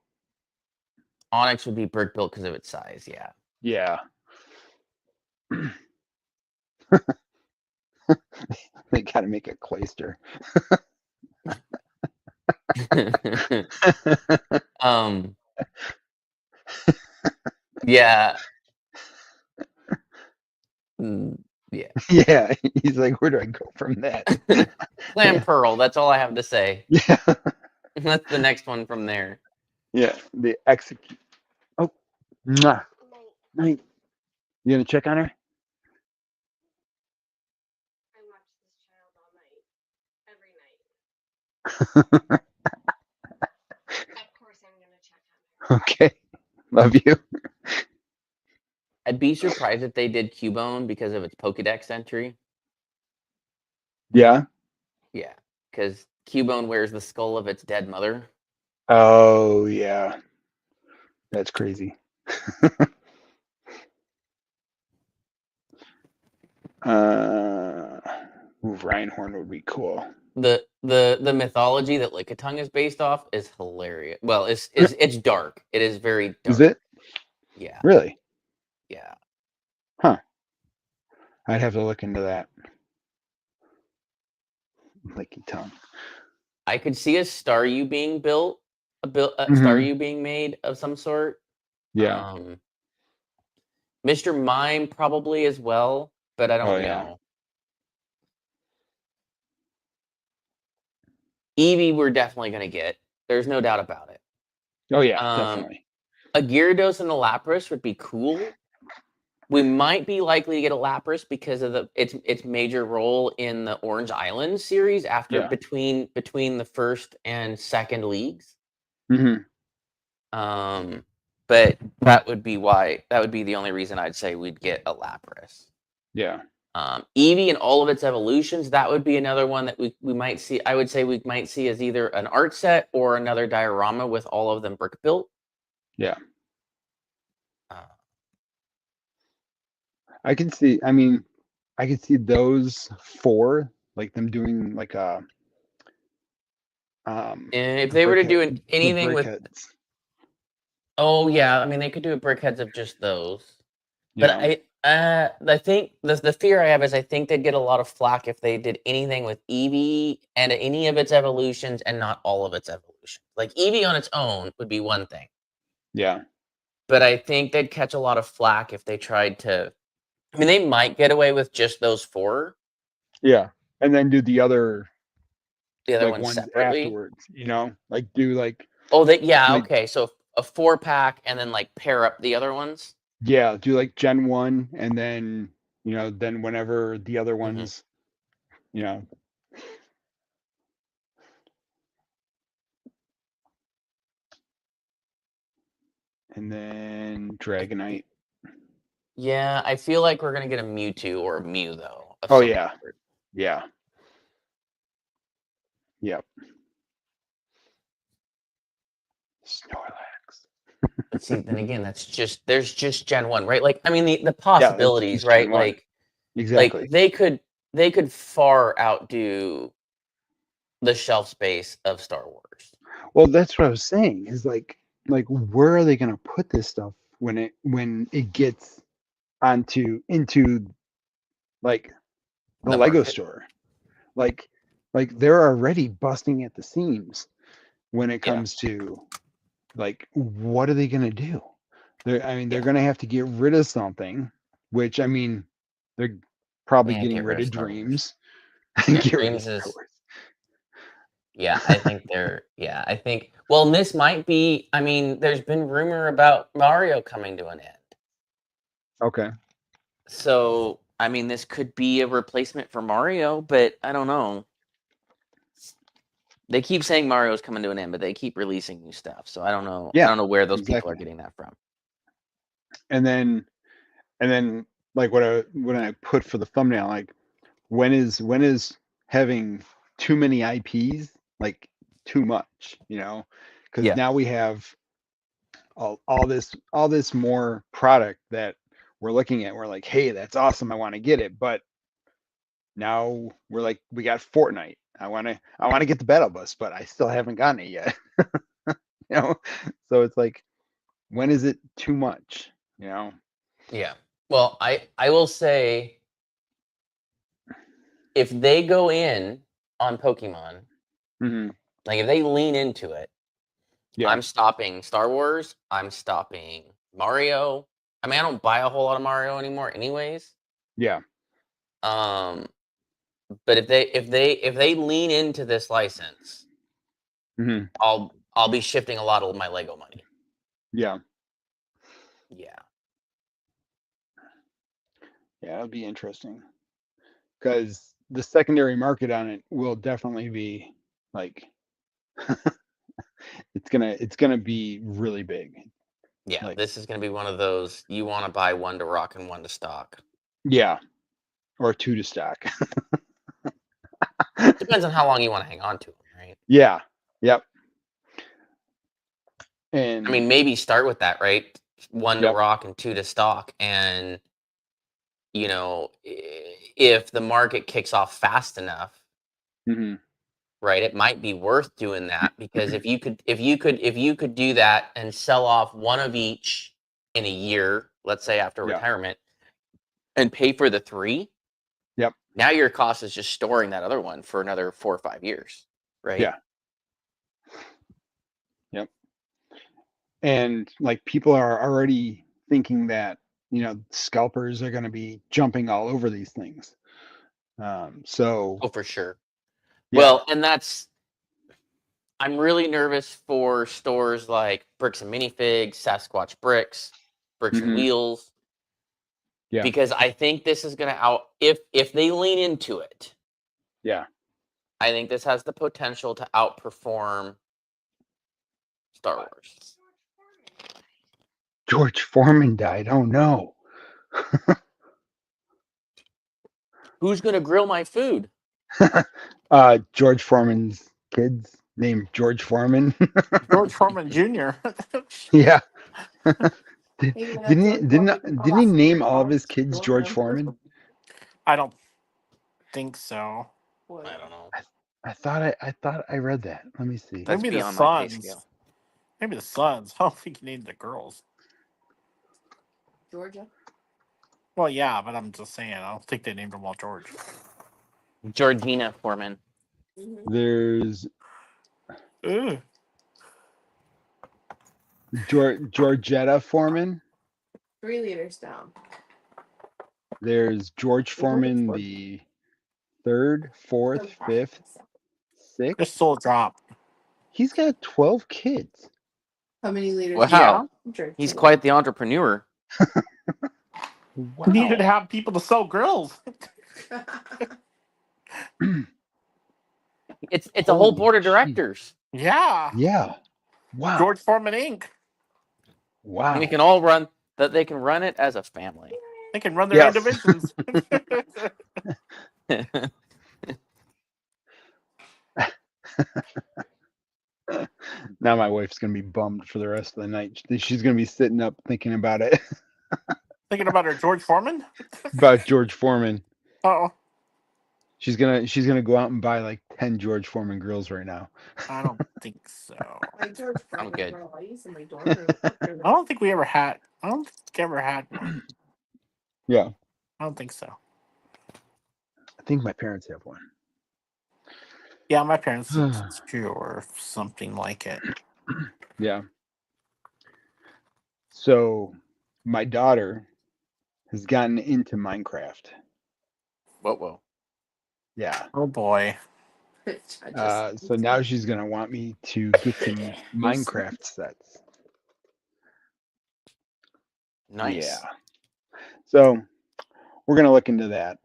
Onyx would be brick built because of its size. Yeah. Yeah. They got to make a clayster. Yeah. Yeah. Yeah. He's like, where do I go from that? Clam Pearl. That's all I have to say. Yeah. That's the next one from there. Yeah, the execute. Oh, mwah. Night. You gonna check on her? I watch this child all night, every night. Of course, I'm gonna check on her. Okay, love you. I'd be surprised if they did Cubone because of its Pokedex entry. Yeah. Yeah, because Cubone wears the skull of its dead mother. Oh yeah, that's crazy. Reinhorn would be cool. The mythology that Lickitung is based off is hilarious. Well, it's dark. It is very dark. Is it Yeah. really? Yeah. Huh. I'd have to look into that. Licky tongue. I could see a Staryu being built, a Mhm. Staryu being made of some sort. Yeah. Mr. Mime probably as well, but I don't Oh, yeah. know. Eevee we're definitely gonna get. There's no doubt about it. Oh yeah, definitely. A Gyarados and a Lapras would be cool. We might be likely to get a Lapras because of its major role in the Orange Island series after Yeah. between the first and second leagues. Hmm. But that would be the only reason I'd say we'd get a Lapras. Yeah. Eevee and all of its evolutions, that would be another one that we might see. I would say we might see as either an art set or another diorama with all of them brick built. Yeah. I can see. I mean, I can see those four, like them doing like a. And if they were to do anything with, oh yeah, I mean they could do a brickheads of just those. Yeah. But I think the fear I have is I think they'd get a lot of flack if they did anything with Eevee and any of its evolutions and not all of its evolutions. Like Eevee on its own would be one thing. Yeah. But I think they'd catch a lot of flack if they tried to. I mean, they might get away with just those four. Yeah, and then do the other like ones ones separately. afterwards. You know, like do like. Oh, yeah. Like, okay, so a 4-pack and then like pair up the other ones. Yeah, do like Gen 1 and then, then whenever the other ones, and then Dragonite. Yeah, I feel like we're going to get a Mewtwo or a Mew, though. Oh, yeah. Sort. Yeah. Yep. Snorlax. But see, then again, there's just Gen 1, right? Like, I mean, the possibilities, right? Like, exactly. Like, they could far outdo the shelf space of Star Wars. Well, that's what I was saying, is like where are they going to put this stuff when it gets into like the Lego market store? Like they're already busting at the seams when it comes to like, what are they going to do? They're going to have to get rid of something, which, I mean, they're probably getting rid of Dreams. Dreams is, yeah, I think I think, well, this might be, I mean, there's been rumor about Mario coming to an end. Okay. So, I mean, this could be a replacement for Mario, but I don't know. They keep saying Mario's coming to an end, but they keep releasing new stuff. So I don't know. Yeah, I don't know where those people are getting that from. And then like when I put for the thumbnail, like when is having too many IPs like too much, because now we have all this more product that we're looking at. We're like, hey, that's awesome, I want to get it, but now we're like, we got Fortnite. I want to get the battle bus, but I still haven't gotten it yet. So it's like, when is it too much? Yeah. Well, I will say, if they go in on Pokemon, like if they lean into it, I'm stopping Star Wars. I'm stopping Mario. I mean, I don't buy a whole lot of Mario anymore, anyways. Yeah. But if they lean into this license, Mhm. I'll be shifting a lot of my Lego money. Yeah. Yeah. Yeah, it'll be interesting. Because the secondary market on it will definitely be like it's gonna be really big. Yeah, Like, this is going to be one of those you want to buy one to rock and one to stock. yeah, or 2 to stock. Depends on how long you want to hang on to them, right? Yeah. Yep. I And mean, maybe start with that, right? One to yep. rock and 2 to stock. And, you know, if the market kicks off fast enough, Mhm. right, it might be worth doing that, because if you could do that and sell off one of each in a year, let's say after Yeah. retirement, and pay for the 3, Yep. now your cost is just storing that other one for another 4 or 5 years, right? Yeah. Yep. And like people are already thinking that, scalpers are going to be jumping all over these things. So Oh, for sure. yeah. Well, and I'm really nervous for stores like Bricks and Minifigs, Sasquatch Bricks, Bricks and Mhm. Wheels, Yeah. because I think this is going to if they lean into it, Yeah. I think this has the potential to outperform Star Wars. George Foreman died. Oh no. Who's going to grill my food? George Foreman's kids named George Foreman. George Foreman Jr. Yeah. Maybe that's George Foreman. Didn't he name all of his kids George Foreman? I don't think so. I don't know. I thought I read that. Let me see. That's Maybe the beyond my pay sons. scale. Maybe the sons. I don't think he named the girls. Georgia. Well, yeah, but I'm just saying. I don't think they named them all George. Georgina Foreman. There's Ooh. Georgetta Foreman. 3 liters down. There's George Foreman the 3rd, 4th, 5th, 6th. Just soul drop. He's got 12 kids. How many liters? Wow. Yeah. He's quite the entrepreneur. Wow. We needed to have people to sell grills. It's a whole Holy board of gee. directors. Yeah. Yeah. Wow. George Foreman Inc. Wow. And we can all run that. They can run it as a family. They can run their own Yes. divisions. Now my wife's gonna be bummed for the rest of the night. She's gonna be sitting up thinking about it. Thinking about her George Foreman? About George Foreman. Oh, She's gonna go out and buy like 10 George Foreman grills right now. I don't think so. My George I'm Foreman good. grill I use in my dorm room. I don't think we ever had. I don't think I ever had one. Yeah. I don't think so. I think my parents have one. Yeah, my parents did too, or something like it. Yeah. So my daughter has gotten into Minecraft. Whoa. Yeah. Oh boy. So now she's gonna want me to get some Minecraft sets. Nice. Yeah. So we're gonna look into that.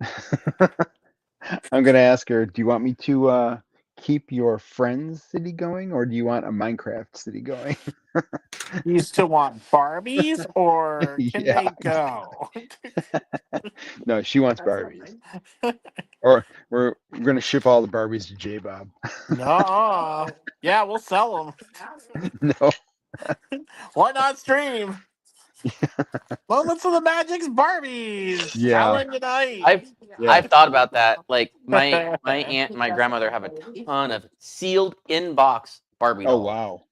I'm gonna ask her, do you want me to keep your friend's city going, or do you want a Minecraft city going? You still want Barbies, or can Yeah. they go? No, she wants Barbies. Or we're gonna ship all the Barbies to J-Bob. No. Yeah, we'll sell them. No. Why not stream? Moments of the Magic's Barbies. Yeah. Challenge tonight. I've thought about that. Like my aunt and my grandmother have a ton of sealed in box Barbie Oh dolls wow.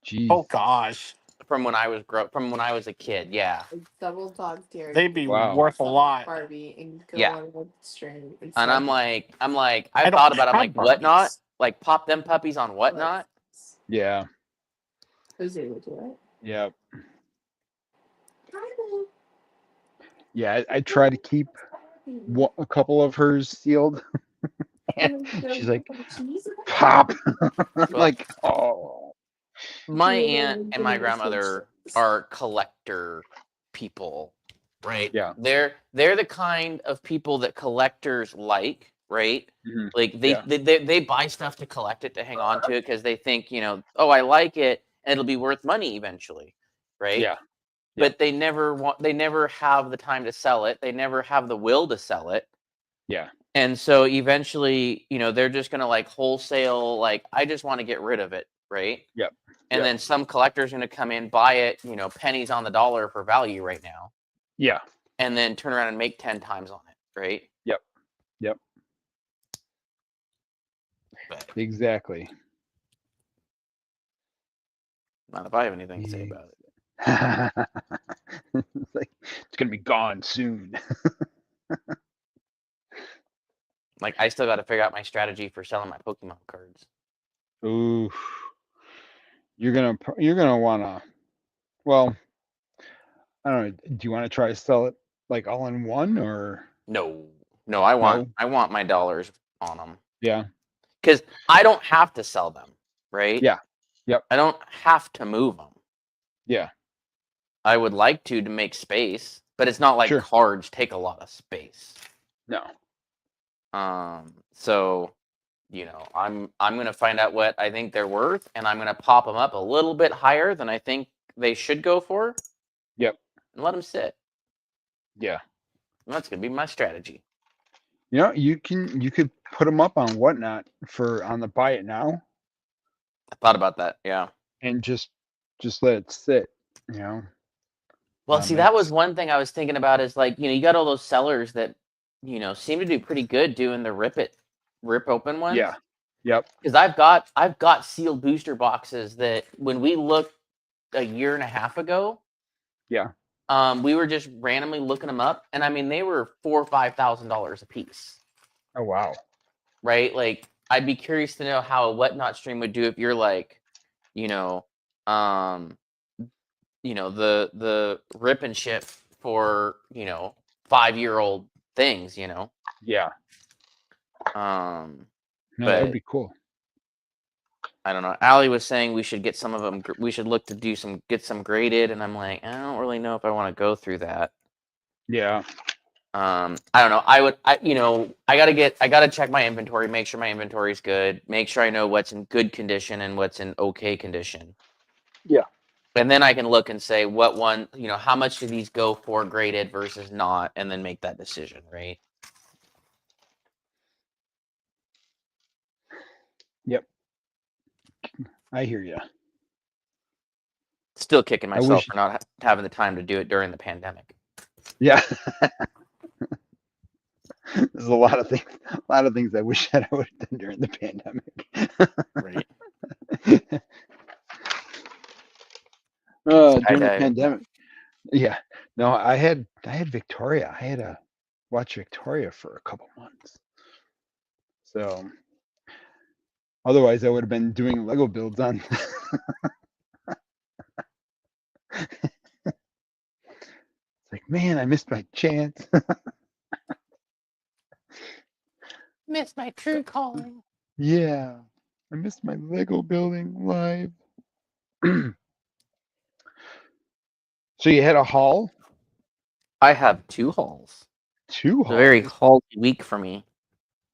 Jeez. Oh gosh, from when I was a kid. Yeah. Double dog dare. they'd be Wow. worth a lot. Barbie and go Yeah. on a string. And I'm like, I I've don't thought about it. I'm have like, whatnot? Barbies. Like pop them puppies on whatnot? Yeah. Jose would do it. Yeah. Yeah. I try to keep a couple of hers sealed. She's like, pop. Well, Like, oh. my aunt and my grandmother are collector people, right? Yeah. They're the kind of people that collectors like, right? Mhm. Like Yeah. they buy stuff to collect it, to hang on to it, because they think, oh, I like it and it'll be worth money eventually, right? Yeah. But they never have the time to sell it. They never have the will to sell it. Yeah. And so eventually, they're just gonna like wholesale, like, I just want to get rid of it, right? Yep. And Yep. then some collector's gonna come in, buy it, pennies on the dollar for value right now, Yeah. and then turn around and make 10 times on it, right? Yep. Yep. But Exactly. not if I have anything to say about it. It's like, it's gonna be gone soon. Like, I still got to figure out my strategy for selling my Pokemon cards. Ooh. You're gonna wanna. Well, I don't know. Do you want to try to sell it like all in one, or No, I want my dollars on them, yeah, because I don't have to sell them, right? yeah, yep, I don't have to move them. yeah, I would like to make space, but it's not like Sure. cards take a lot of space. no, So, I'm gonna find out what I think they're worth, and I'm gonna pop them up a little bit higher than I think they should go for. Yep. And let them sit. yeah. And that's gonna be my strategy. You could put them up on Whatnot on the buy it now, I thought about that. Yeah. and just let it sit. Well, see, that was one thing I was thinking about, is like, you got all those sellers that, seem to do pretty good doing the rip open ones. Yeah. Yep. Because I've got sealed booster boxes that when we looked a year and a half ago, Yeah. we were just randomly looking them up, and I mean, they were $4,000 or $5,000 a piece. Oh wow. Right? Like, I'd be curious to know how a Whatnot stream would do if you're like, the rip and ship for 5-year-old things. Yeah. No, No, that would be cool. I don't know. Allie was saying we should get some of them. We should look to get some graded, and I'm like, I don't really know if I want to go through that. Yeah. I don't know. I gotta check my inventory, make sure my inventory is good, make sure I know what's in good condition and what's in okay condition. Yeah. And then I can look and say what one, how much do these go for graded versus not, and then make that decision, right? Yep. I hear you. Still kicking myself wish- for not having the time to do it during the pandemic. Yeah. There's a lot of things I wish that I would have done during the pandemic. Right. During the Skydiving. pandemic. Yeah. No, I had Victoria. I had to watch Victoria for a couple months. So otherwise I would have been doing Lego builds on. It's like, man, I missed my chance. Missed my true calling. Yeah. I missed my Lego building live. So you had a haul? I have 2 hauls. 2 It's a very hauls. haul week for me.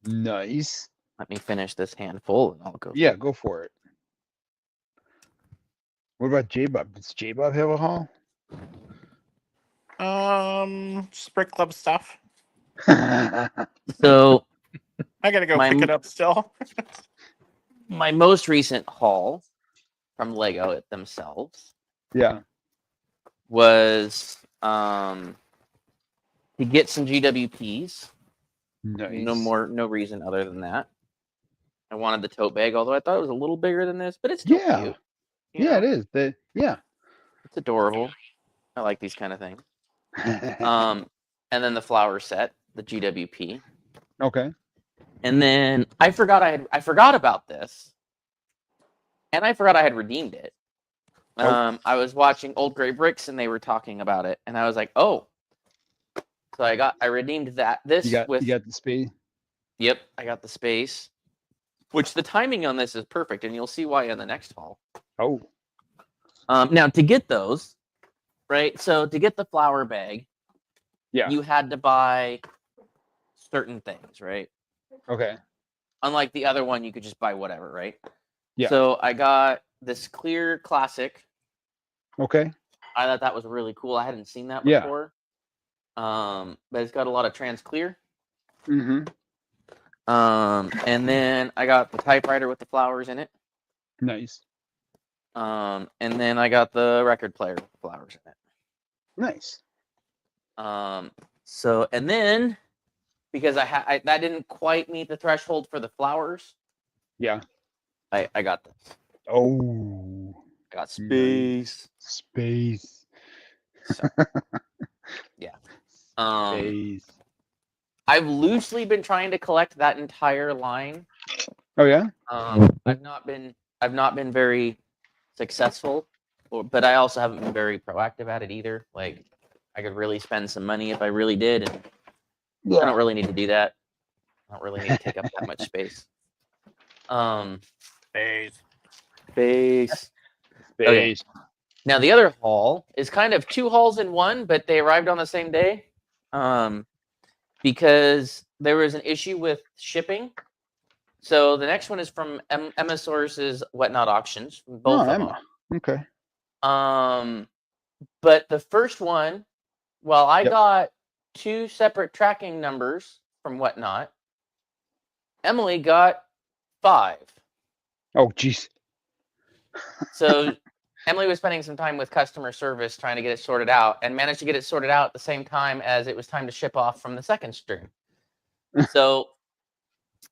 Nice. Let me finish this handful and I'll go. Yeah, go for it. What about Jbob? Does Jbob have a haul? Just brick club stuff. So I gotta go My pick m- it up still. my most recent haul from Lego themselves Yeah. was to get some GWPs. Nice. No reason other than that. I wanted the tote bag, although I thought it was a little bigger than this, but it's still Yeah. cute. Yeah, it is. Yeah. It's adorable. I like these kind of things. And then the flower set, the GWP. Okay. And then I forgot about this, and I forgot I had redeemed it. Oh. I was watching Old Gray Bricks, and they were talking about it, and I was like, oh. So I redeemed that. You got the space. Yep, I got the space. Which the timing on this is perfect, and you'll see why in the next haul. Oh, Now to get those, right? So to get the flower bag, yeah. you had to buy certain things, right? Okay. Unlike the other one, you could just buy whatever, right? Yeah. So I got this clear classic. Okay. I thought that was really cool. I hadn't seen that Yeah. before. But it's got a lot of trans clear. Mm-hmm. And then I got the typewriter with the flowers in it. Nice. And then I got the record player with the flowers in it. Nice. So and then because I that didn't quite meet the threshold for the flowers, Yeah. I got this. Oh, Got space. space. So, yeah. Space. I've loosely been trying to collect that entire line. Oh yeah. I've not been very successful, but I also haven't been very proactive at it either. Like, I could really spend some money if I really did, and I don't really need to do that. I don't really need to take up that much space. Space. Space. Okay. Space. Now the other haul is kind of two hauls in one, but they arrived on the same day. Because there was an issue with shipping. So the next one is from Emma Source's Whatnot Auctions. Both of Emma. them. Okay. But the first one, well, I Yep. got 2 separate tracking numbers from Whatnot. Emily got 5. Oh jeez. So Emily was spending some time with customer service trying to get it sorted out, and managed to get it sorted out at the same time as it was time to ship off from the second stream. So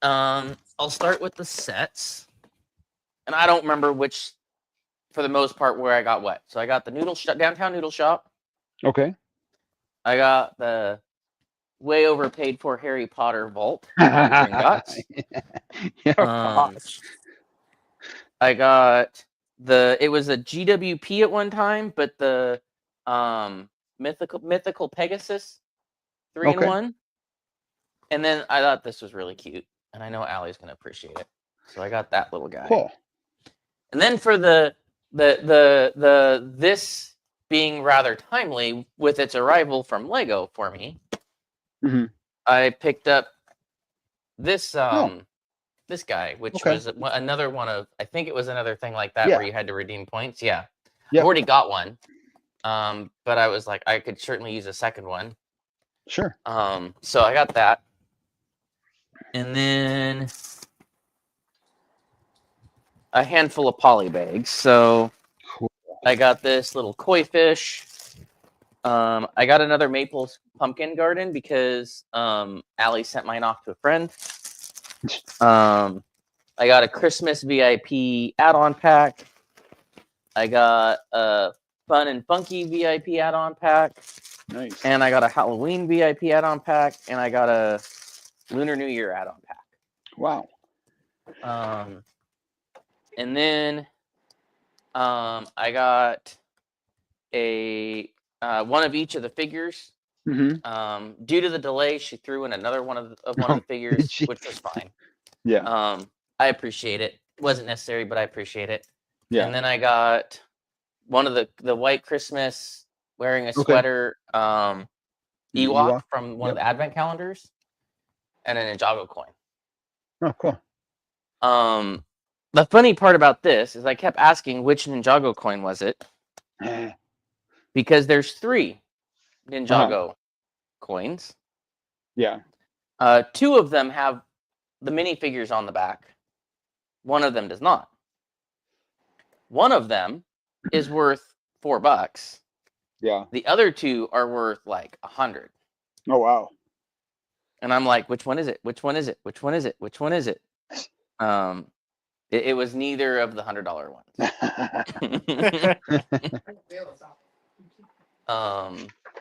I'll start with the sets, and I don't remember which, for the most part, where I got what. So I got the downtown noodle shop. Okay. I got the way overpaid for Harry Potter vault on Gringotts. Yeah. I got it was a GWP at one time, but the mythical Pegasus 3-in-1. And then I thought this was really cute, and I know Allie's gonna appreciate it. So I got that little guy. Cool. And then for the this being rather timely with its arrival from Lego for me, I picked up this this guy, which was another one of, I think it was another thing like that where you had to redeem points. Yeah. I've already got one. But I was like, I could certainly use a second one. Sure. So I got that. And then a handful of poly bags. So Cool. I got this little koi fish. I got another maple pumpkin garden because Allie sent mine off to a friend. I got a Christmas VIP add-on pack. I got a Fun and Funky VIP add-on pack. Nice. And I got a Halloween VIP add-on pack. And I got a Lunar New Year add-on pack. Wow. And then I got a one of each of the figures. Due to the delay, she threw in another one of the figures, which was fine. Yeah. I appreciate it. Wasn't necessary, but I appreciate it. Yeah. And then I got one of the White Christmas wearing a sweater Ewok from one of the Advent calendars, and an Ninjago coin. Oh, cool. The funny part about this is I kept asking which Ninjago coin was it, because there's 3 Ninjago coins. Yeah. 2 of them have the minifigures on the back. One of them does not. One of them is worth $4. Yeah. The other 2 are worth like 100. Oh wow. And I'm like, which one is it? Which one is it? Which one is it? Which one is it? It was neither of the $100 ones.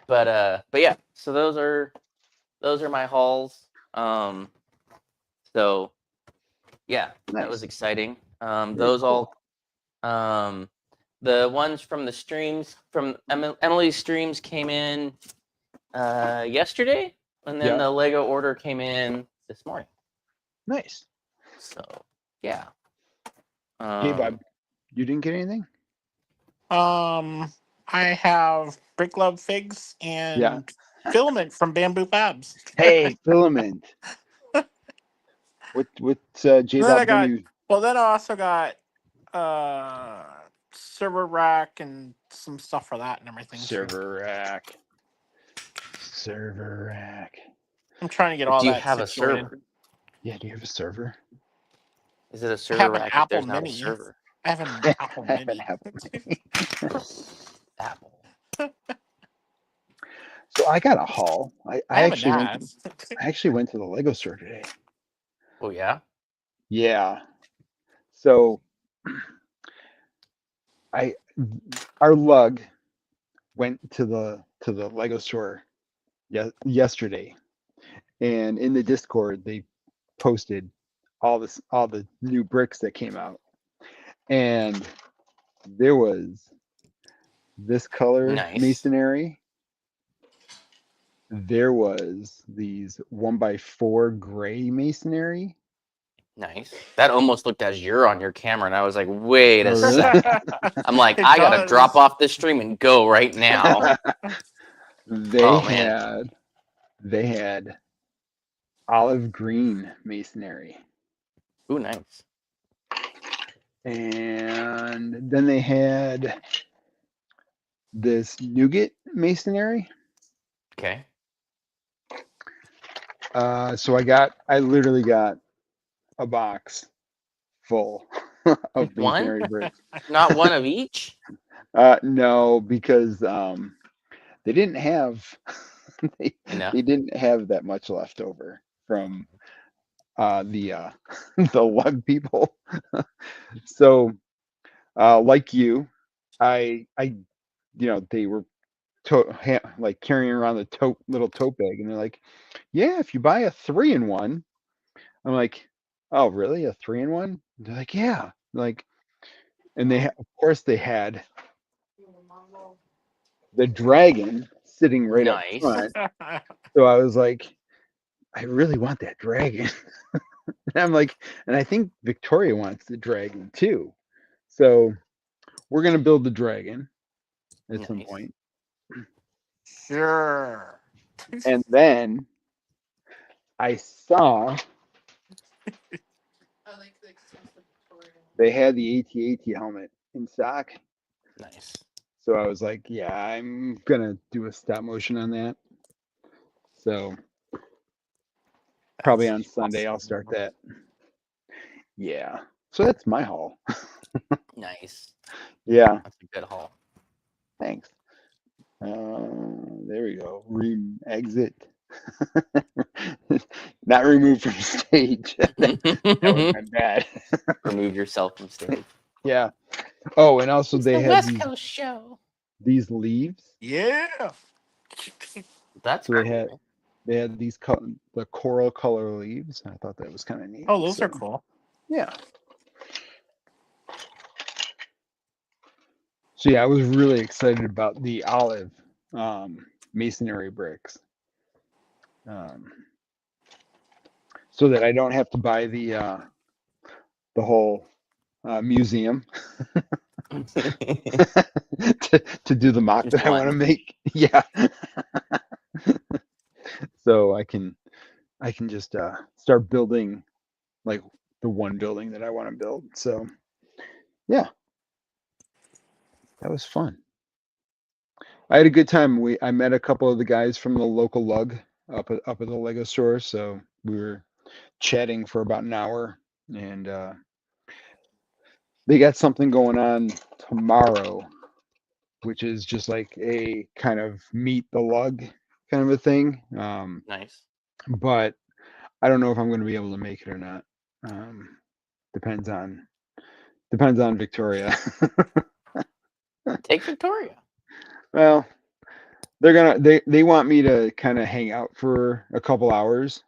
But yeah. So those are my hauls. So yeah, that was exciting. Those all, the ones from the streams, from Emily's streams came in yesterday, and then the Lego order came in this morning. Nice. So yeah. Jbob, you didn't get anything? I have Brick Love Figs and Yeah. Filament from Bamboo Labs. Hey, filament. What's Then I Jbob got you? then I also got server rack and some stuff for that and everything. too. Server rack. Server rack. I'm trying to get But all do you that have a situated. server? Yeah, do you have a server? Is it a I server have an rack if Apple there's not a Mini. server? I have an Apple I have an Mini. Apple Mini. Apple. So I got a haul. I have a actually NAS. I actually went to the Lego store today. Oh yeah. Yeah. So our lug went to the Lego store yesterday, and in the Discord they posted all the new bricks that came out, and there was this color Nice. masonry. There was these 1x4 gray masonry. Nice. That almost looked azure on your camera, and I was like, wait a Oh, really? second. I'm like, It I gotta does. drop off this stream and go right now. They Oh, man. had olive green masonry. Ooh, nice. And then they had this nougat masonry. Okay. So I literally got a box full of One? masonry bricks. Not one of each? No, because they didn't have Enough. they didn't have that much left over from the the lug people. So like you, I they were like carrying around the little tote bag, and they're like, yeah, if you buy a 3-in-1. I'm like, oh really, a 3-in-1? They're like, yeah, like, and of course they had the dragon sitting right up Nice. front. So I was like, I really want that dragon. And I'm like, and I think Victoria wants the dragon too. So we're gonna build the dragon at some Nice. point. Sure. And then I saw they had the AT-AT helmet in stock. Nice. So I was like, yeah, I'm gonna do a stop motion on that. So probably on Sunday I'll start that. Yeah. So that's my haul. Nice. Yeah. That's a good haul. Thanks. There we go. Exit. Not removed from stage. That would have been bad. Remove yourself from stage. Yeah. Oh, and also they had Coast show. these leaves. Yeah. That's So cool. they had these the coral color leaves. I thought that was kind of neat. Oh, those are So, cool. yeah. So yeah, I was really excited about the olive masonry bricks. So that I don't have to buy the whole museum to do the mock Just that I want to one. make. Yeah. So I can just start building like the one building that I want to build. So yeah, that was fun. I had a good time. I met a couple of the guys from the local lug up at the Lego store. So we were chatting for about an hour, and they got something going on tomorrow, which is just like a kind of meet the lug kind of a thing. Nice. But I don't know if I'm going to be able to make it or not. Depends on Victoria. Take Victoria. Well, they want me to kind of hang out for a couple hours,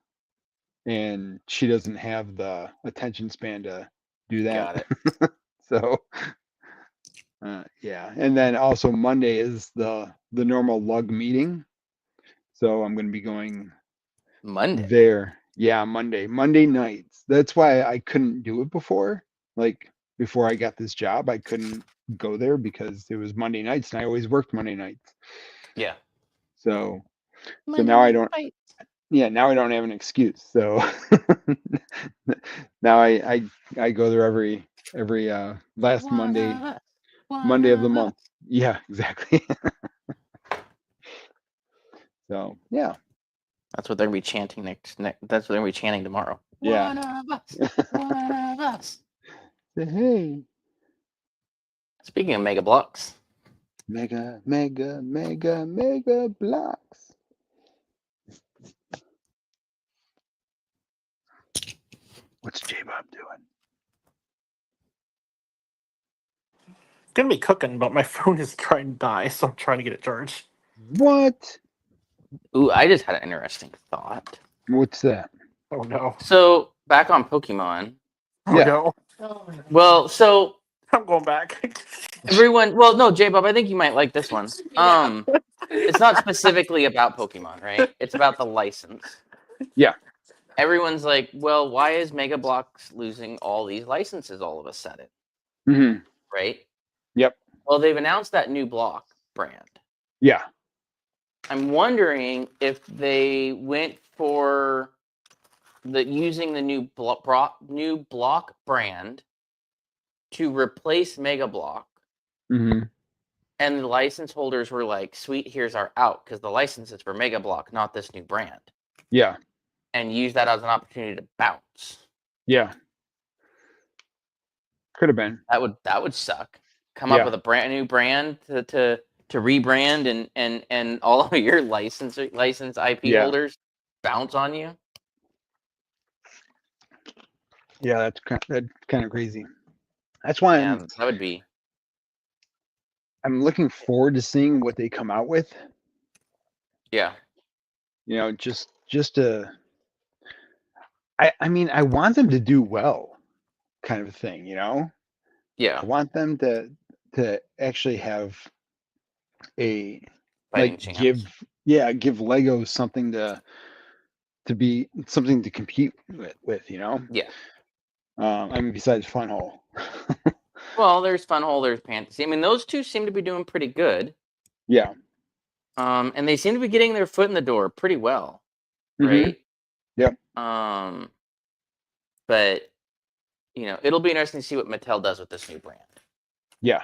and she doesn't have the attention span to do that. Got it. So yeah, and then also Monday is the normal lug meeting, so I'm going to be going Monday. there. Yeah, Monday nights. That's why I couldn't do it before. Like before I got this job, I couldn't go there because it was Monday nights, and I always worked Monday nights. Yeah. So Monday now I night don't. fight. Yeah, now I don't have an excuse. So now I go there every last One Monday of us. One Monday of the of us. month. Yeah, exactly. So yeah, That's what they're gonna be chanting next. That's what they're gonna be chanting tomorrow. yeah. One of us. One of us. Hey, Speaking of mega blocks, mega blocks. What's J-Bob doing? Gonna be cooking, but my phone is trying to die, so I'm trying to get it charged. What? ooh, I just had an interesting thought. What's that? Oh no. So back on Pokemon. Oh Yeah. no. Well, so I'm going back. everyone. Well, no, J-Bob, I think you might like this one. Yeah. It's not specifically about Pokemon, right? It's about the license. Yeah. Everyone's like, well, why is Mega Bloks losing all these licenses all of a sudden, Mm-hmm. right? Yep. Well, they've announced that new block brand. Yeah. I'm wondering if they went for using the new block brand to replace Mega Block, Mm-hmm. and the license holders were like, "Sweet, here's our out," because the license is for Mega Block, not this new brand, Yeah. and use that as an opportunity to bounce. Yeah. Could have been. That would suck. Come up Yeah. with a brand new brand to rebrand, and all of your license IP Yeah. holders bounce on you. Yeah. That's kind of crazy. That's why Yeah, that would be. I'm looking forward to seeing what they come out with. Yeah. You know, just to. I mean, I want them to do well, kind of thing. You know, Yeah. I want them to actually have a Fighting like chance. give Lego something to be something to compete with, you know. Yeah. I mean, besides Fun Hole. Well, there's Funhole, there's Fantasy. I mean, those two seem to be doing pretty good. Yeah. And they seem to be getting their foot in the door pretty well, Mm-hmm. right? Yep. But you know, it'll be interesting to see what Mattel does with this new brand, Yeah.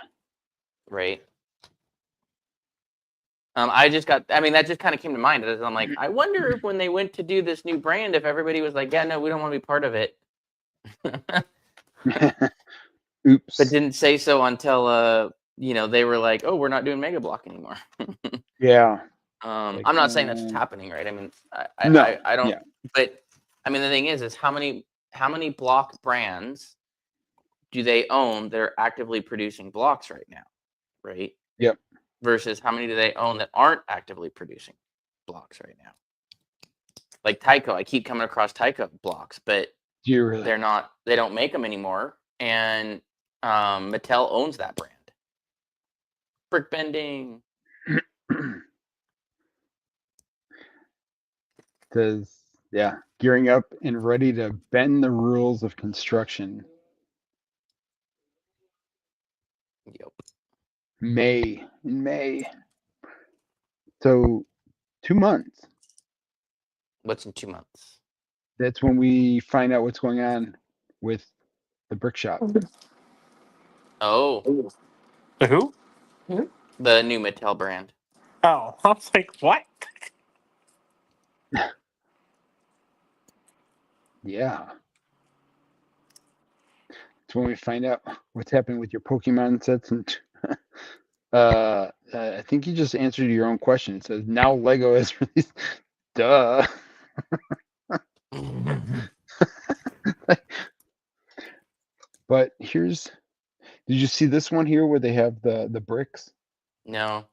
right? I mean, that just kind of came to mind as I'm like, I wonder if when they went to do this new brand, if everybody was like, yeah, no, we don't want to be part of it. Oops. But didn't say so until you know, they were like, oh, we're not doing Mega Block anymore. Yeah. I'm not saying that's what's happening, right? I mean, No. I don't. Yeah. But I mean, the thing is how many block brands do they own that are actively producing blocks right now, right? Yep. Versus how many do they own that aren't actively producing blocks right now? Like Tyco, I keep coming across Tyco blocks, but Do you really? they're not. They don't make them anymore, and Mattel owns that brand. Brick bending. Yeah, gearing up and ready to bend the rules of construction. Yep. In May. So 2 months. What's in 2 months? That's when we find out what's going on with the brick shop. Oh, The who? the new Mattel brand. Oh, I was like, what? Yeah. It's when we find out what's happening with your Pokemon sets and I think you just answered your own question. It says now Lego has released. Duh. But did you see this one here where they have the bricks? No.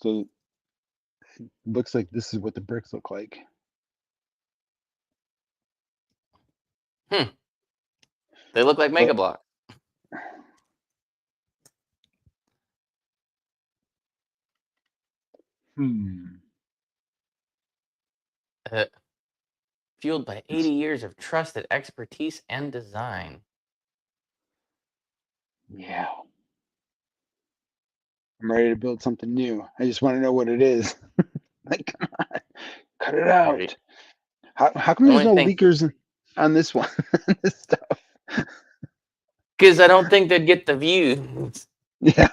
So it looks like this is what the bricks look like. They look like Mega But- Block. Fueled by 80 years of trusted expertise and design. Yeah. I'm ready to build something new. I just want to know what it is. Like, come on, cut it out. Right. How come The there's only no thing- leakers on this one? This stuff. Because I don't think they'd get the views Yeah.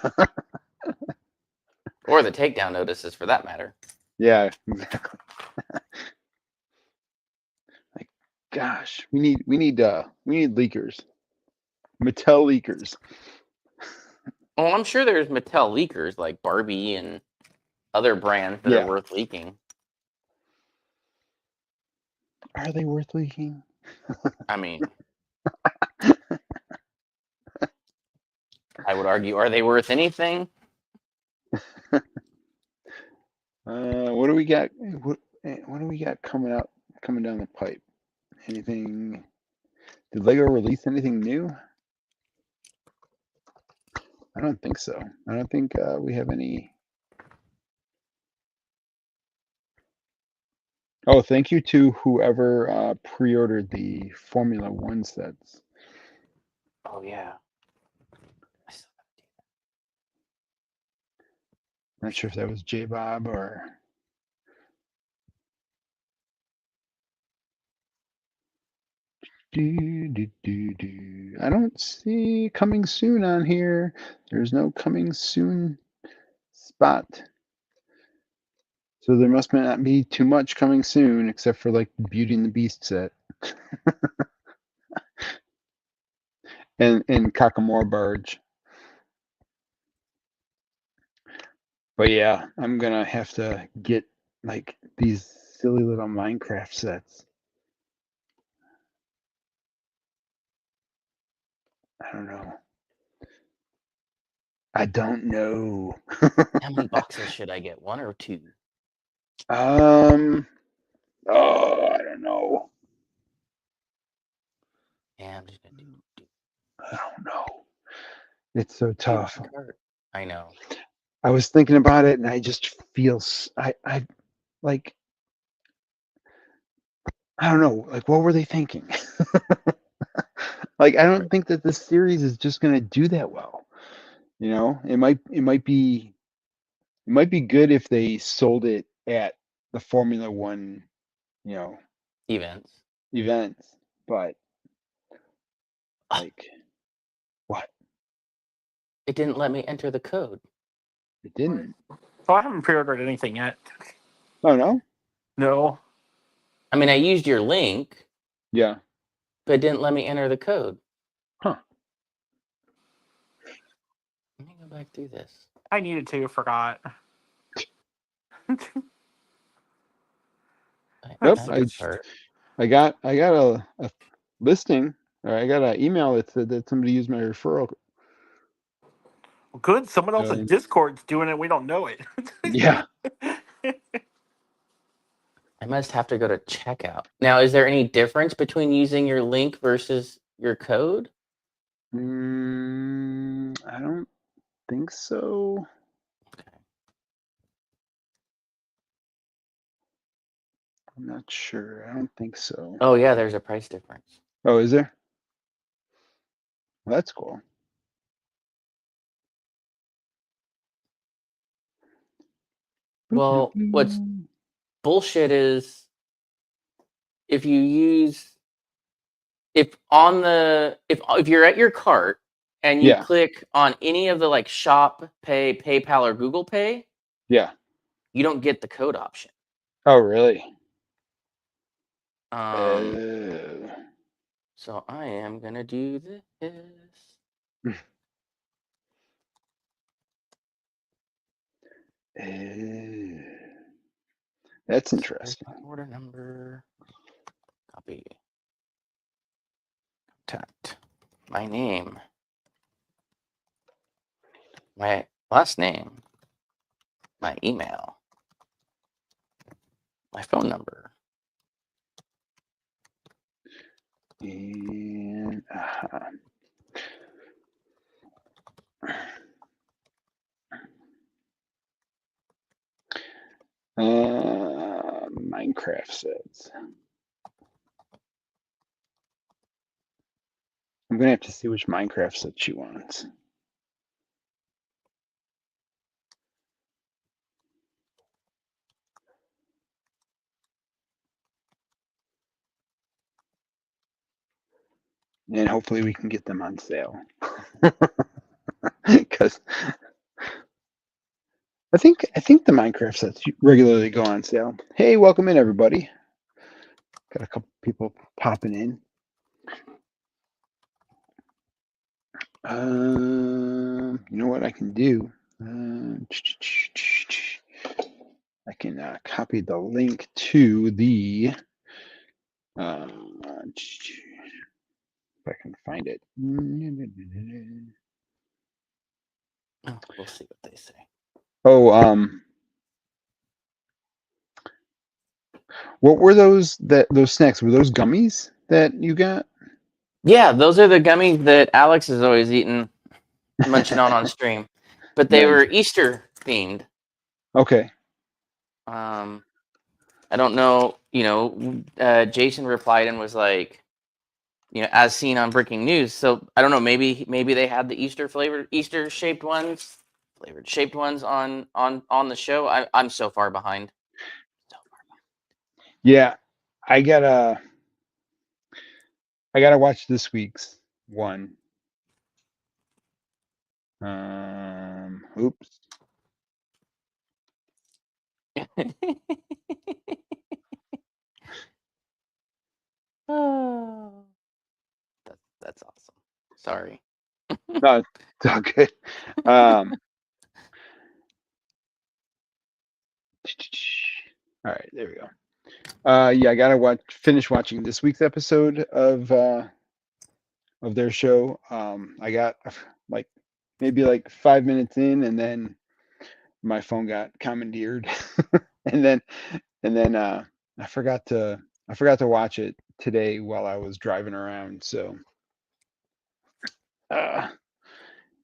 or the takedown notices for that matter. Yeah, exactly. Like, gosh, we need leakers. Mattel leakers. Well, I'm sure there's Mattel leakers like Barbie and other brands that Yeah. are worth leaking. Are they worth leaking? I mean, I would argue, are they worth anything? What do we got? What do we got coming down the pipe? Anything? Did Lego release anything new? I don't think so. I don't think we have any. Oh, thank you to whoever pre-ordered the Formula One sets. Oh yeah. Not sure if that was Jbob or. I don't see coming soon on here. There's no coming soon spot. So there must not be too much coming soon, except for like Beauty and the Beast set. and Kakamora Barge. But yeah, I'm gonna have to get like these silly little Minecraft sets. I don't know. I don't know. How many boxes should I get? 1 or 2? Oh, I don't know. Yeah, I'm just gonna do. I don't know. It's so tough. I know. I was thinking about it, and I just feel I like I don't know. Like, what were they thinking? Like, I don't think that this series is just gonna do that well. You know, it might be good if they sold it at the Formula One, you know, Events. but like, what? It didn't let me enter the code. It didn't. So I haven't pre-ordered anything yet. Oh no. No. I mean, I used your link, Yeah. but it didn't let me enter the code. Huh. Let me go back through this. I needed to, forgot. Nope. Part. I got a listing, or I got an email that said that somebody used my referral. Good. Someone else in Discord's doing it. We don't know it. Yeah. I must have to go to checkout. Now, is there any difference between using your link versus your code? I don't think so. Okay. I'm not sure. I don't think so. Oh, yeah, there's a price difference. Oh, is there? Well, that's cool. Well, what's bullshit is if you use if you're at your cart and you click on any of the like Shop Pay, PayPal, or Google Pay, yeah, you don't get the code option. Oh, really? So I am gonna do this. That's interesting. Order number. Copy. Contact. My name. My last name. My email. My phone number. And Minecraft Minecraft says. I'm gonna have to see which Minecraft set she wants. And hopefully we can get them on sale. Because I think the Minecraft sets regularly go on sale. Hey, welcome in everybody. Got a couple people popping in. You know what I can do? I can copy the link to the. If I can find it. Oh, we'll see what they say. Oh, what were those snacks? Were those gummies that you got? Yeah, those are the gummies that Alex is always eating, munching on stream. But they Nice. were Easter themed. Okay. I don't know. Jason replied and was like, as seen on breaking news. So I don't know. Maybe they had the Easter shaped ones on the show. I'm so far behind. Yeah, I gotta watch this week's one. Oops. Oh, that's awesome. Sorry. No, it's all good. All right, there we go. Yeah, I gotta finish watching this week's episode of their show. I got maybe 5 minutes in, and then my phone got commandeered, and then I forgot to watch it today while I was driving around. So,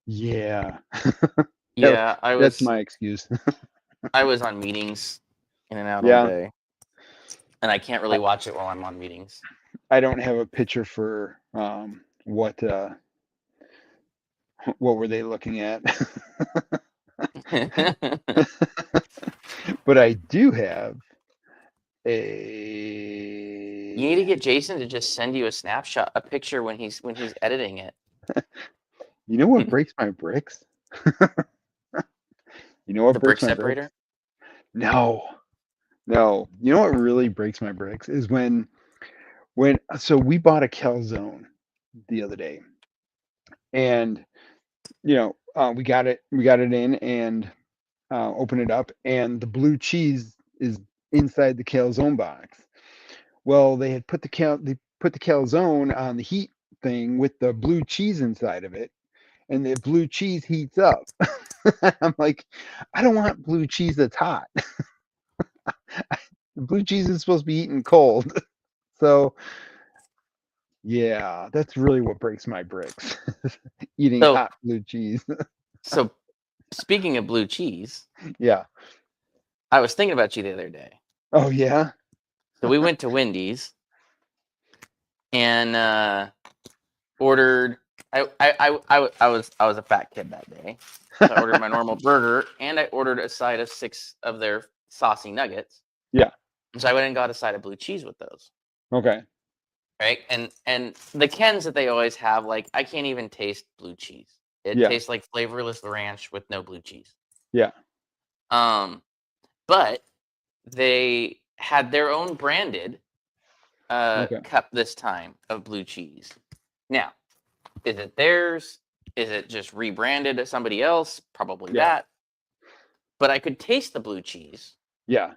yeah, Yeah, that's my excuse. I was on meetings in and out all Yeah. day, and I can't really watch it while I'm on meetings. I don't have a picture for what were they looking at. But I do have a. You need to get Jason to just send you a picture when he's editing it. You know what breaks my bricks? You know what The breaks brick my separator? bricks? No. You know what really breaks my bricks is when so we bought a calzone the other day, and we got it in and open it up, and the blue cheese is inside the calzone box. Well, they put the calzone on the heat thing with the blue cheese inside of it, and the blue cheese heats up. I'm like, I don't want blue cheese that's hot. Blue cheese is supposed to be eaten cold. So, yeah, that's really what breaks my bricks. Eating So- hot blue cheese. So, speaking of blue cheese, Yeah. I was thinking about you the other day. Oh, yeah? So we went to Wendy's and ordered. I was a fat kid that day. So I ordered my normal burger, and I ordered a side of 6 of their saucy nuggets. Yeah. So I went and got a side of blue cheese with those. Okay. Right, and the Kens that they always have, like, I can't even taste blue cheese. It Yeah. tastes like flavorless ranch with no blue cheese. Yeah. But they had their own branded Okay. cup this time of blue cheese. Now, is it theirs? Is it just rebranded as somebody else? Probably Yeah. that. But I could taste the blue cheese. Yeah.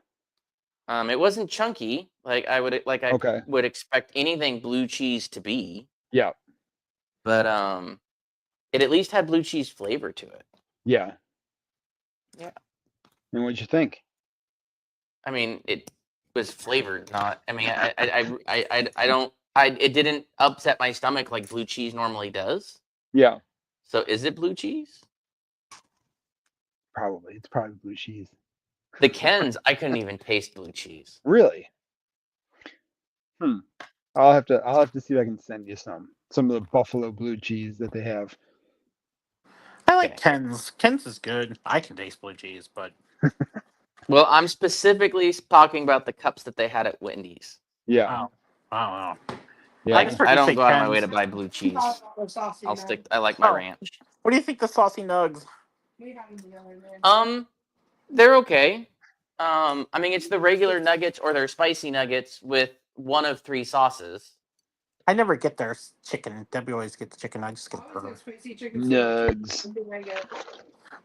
It wasn't chunky like I Okay. would expect anything blue cheese to be. Yeah. But it at least had blue cheese flavor to it. Yeah. Yeah. And what'd you think? I mean, it was flavored, not. I mean, it didn't upset my stomach like blue cheese normally does. Yeah. So is it blue cheese? Probably. It's probably blue cheese. The Kens, I couldn't even taste blue cheese. Really? I'll have to see if I can send you some of the buffalo blue cheese that they have. I like Okay. Ken's. Ken's is good. I can taste blue cheese, but Well, I'm specifically talking about the cups that they had at Wendy's. Yeah, I don't know. yeah. I just heard I you don't say go out of my way Ken's. to buy blue cheese. I like my Oh. ranch. What do you think the saucy nugs? They're okay. I mean, it's the regular nuggets or their spicy nuggets with one of 3 sauces. I never get their chicken. Debbie always gets chicken. I just get burger. Nugs.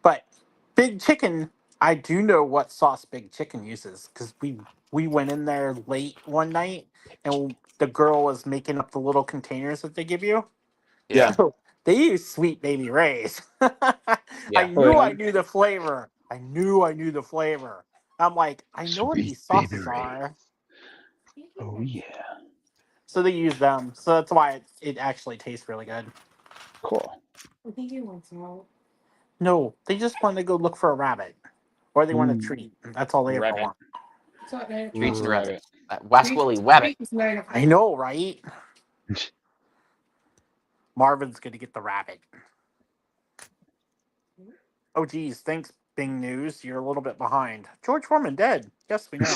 But Big Chicken, I do know what sauce Big Chicken uses because we went in there late one night and the girl was making up the little containers that they give you. Yeah. So they use Sweet Baby Ray's. I Yeah. knew yeah? I knew the flavor. I knew the flavor. I'm like, I know what Sweet these Baby sauces Ray's. are. Oh yeah. So they use them. So that's why it actually tastes really good. Cool. No, they just want to go look for a rabbit. Or they want a treat. That's all they ever Rabbit. want. Treats and Rabbit. rabbits. That Wasquilly Wabbit. I know, right? Marvin's gonna get the rabbit. Oh geez, thanks, Bing News. You're a little bit behind. George Foreman dead. Yes, we know.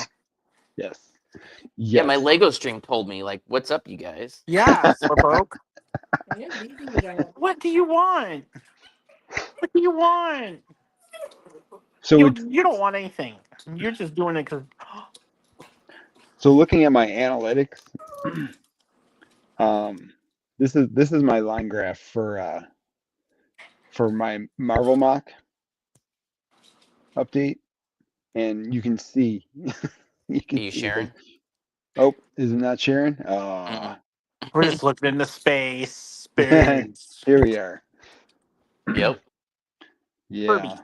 Yes. Yeah, Yes. my Lego stream told me, like, what's up, you guys? Yeah, Slowpoke. What do you want? What do you want? So You, it's you don't want anything. You're just doing it because. so looking at my analytics, this is my line graph for my Marvel mock update, and you can see you can Are you see sharing? oh, is it not sharing? Mm-mm. We're just looking into space. Here Space. we are. Yep. Yeah.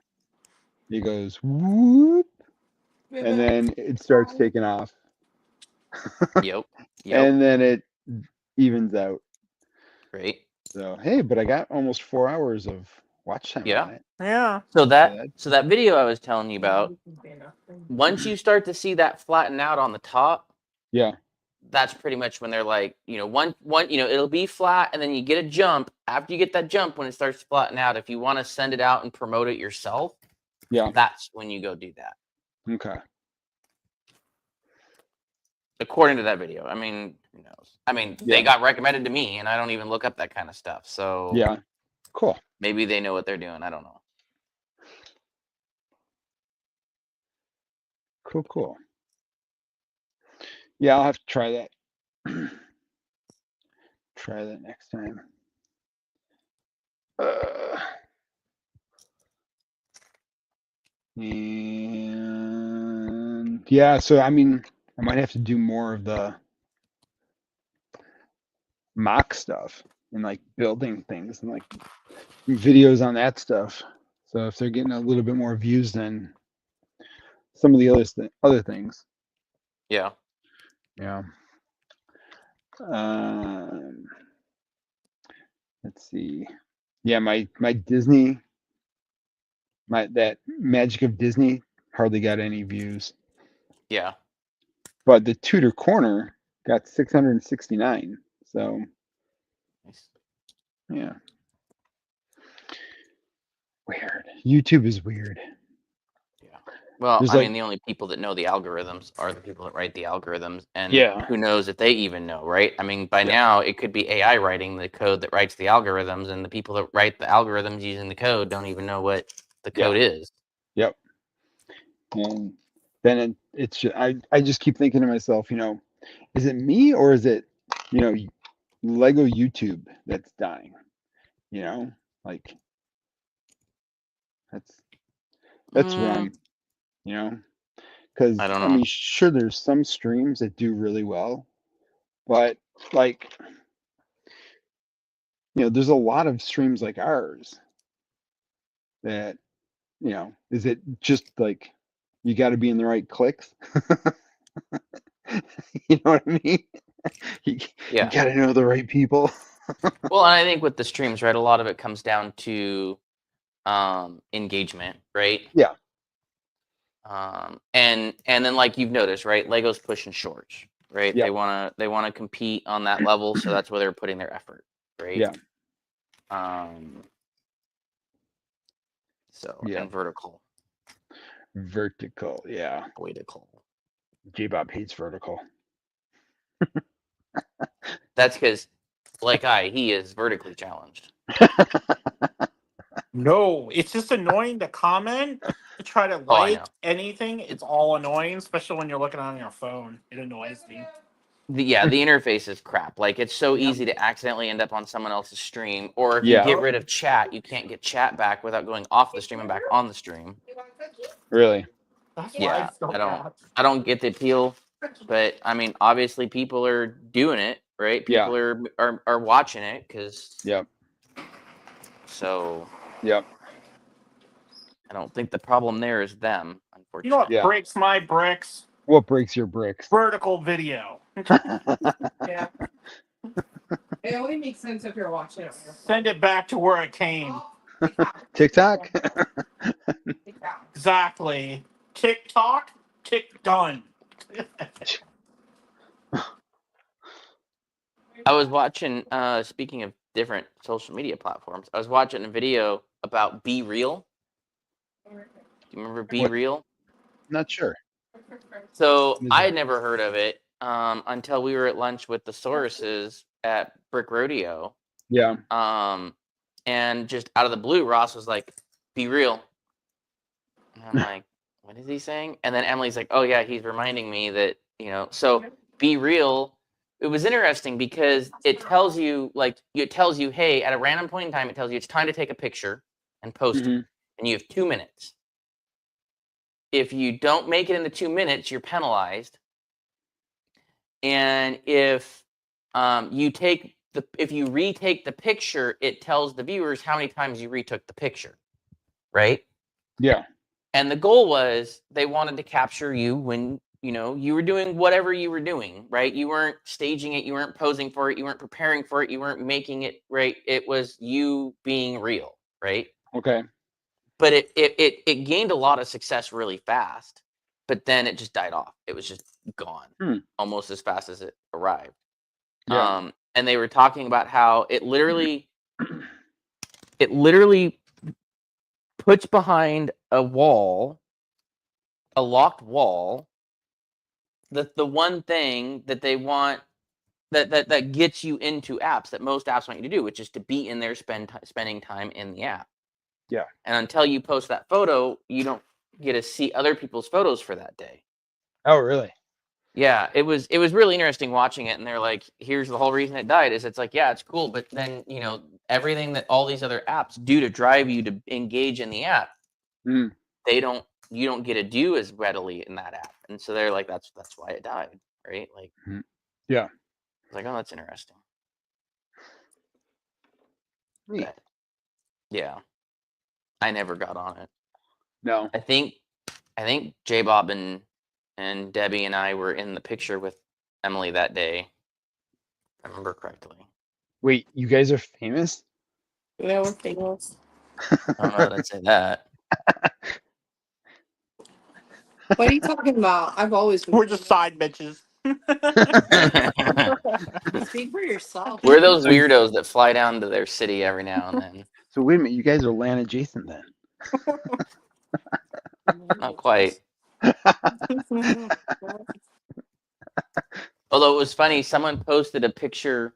It goes whoop, and then it starts taking off, Yep. Yep. and then it evens out. Great. So hey, but I got almost 4 hours of watch time Yeah. on it. Yeah. So that- that video I was telling you about, once you start to see that flatten out on the top, Yeah. that's pretty much when they're like, one, it'll be flat and then you get a jump. After you get that jump, when it starts to flatten out, if you want to send it out and promote it yourself, Yeah. that's when you go do that. Okay. According to that video. I mean, who knows? I mean, Yeah. they got recommended to me and I don't even look up that kind of stuff. So Yeah. Cool. maybe they know what they're doing. I don't know. Cool. Yeah, I'll have to try that. Try that next time. And yeah, so I mean, I might have to do more of the mock stuff and like building things and like videos on that stuff. So if they're getting a little bit more views than some of the other things, Yeah. yeah. Let's see. Yeah, my Disney, that Magic of Disney hardly got any views, Yeah. but the Tudor Corner got 669. So Nice. yeah, weird. YouTube is weird. Yeah. Well, There's I like- mean, the only people that know the algorithms are the people that write the algorithms, and Yeah. who knows if they even know, right? I mean, by Yeah. now it could be AI writing the code that writes the algorithms, and the people that write the algorithms using the code don't even know what the code is. Yep. And then it's just, I just keep thinking to myself, is it me or is it, Lego YouTube that's dying? Like that's what I'm, because I don't I know. mean, sure, there's some streams that do really well, but like, there's a lot of streams like ours that, is it just like you got to be in the right clicks? You know what I mean? You Yeah. got to know the right people. Well, and I think with the streams, right, a lot of it comes down to engagement, right? Yeah. And then like you've noticed, right, Lego's pushing shorts, right? Yeah. They wanna compete on that level, so that's where they're putting their effort, right? Yeah. So Yeah. and vertical. Vertical. Yeah. Vertical. Jbob hates vertical. That's because, like he is vertically challenged. No, it's just annoying to comment, to try to Oh, I know. anything. It's all annoying, especially when you're looking on your phone. It annoys me. The interface is crap. Like, it's so Yep. easy to accidentally end up on someone else's stream, or if Yeah. you get rid of chat, you can't get chat back without going off the stream and back on the stream. Really? That's why Yeah, it's so bad. I don't get the appeal, but I mean, obviously people are doing it, right? Yeah. People are watching it because. Yep. So. Yep. I don't think the problem there is them, unfortunately. You know what Yeah. breaks my bricks? What breaks your bricks? Vertical video. Yeah. It only makes sense if you're watching it. Send it back to where it came. TikTok? Exactly. TikTok, done. I was watching, speaking of different social media platforms, I was watching a video about Be Real. Do you remember Be What? Real? Not sure. So Is I it- had never heard of it until we were at lunch with the Sauruses at Brick Rodeo. Yeah. And just out of the blue, Ross was like, "Be real." And I'm like, "What is he saying?" And then Emily's like, "Oh yeah, he's reminding me that, so Be Real." It was interesting because it tells you, hey, at a random point in time, it tells you it's time to take a picture and post it, and you have 2 minutes. If you don't make it in the 2 minutes, you're penalized. And if if you retake the picture, it tells the viewers how many times you retook the picture, right? Yeah. And the goal was they wanted to capture you when, you were doing whatever you were doing, right? You weren't staging it, you weren't posing for it, you weren't preparing for it, you weren't making it, right? It was you being real, right? Okay. But it gained a lot of success really fast, but then it just died off. It was just gone almost as fast as it arrived. Yeah. And they were talking about how it literally puts behind a wall, a locked wall, the one thing that they want that gets you into apps that most apps want you to do, which is to be in there spending time in the app. Yeah. And until you post that photo, you don't get to see other people's photos for that day. Oh, really? Yeah, it was really interesting watching it, and they're like, here's the whole reason it died is it's like, yeah, it's cool, but then, everything that all these other apps do to drive you to engage in the app, you don't get to do as readily in that app. And so they're like, that's why it died, right? Like, yeah. It's like, oh, that's interesting. Neat. But, yeah. I never got on it. No. I think Jbob and Debbie and I were in the picture with Emily that day, if I remember correctly. Wait, you guys are famous? Yeah, we're famous. I don't know that I'd say that. What are you talking about? I've always been. We're just side bitches. Speak for yourself. We're those weirdos that fly down to their city every now and then. So wait a minute, you guys are land adjacent then? Not quite. Although it was funny, someone posted a picture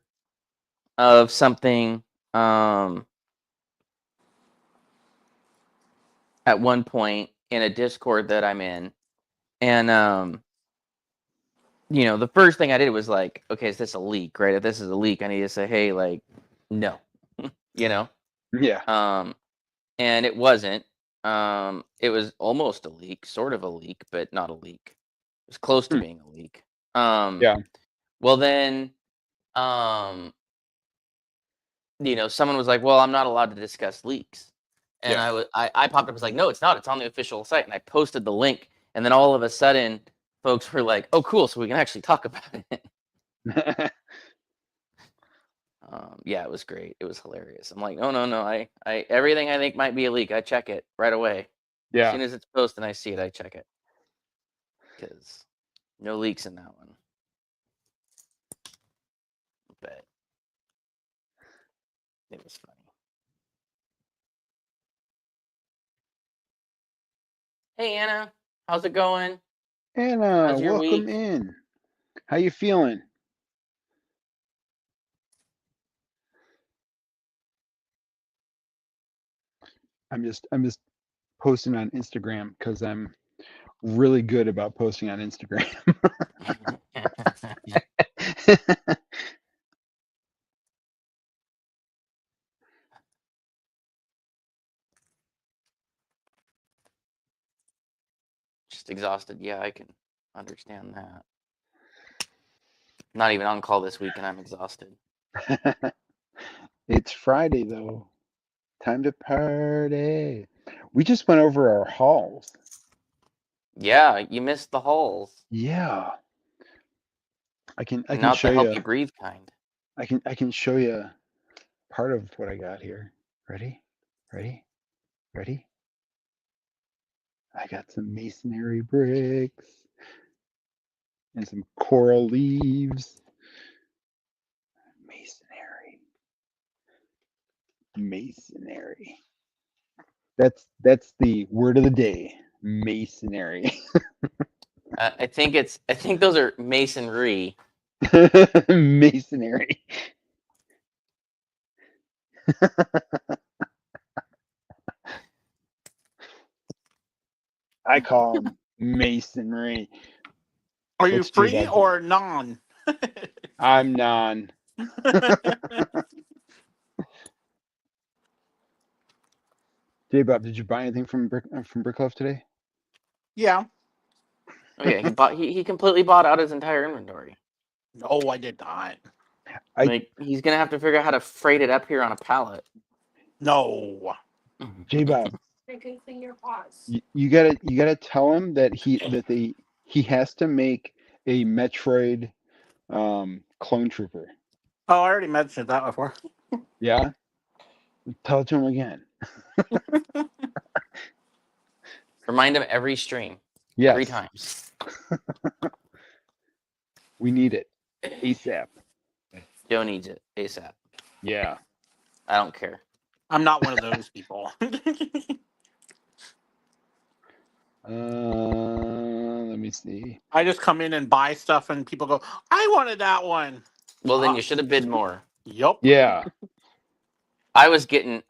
of something at one point in a Discord that I'm in. And the first thing I did was like, okay, is this a leak, right? If this is a leak, I need to say, hey, like, no. Yeah. And it wasn't. It was almost a leak, sort of a leak, but not a leak. It was close to being a leak. Yeah. Well, then, someone was like, well, I'm not allowed to discuss leaks. And Yeah. I popped up, was like, no, it's not. It's on the official site. And I posted the link. And then all of a sudden, folks were like, oh, cool. So we can actually talk about it. Yeah, it was great. It was hilarious. I'm like, no. I everything I think might be a leak, I check it right away. Yeah. As soon as it's posted and I see it, I check it. Because no leaks in that one. It was funny. Hey Anna, how's it going? Anna, How's your welcome week? in. How you feeling? I'm just posting on Instagram because I'm really good about posting on Instagram. Just exhausted. Yeah, I can understand that. Not even on call this week, and I'm exhausted. It's Friday though. Time to party. We just went over our hauls. Yeah, you missed the halls. Yeah. I can Not show the help you. you breathe kind. I can show you part of what I got here. Ready? Ready? Ready? I got some masonry bricks and some coral leaves. Masonry. Masonry. That's the word of the day. Masonry. I think those are masonry. Masonry. I call them masonry. Are you What's free J-Bob doing? or non? I'm non. J-Bob, did you buy anything from Brickhouse today? Yeah. Oh yeah, he completely bought out his entire inventory. No, I did not. Like he's gonna have to figure out how to freight it up here on a pallet. No. J-Bob, I can clean your paws. you gotta tell him that he has to make a Metroid clone trooper. Oh, I already mentioned that before. Yeah? Tell it to him again. Remind him every stream. Yes. 3 times. We need it. ASAP. Joe needs it ASAP. Yeah. I don't care. I'm not one of those people. Let me see. I just come in and buy stuff and people go, I wanted that one. Well, then you should have bid more. Yup. Yeah. I was getting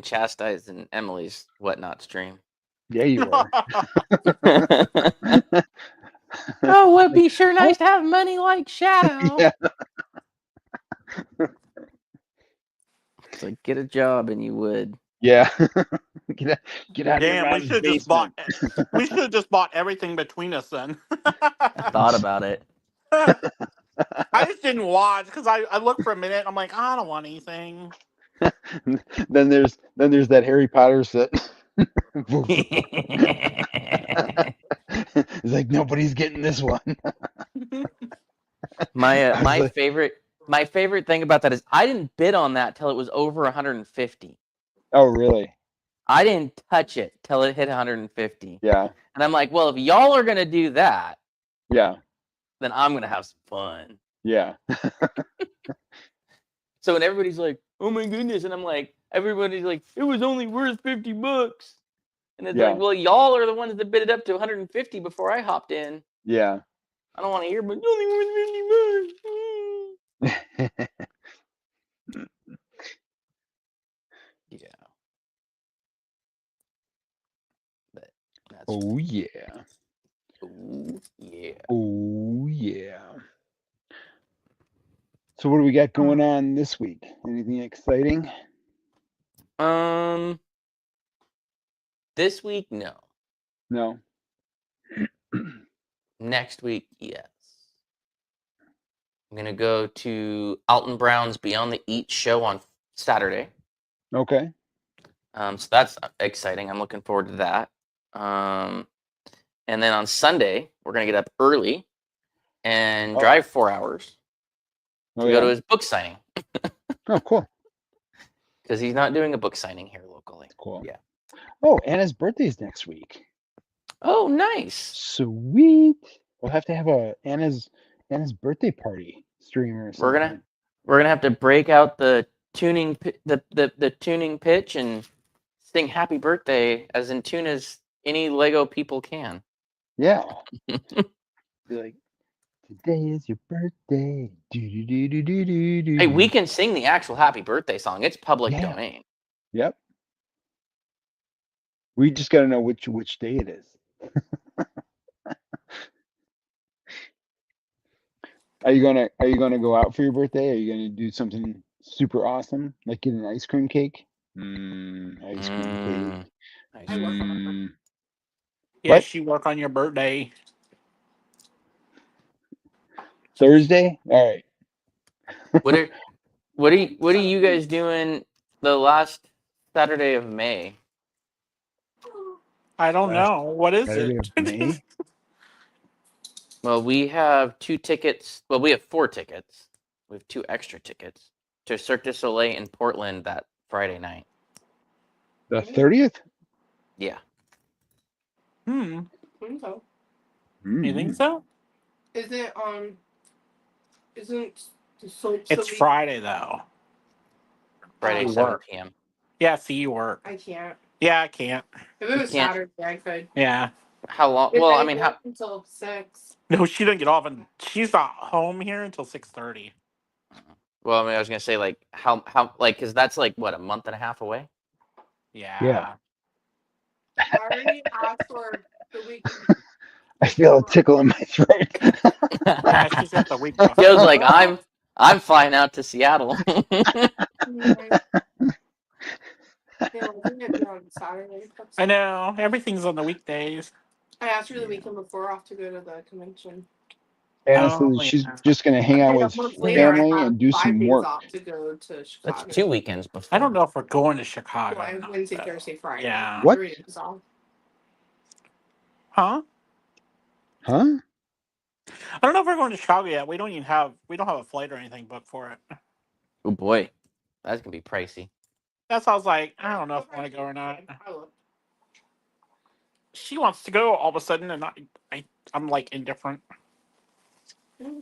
chastised in Emily's whatnot stream. Yeah, you were. Oh, it'd be sure nice to have money like Shadow. Yeah. It's like get a job and you would. Yeah. Get out of your Damn, we mom's should just bought. basement. We should have just bought everything between us then. I thought about it. I just didn't watch because I looked for a minute. I'm like, I don't want anything. Then there's that Harry Potter set. It's like nobody's getting this one. My favorite thing about that is I didn't bid on that till it was over 150. Oh, really? I didn't touch it till it hit 150. Yeah. And I'm like, well, if y'all are gonna do that, Yeah. then I'm gonna have some fun. Yeah. So when everybody's like, oh my goodness, and I'm like, everybody's like, it was only worth $50. And it's Yeah. like, well, y'all are the ones that bid it up to 150 before I hopped in. Yeah. I don't want to hear, but it's only worth $50. Yeah. But that's Oh yeah. ooh, yeah. Oh yeah. So what do we got going on this week? Anything exciting? This week, no. No. Next week, yes. I'm gonna go to Alton Brown's Beyond the Eat show on Saturday. Okay. So that's exciting. I'm looking forward to that. And then on Sunday, we're gonna get up early and drive 4 hours to go to his book signing. Oh, cool. Because he's not doing a book signing here locally. Cool. Yeah. Oh, Anna's birthday's next week. Oh, nice. Sweet. We'll have to have a Anna's birthday party stream or something. We're gonna have to break out the the tuning pitch and sing "Happy Birthday" as in tune as any Lego people can. Yeah. Be like, today is your birthday. Do. Hey, we can sing the actual "Happy Birthday" song. It's public Yeah. domain. Yep. We just got to know which day it is. Are you gonna go out for your birthday? Are you gonna do something super awesome, like get an ice cream cake? Ice cream cake. Nice. I work on Mm, Yeah, What? she work on your birthday. Thursday? All right. What are you guys doing the last Saturday of May? I don't Last know. What is Saturday it? of May. Well, we have 2 tickets. Well, we have 4 tickets. We have 2 extra tickets to Cirque du Soleil in Portland that Friday night. The 30th. Yeah. Hmm. I think so. You think so? Is it isn't the soap It's so Friday though. Friday, Oh. 7 p.m. Yeah, see you work. I can't. Yeah, I can't. If it was can't. Saturday, I could. Yeah. How long? If Well, I I mean, work until 6. No, she doesn't get off, and she's not home here until 6:30. well, I mean, I was gonna say like how like because that's like what, a month and a half away. Yeah. I already asked for the week. I feel a tickle in my throat. Yeah, she's got the week. Joe's like, I'm flying out to Seattle. Yeah, I think it'd be on Saturday. I know everything's on the weekdays. I asked her the weekend before off to go to the convention. Anna Oh, says she's yeah. just gonna hang out And a with month later, I family have and do 5 some days work. off to go to Chicago. That's 2 weekends before. I don't know if we're going to Chicago. Well, I or have not, Wednesday, though. Thursday, Friday. Yeah. What? 3 days off. Huh? Huh? I don't know if we're going to Chicago yet. We don't have a flight or anything booked for it. Oh boy, that's gonna be pricey. That's why I was like, I don't know if I want to go or not. She wants to go all of a sudden, and I'm like indifferent. We're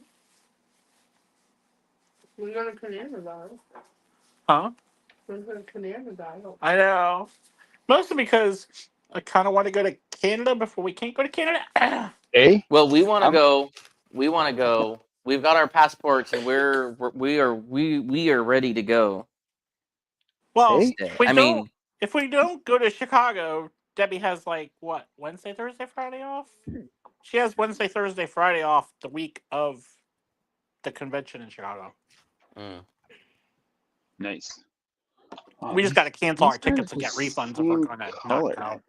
going to Canada. Huh? We're going to Canada. I know. Mostly because I kind of want to go to Canada before we can't go to Canada. Eh? Well, we want to I'm- go. We want to go. We've got our passports, and we are ready to go. Well, Hey? if we don't go to Chicago, Debbie has like what, Wednesday, Thursday, Friday off? She has Wednesday, Thursday, Friday off the week of the convention in Chicago. Nice. Oh, We just got to cancel our these aren't tickets and the get refunds if we're same going to not color. go.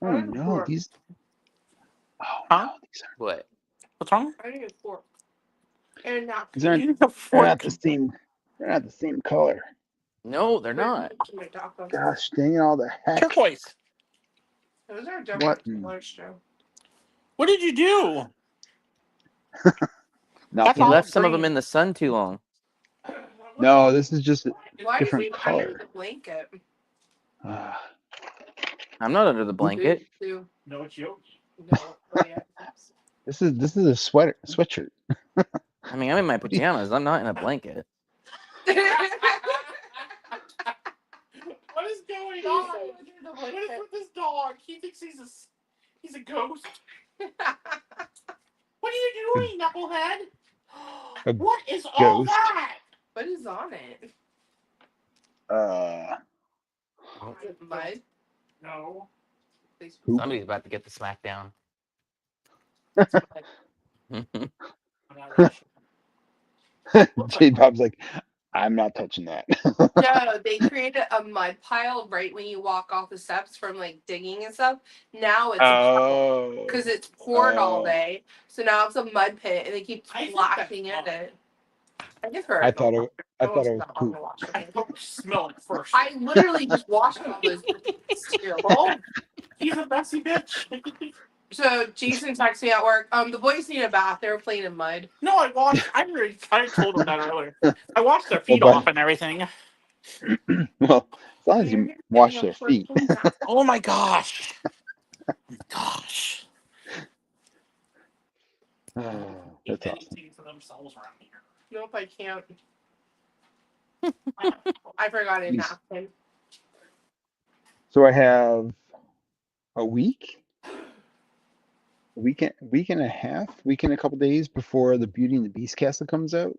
Oh no, these. Oh Huh? no, these aren't. What? What's wrong? I think it's 4. And not. These aren't. You need a They're fork. not the same. They're not the same color. No, they're not. Gosh dang it! All the heck. Turquoise. Those are What? different colors, Joe. What did you do? Nothing. You all left some of green. them in the sun too long. No, this is just a Why different is it under color. the blanket? I'm not under the blanket. Sue. No, it's you. No. Oh, yeah. This is a sweatshirt. I mean, I'm in my pajamas. I'm not in a blanket. What is going on? What is with this dog? He thinks he's a ghost. What are you doing, knucklehead? A What is all ghost. that? What is on it? Mud? No. Poop. Somebody's about to get the smackdown. I'm not really sure. J-Bob's like, I'm not touching that. No, they created a mud pile right when you walk off the steps from like digging and stuff. Now it's Oh. because it's poured all Oh. day, so now it's a mud pit, and they keep I think splashing in that's it. I give her. I thought it was poop. I hope you smell it first. I literally just washed all those too. Oh, he's a messy bitch. So Jason texted me at work. The boys need a bath. They were playing in mud. No, I told him that earlier. I washed their feet Well, off and everything. Well, as long as you wash their feet. Oh my gosh. Gosh. Oh, that's awesome. Anything for themselves around here. Nope, I can't. I forgot a These- napkin. So I have a week, week and a half, week and a couple days before the Beauty and the Beast castle comes out.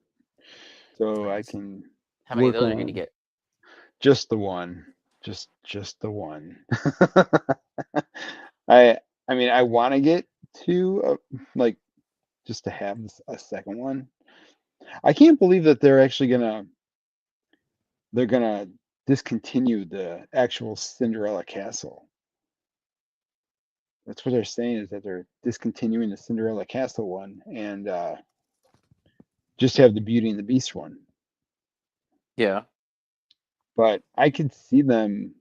So I can How many of work those are you going to on get? just the one, just the one. I mean, I want to get two, like just to have a second one. I can't believe that they're gonna discontinue the actual Cinderella castle. That's what they're saying, is that they're discontinuing the Cinderella castle one and just have the Beauty and the Beast one. Yeah. But I could see them,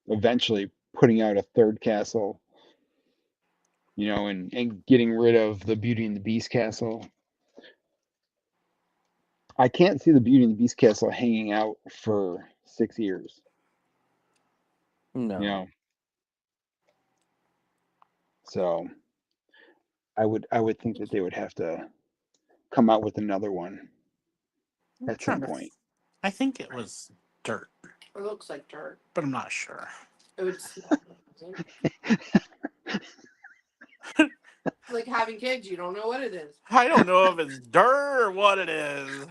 eventually putting out a third castle, and getting rid of the Beauty and the Beast castle. I can't see the Beauty and the Beast castle hanging out for 6 years. No. So I would think that they would have to come out with another one I'm at some trying to- point. I think it was dirt, It looks like dirt. but I'm not sure. It would smell like having kids. You don't know what it is. I don't know if it's dirt or what it is.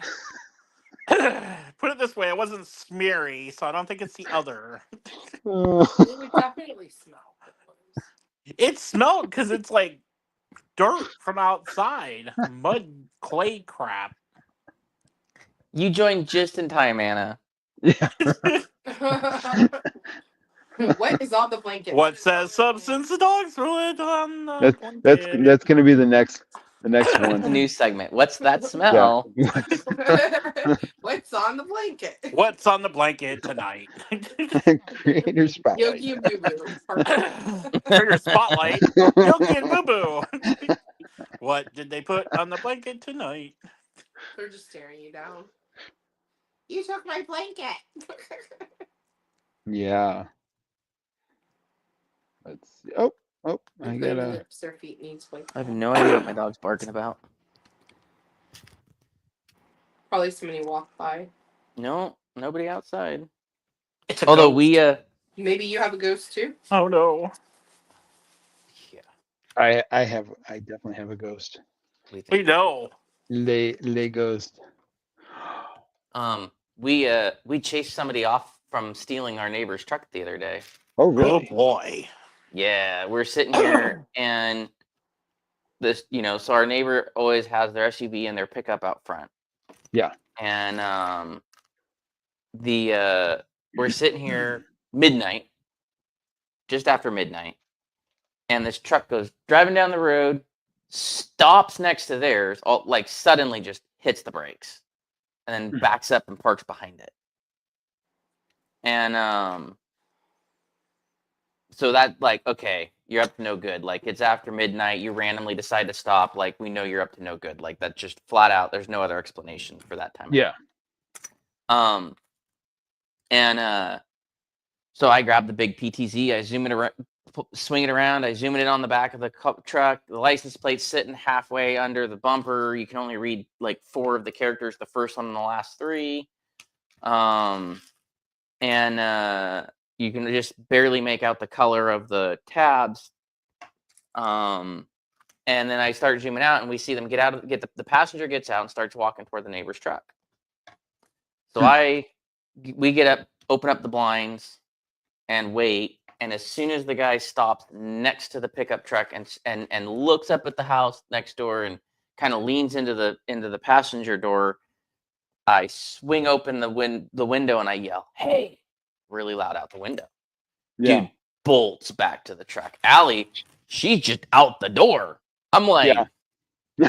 Put it this way, it wasn't smeary, so I don't think it's the other. It would definitely smell. It smelled because it's like dirt from outside, mud, clay crap. You joined just in time, Anna. Yeah. What is on the blanket? What says substance? The dog's rolling on the That's blanket. going to be the next A one. new segment. What's that Yeah. smell? What's on the blanket? What's on the blanket tonight? Creator spotlight. Yogi and Boo Boo. Trigger spotlight. Yogi and Boo Boo. What did they put on the blanket tonight? They're just staring you down. You took my blanket. Yeah. Let's see. Oh, I Put got them in a. their feet needs blanket. I have no idea what my dog's barking about. Probably somebody walked by. No, nobody outside. It's a Although ghost. Maybe you have a ghost too. Oh no. Yeah. I definitely have a ghost. We know. Le ghost. We chased somebody off from stealing our neighbor's truck the other day. Oh, Oh really? boy. Yeah, we're sitting here and this, so our neighbor always has their SUV and their pickup out front. Yeah. And we're sitting here midnight, just after midnight, and this truck goes driving down the road, stops next to theirs, like suddenly just hits the brakes, and then backs up and parks behind it. And so that, like, okay, you're up to no good. Like, it's after midnight, you randomly decide to stop. Like, we know you're up to no good. Like, that's just flat out. There's no other explanation for that time. Yeah. And so I grab the big PTZ, I zoom it around, swing it around, I zoom it in on the back of the truck. The license plate's sitting halfway under the bumper. You can only read like 4 of the characters, the first one and the last 3. And you can just barely make out the color of the tabs. And then I start zooming out, and we see them the passenger gets out and starts walking toward the neighbor's truck. So we get up, open up the blinds, and wait. And as soon as the guy stops next to the pickup truck and looks up at the house next door and kind of leans into the passenger door, I swing open the window and I yell, "Hey!" really loud out the window. Yeah. Dude bolts back to the truck. Allie, she's just out the door. I'm like,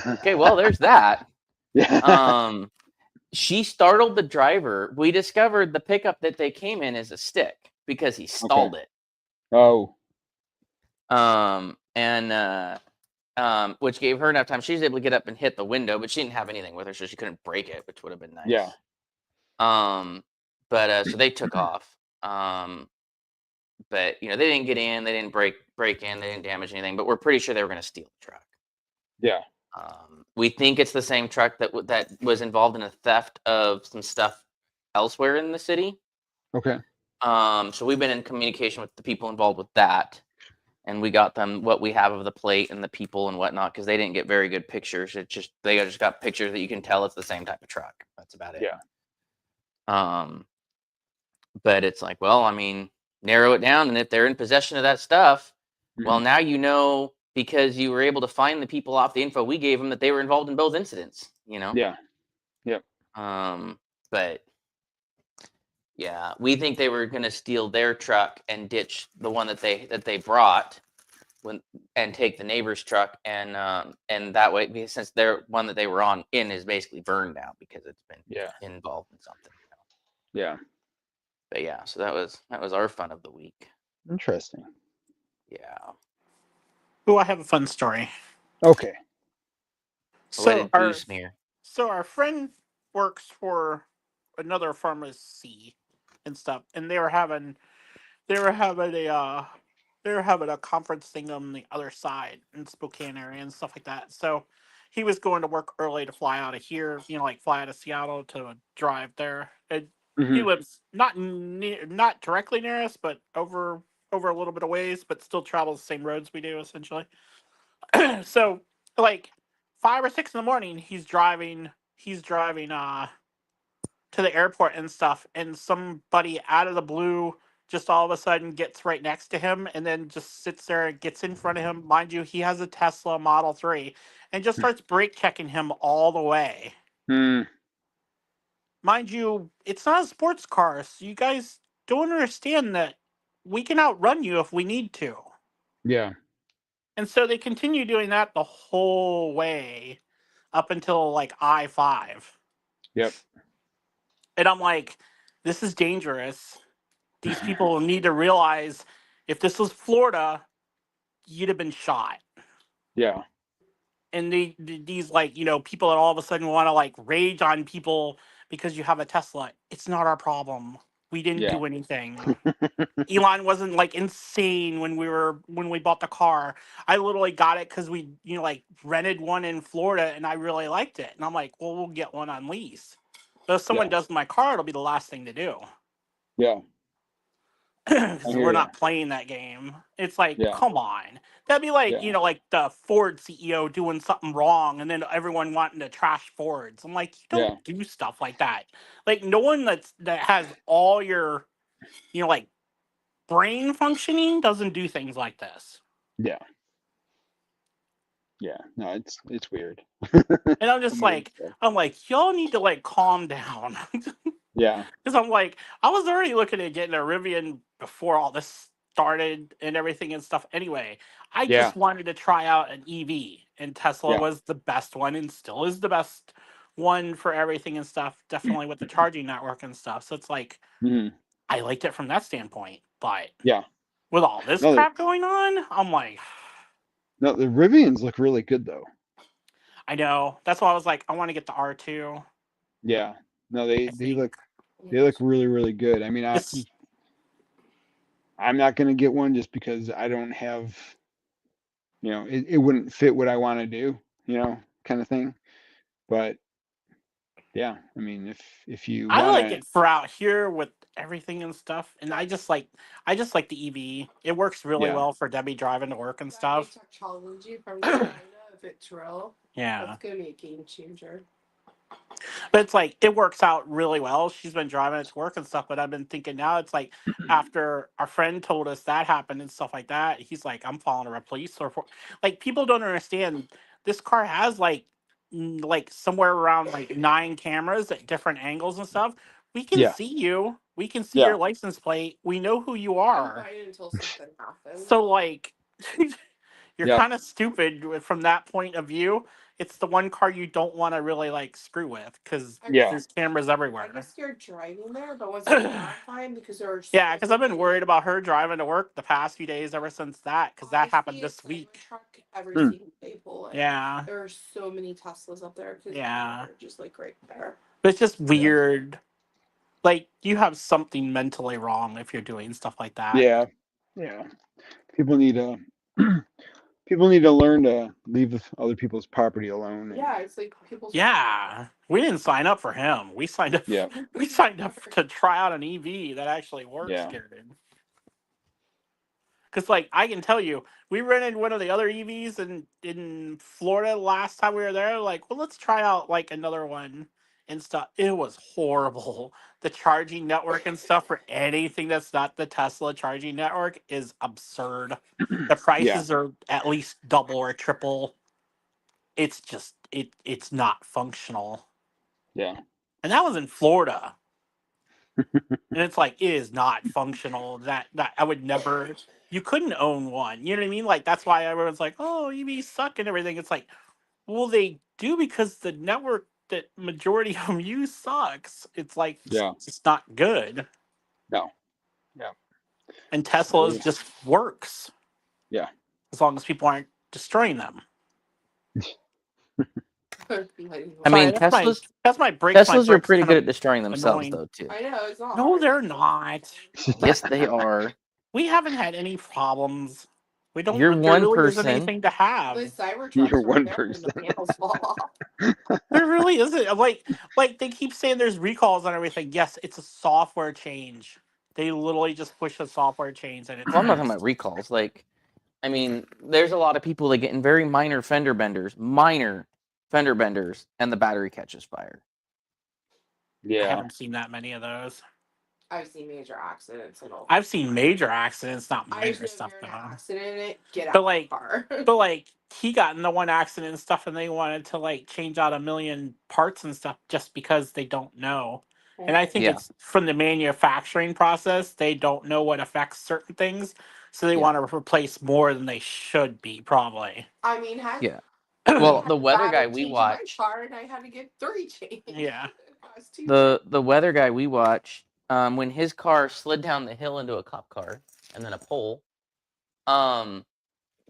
okay, well, there's that. Yeah. She startled the driver. We discovered the pickup that they came in is a stick because he stalled it. Oh. Which gave her enough time. She was able to get up and hit the window, but she didn't have anything with her, so she couldn't break it, which would have been nice. Yeah. But so they took off. But they didn't get in, they didn't break in, they didn't damage anything, but we're pretty sure they were going to steal the truck. Yeah. We think it's the same truck that was involved in a theft of some stuff elsewhere in the city. Okay. So we've been in communication with the people involved with that, and we got them what we have of the plate and the people and whatnot, because they didn't get very good pictures. They just got pictures that you can tell it's the same type of truck. That's about it. Yeah. But it's like, well, I mean, narrow it down, and if they're in possession of that stuff, well, now you know, because you were able to find the people off the info we gave them, that they were involved in both incidents. You know. Yeah. Yep. But yeah, we think they were going to steal their truck and ditch the one that they brought, and take the neighbor's truck, and that way, because since their one that they were on in is basically burned now because it's been involved in something. Yeah. But yeah, so that was our fun of the week. Interesting. Yeah. Oh, I have a fun story. Okay. So our friend works for another pharmacy and stuff, and they were having a conference thing on the other side in Spokane area and stuff like that. So he was going to work early to fly out of here, like fly out of Seattle to drive there. And he lives not directly near us, but over a little bit of ways, but still travels the same roads we do essentially. So like 5 or 6 in the morning, he's driving to the airport and stuff, and somebody out of the blue just all of a sudden gets right next to him and then just sits there and gets in front of him. Mind you, he has a Tesla Model 3 and just starts brake checking him all the way. Mind you, it's not a sports car, so you guys don't understand that we can outrun you if we need to. Yeah. And so they continue doing that the whole way up until like I-5. Yep. And I'm like, this is dangerous. These people need to realize if this was Florida, you'd have been shot. Yeah. And these like, people that all of a sudden want to like rage on people because you have a Tesla. It's not our problem. We didn't do anything. Elon wasn't like insane when we bought the car. I literally got it because we, like rented one in Florida and I really liked it. And I'm like, well, we'll get one on lease. But if someone does my car, it'll be the last thing to do. Yeah. Because we're not playing that game. It's like, come on. That'd be like, like the Ford CEO doing something wrong and then everyone wanting to trash Fords. I'm like, you don't do stuff like that. Like, no one that has all your, like, brain functioning doesn't do things like this. Yeah. Yeah. No, it's weird. And I'm just like, y'all need to, like, calm down. Yeah. Because I'm like, I was already looking at getting a Rivian before all this started and everything and stuff anyway. I just wanted to try out an EV, and Tesla was the best one and still is the best one for everything and stuff, definitely with the charging network and stuff. So it's like, I liked it from that standpoint, but with all this crap going on, I'm like... No, the Rivians look really good, though. I know. That's why I was like, I want to get the R2. Yeah. No, they look really, really good. I mean, I'm not going to get one just because I don't have, it wouldn't fit what I want to do, kind of thing. But yeah, I mean, if you want I like it for out here with everything and stuff, and I just like the EV. It works really well for Debbie driving to work and stuff. Technology from China, if it's real, that's gonna be a game changer. But it's like, it works out really well. She's been driving it to work and stuff, but I've been thinking now, it's like, after our friend told us that happened and stuff like that, he's like, I'm following a police report. Like, people don't understand, this car has like somewhere around like 9 cameras at different angles and stuff. We can see you. We can see your license plate. We know who you are. Right until something happens. So like, you're kind of stupid from that point of view. It's the one car you don't want to really like screw with because there's cameras everywhere. I guess you're driving there, but once you're fine because there are because I've been worried about her driving to work the past few days ever since that, because that happened this week. Truck every single day pull in. Yeah. There are so many Teslas up there because they're just like right there. But it's just weird. Like, you have something mentally wrong if you're doing stuff like that. Yeah. People need to People need to learn to leave other people's property alone. and- Yeah, it's like people's. Yeah, we didn't sign up for him. We signed up. Yeah. We signed up to try out an EV that actually works Yeah. good. Because, like, I can tell you, we rented one of the other EVs in Florida last time we were there. Like, well, let's try out like another one and stuff. It was horrible. The charging network and stuff for anything that's not the Tesla charging network is absurd. The prices are at least double or triple. It's just it's not functional. Yeah. And that was in Florida. And it's like, it is not functional. That I would never. You couldn't own one. You know what I mean? Like, that's why everyone's like, oh, EVs suck and everything. It's like, well, they do, because the network that majority of them use sucks. It's like, Yeah. it's not good. No. Yeah. And Tesla's So- just works. Yeah. As long as people aren't destroying them. I mean, Sorry, Teslas that's my brakes. Teslas are pretty good at destroying themselves, annoying. though, too. I know it's not. No, they're not. Yes, they are. We haven't had any problems. We don't. You're there one really isn't person. anything to have. The Cybertrucks You're are one there when person. the panels fall off. There really isn't. Like they keep saying there's recalls on everything. Yes, it's a software change. They literally just push a software change and it's. Well, I'm not talking about recalls. Like, I mean, there's a lot of people that get in very minor fender benders, and the battery catches fire. I Yeah. haven't seen that many of those. I've seen major accidents and all. I've seen major accidents, not I've minor been stuff in an though. accident in it. Get out But of like, the car. but like, he got in the one accident and stuff, and they wanted to like change out 1 million parts and stuff just because they don't know. And I think Yeah. it's from the manufacturing process. They don't know what affects certain things, so they Yeah. want to replace more than they should be, probably. I mean, has Yeah. Well, the weather guy battery we change in watch, my car, and I had to get 3 changed. Yeah. It cost 2 the weather guy we watch, when his car slid down the hill into a cop car and then a pole, the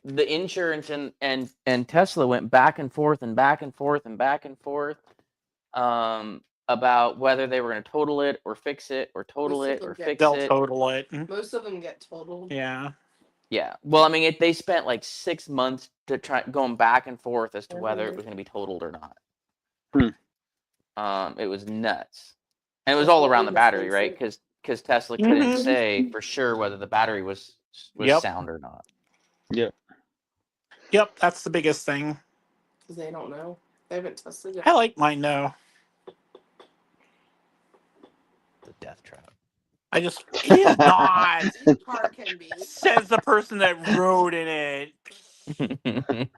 insurance and Tesla went back and forth and back and forth and back and forth, about whether they were going to total it or fix it or total Most of it them or get fix They'll it. total it. Most of them get totaled. Yeah. Yeah. Well, I mean, they spent like 6 months to try going back and forth as to whether it was going to be totaled or not. It was nuts, and it was That's all what around we the battery, must right? think. Because Tesla couldn't Mhm. say for sure whether the battery was Yep. sound or not. Yep, that's the biggest thing. Because they don't know. They haven't tested it. I like mine though. The death trap. I just it is not. Your car can be. Says the person that rode in it.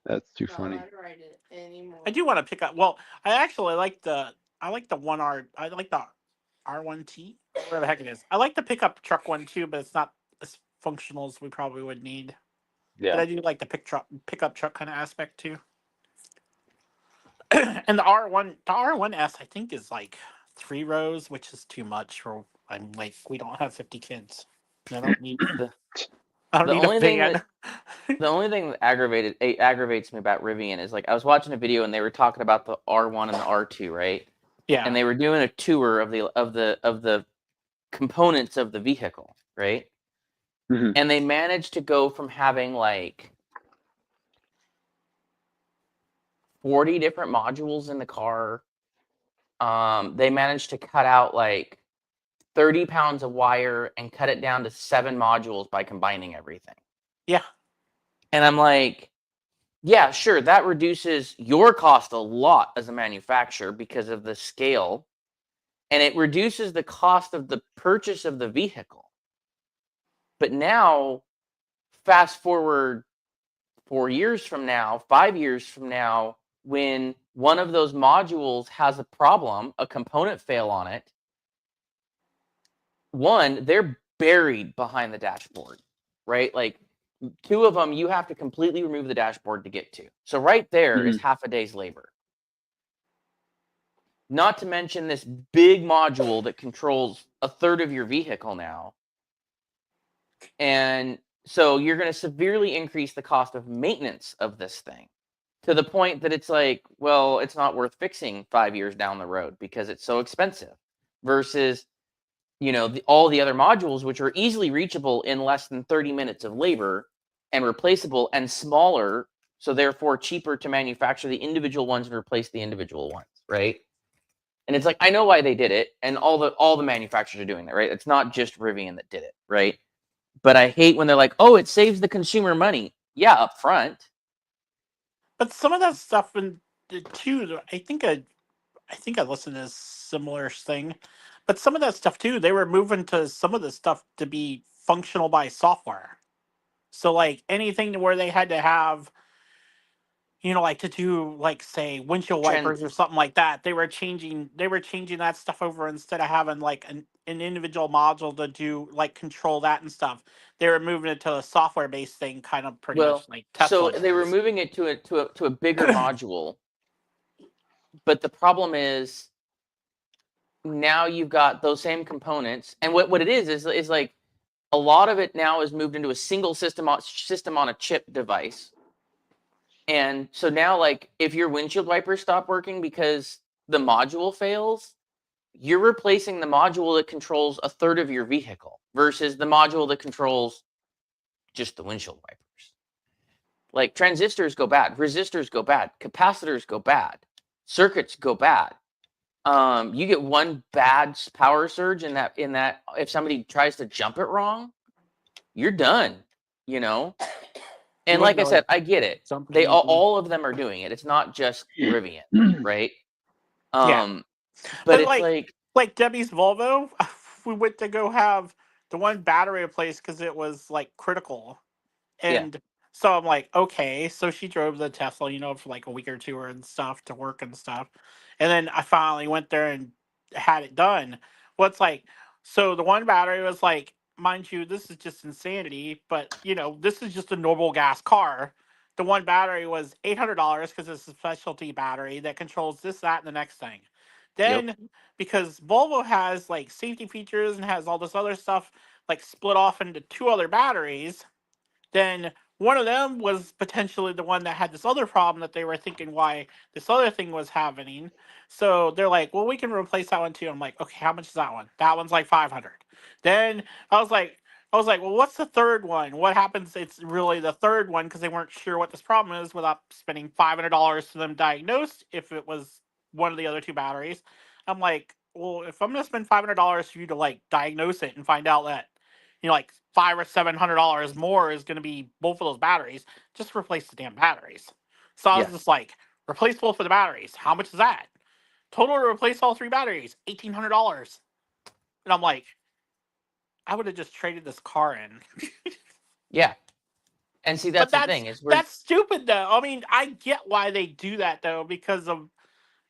That's too Not funny. allowed to ride it anymore. I do want to pick up. Well, I actually like the 1R. I like the R1T, whatever the heck it is. I like the pickup truck one too, but it's not as functional as we probably would need. But I do like the pickup truck kind of aspect too. And the R1S, I think, is like 3 rows, which is too much for. I'm like, we don't have 50 kids. I don't need. I don't the need only a thing van. The only thing that aggravates me about Rivian is, like, I was watching a video and they were talking about the R1 and the R2, right? Yeah. And they were doing a tour of the components of the vehicle, right? Mhm. And they managed to go from having like 40 different modules in the car. They managed to cut out like 30 pounds of wire and cut it down to 7 modules by combining everything. Yeah. And I'm like, yeah, sure, that reduces your cost a lot as a manufacturer because of the scale, and it reduces the cost of the purchase of the vehicle. But now, fast forward 4 years from now, 5 years from now, when one of those modules has a problem, a component fail on it, one, they're buried behind the dashboard, right? Like, 2 of them, you have to completely remove the dashboard to get to. So right there is half a day's labor. Not to mention this big module that controls a third of your vehicle now. And so you're going to severely increase the cost of maintenance of this thing to the point that it's like, well, it's not worth fixing 5 years down the road because it's so expensive versus, you know, all the other modules, which are easily reachable in less than 30 minutes of labor, and replaceable and smaller, so therefore cheaper to manufacture the individual ones and replace the individual ones, right? And it's like, I know why they did it, and all the manufacturers are doing that, right? It's not just Rivian that did it, right? But I hate when they're like, oh, it saves the consumer money. Yeah, up front. But some of that stuff, and too, I think I listened to a similar thing. But some of that stuff too, they were moving to some of the stuff to be functional by software. So like anything to where they had to have, like to do like say windshield wipers or something like that. They were changing that stuff over instead of having like an individual module to do like control that and stuff. They were moving it to a software based thing, kind of pretty much like Tesla. So they were moving it to a bigger module. But the problem is now you've got those same components, and what it is like a lot of it now is moved into a single system on a chip device. And so now, like, if your windshield wipers stop working because the module fails, you're replacing the module that controls a third of your vehicle versus the module that controls just the windshield wipers. Like, transistors go bad, resistors go bad, capacitors go bad, circuits go bad. You get one bad power surge in that if somebody tries to jump it wrong, you're done, And like I said, I get it. They all of them are doing it. It's not just Rivian, right? Yeah. But it's like Debbie's Volvo, we went to go have the one battery replaced because it was like critical. And so I'm like, okay. So she drove the Tesla, for like a week or two and stuff to work and stuff. And then I finally went there and had it done. Well, it's like, so the one battery was like, mind you, this is just insanity, but this is just a normal gas car. The one battery was $800 because it's a specialty battery that controls this, that, and the next thing. Then, because Volvo has like safety features and has all this other stuff like split off into two other batteries, then one of them was potentially the one that had this other problem that they were thinking why this other thing was happening. So they're like, well, we can replace that one too. I'm like, okay, how much is that one? That one's like 500. Then I was like, well, what's the third one? What happens? It's really the third one because they weren't sure what this problem is without spending $500 to them diagnose if it was one of the other two batteries. I'm like, well, if I'm going to spend $500 for you to like diagnose it and find out that like $500 or $700 more is going to be both of those batteries, just replace the damn batteries. So I was just like, replace both of the batteries. How much is that? Total to replace all three batteries, $1,800. And I'm like, I would have just traded this car in. Yeah. And see, that's the thing. That's stupid, though. I mean, I get why they do that, though, because of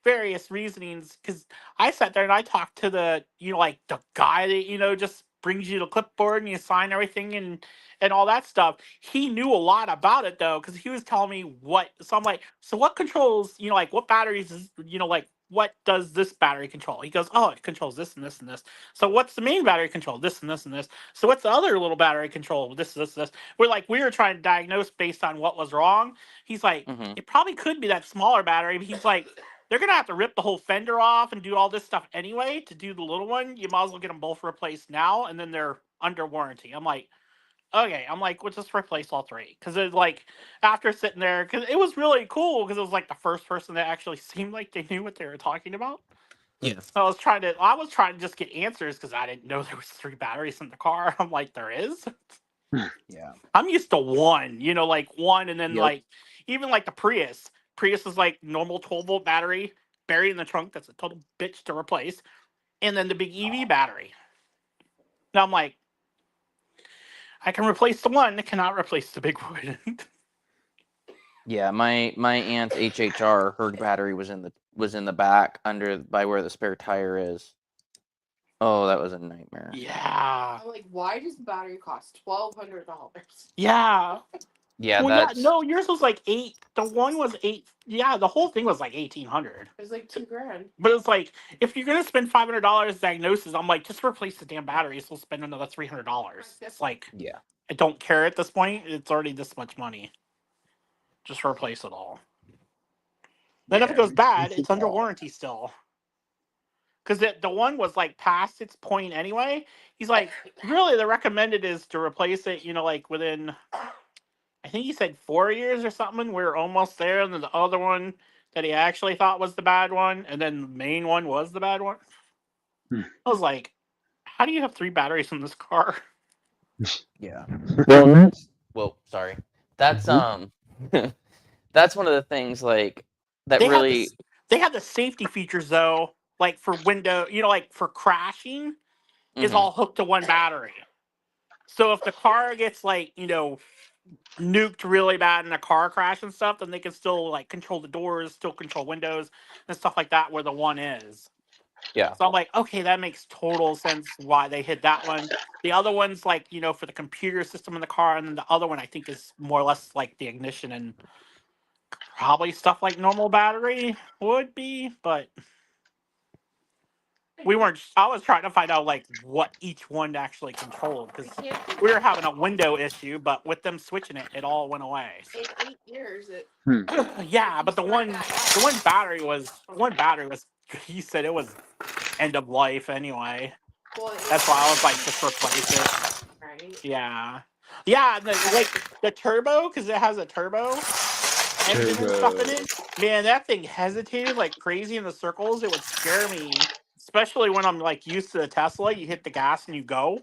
various reasonings. Because I sat there and I talked to the, like the guy that, just brings you the clipboard and you sign everything and all that stuff. He knew a lot about it, though, because he was telling me what. So I'm like, so what controls, like what batteries is, like what does this battery control? He goes, oh, it controls this and this and this. So what's the main battery control? This and this and this. So what's the other little battery control? This, this, this. We were trying to diagnose based on what was wrong. He's like, it probably could be that smaller battery, but he's like, they're going to have to rip the whole fender off and do all this stuff anyway to do the little one. You might as well get them both replaced now, and then they're under warranty. I'm like, okay. I'm like, we'll just replace all three. Because it's like, after sitting there, because it was really cool, because it was like the first person that actually seemed like they knew what they were talking about. Yeah. So I was trying to just get answers, because I didn't know there was 3 batteries in the car. I'm like, there is? Yeah. I'm used to one, like one, and then like, even like the Prius. Prius is like normal 12-volt battery buried in the trunk. That's a total bitch to replace. And then the big EV battery. Now I'm like, I can replace the one, I cannot replace the big one. Yeah, my aunt's HHR, her battery was in the back by where the spare tire is. Oh, that was a nightmare. Yeah. I'm like, why does the battery cost $1,200? Yeah. Yeah, well, no, yours was like 8. The one was 8. Yeah, the whole thing was like $1,800. It was like $2,000. But it's like, if you're gonna spend $500 diagnosis, I'm like, just replace the damn batteries. We'll spend another $300. It's like, yeah, I don't care at this point. It's already this much money. Just replace it all. Then if it goes bad, it's under warranty still. Because the one was like past its point anyway. He's like, really, the recommended is to replace it, like within I think he said 4 years or something. We were almost there, and then the other one that he actually thought was the bad one, and then the main one was the bad one. Hmm. I was like, how do you have 3 batteries in this car? Yeah. Well, sorry. That's Mhm. that's one of the things like that They really. had the safety features though, like for window, like for crashing, is Mhm. all hooked to one battery. So if the car gets like, nuked really bad in a car crash and stuff, then they can still like control the doors, still control windows and stuff like that where the one is. Yeah. So I'm like, okay, that makes total sense why they hit that one. The other one's like, for the computer system in the car, and then the other one I think is more or less like the ignition and probably stuff like normal battery would be, but I was trying to find out like what each one actually controlled because we were having a window issue, but with them switching it, it all went away. In 8 years, it. Yeah, but the one battery was he said it was end of life anyway. Well, That's why I was like, just replace it. right. Yeah. Yeah, the turbo, because it has a turbo engine and stuff in it. Man, that thing hesitated like crazy in the circles. It would scare me, especially when I'm like used to the Tesla. You hit the gas and you go,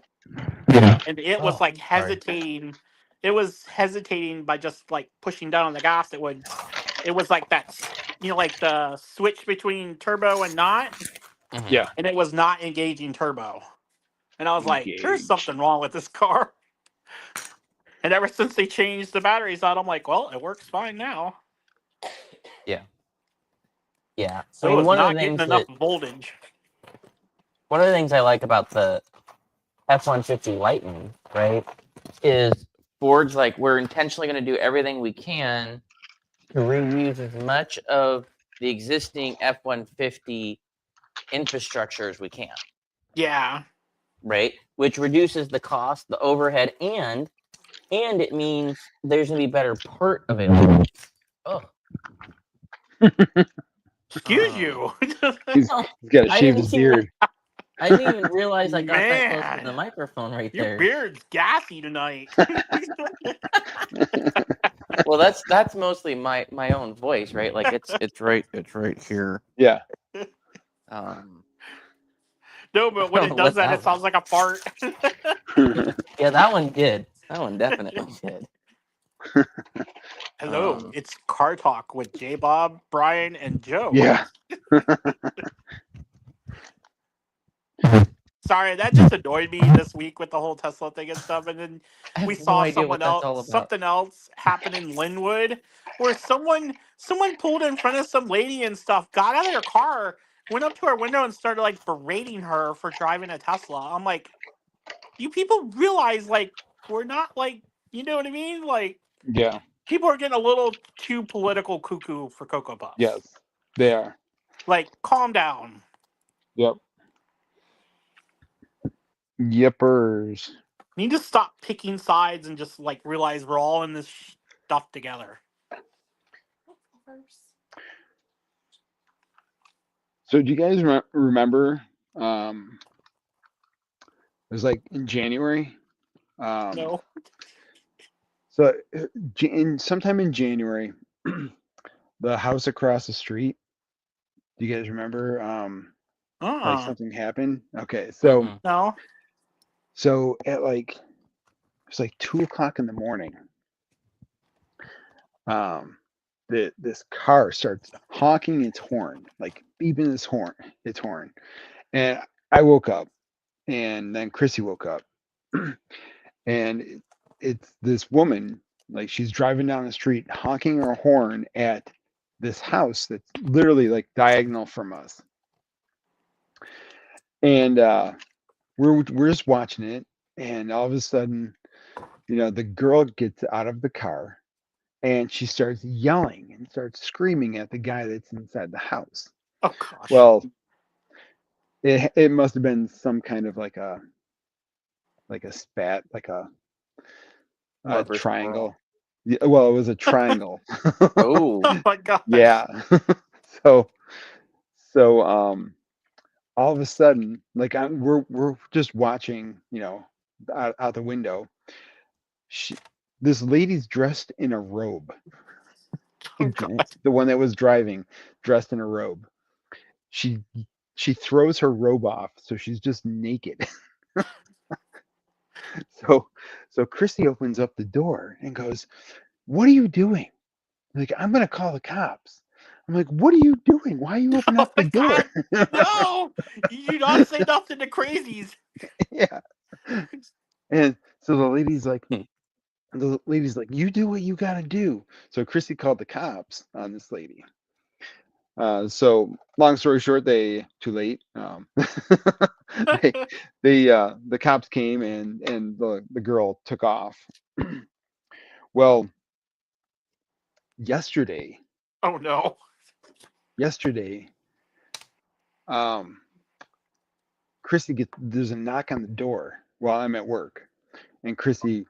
Yeah. and it was Oh, like sorry. hesitating. It was hesitating by just like pushing down on the gas. It was like that, like the switch between turbo and not, Mhm. Yeah. and it was not engaging turbo. And I was like, there's Engage. something wrong with this car. And ever since they changed the batteries out, I'm like, well, it works fine now. Yeah. Yeah. So I it mean, was one of not the getting things enough that voltage. I like about the F-150 Lightning, right, is Ford's like, we're intentionally going to do everything we can to reuse as much of the existing F-150 infrastructure as we can, Yeah. right? Which reduces the cost, the overhead, and it means there's going to be better part availability. Oh, Excuse you. He's no, got to I shave didn't his even beard. I didn't even realize I got that close to the Man, microphone right your there. beard's gassy tonight. Well, that's mostly my own voice, right? Like it's right here. Yeah. No, but when I it don't know does what that, that it sounds like a fart. Yeah, that one did. That one definitely did. Hello, it's Car Talk with J. Bob, Brian, and Joe. Yeah. Sorry, that just annoyed me this week with the whole Tesla thing and stuff. And then I have we no saw idea what that's all about. something else happen in Linwood, where someone pulled in front of some lady and stuff, got out of their car, went up to her window and started like berating her for driving a Tesla. I'm like, you people realize like we're not like, you know what I mean? Like Yeah. people are getting a little too political cuckoo for Cocoa Puffs. Yes. They are. Like, calm down. Yep. Yippers. Need to stop picking sides and just like realize we're all in this stuff together. So do you guys remember? It was like in January. No. So sometime in January, the house across the street. Do you guys remember? Like something happened. Okay, so No. at like it's like 2 o'clock in the morning. This car starts honking its horn, like beeping its horn, and I woke up, and then Chrissy woke up, and it's this woman, like she's driving down the street honking her horn at this house that's literally like diagonal from us, and we're just watching it, and all of a sudden, the girl gets out of the car and she starts yelling and starts screaming at the guy that's inside the house. Oh gosh. Well, it must have been some kind of like a spat, like a Reverse triangle. Yeah, well, it was a triangle. Oh. Oh my gosh. Yeah. so all of a sudden, like we're just watching, out the window. this lady's dressed in a robe. Oh, God. The one that was driving, dressed in a robe. She she throws her robe off, so she's just naked. So Chrissy opens up the door and goes, "What are you doing?" Like, "I'm gonna call the cops." I'm like, "What are you doing? Why are you opening Oh up the my door?" God. No, you do not say nothing to crazies. Yeah. And so the lady's like, "You do what you gotta do." So Chrissy called the cops on this lady. So long story short, they too late. They the cops came and the girl took off. Well, yesterday, Oh no. yesterday, um, there's a knock on the door while I'm at work, and Chrissy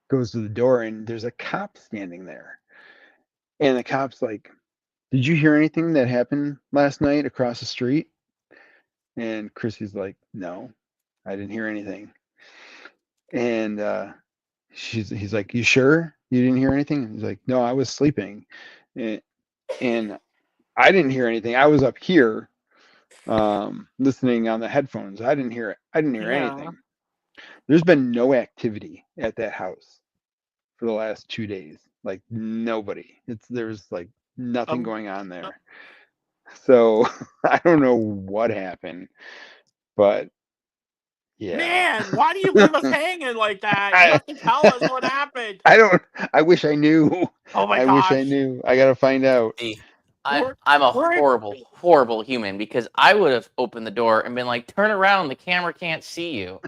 goes to the door and there's a cop standing there, and the cop's like, "Did you hear anything that happened last night across the street?" And Chrissy's like, "No, I didn't hear anything." And he's like, "You sure you didn't hear anything?" And he's like, "No, I was sleeping, and, and I didn't hear anything. I was up here listening on the headphones. I didn't hear it. I didn't hear Yeah. anything. There's been no activity at that house for the last 2 days. Like nobody. There's like nothing Um. going on there. So I don't know what happened, but yeah." Man, why do you leave us hanging like that? You I have to tell us what happened. I don't. I wish I knew. Oh my I wish I gosh. knew. I gotta find out. See, We're, I'm a we're horrible, horrible human because I would have opened the door and been like, "Turn around, the camera can't see you,"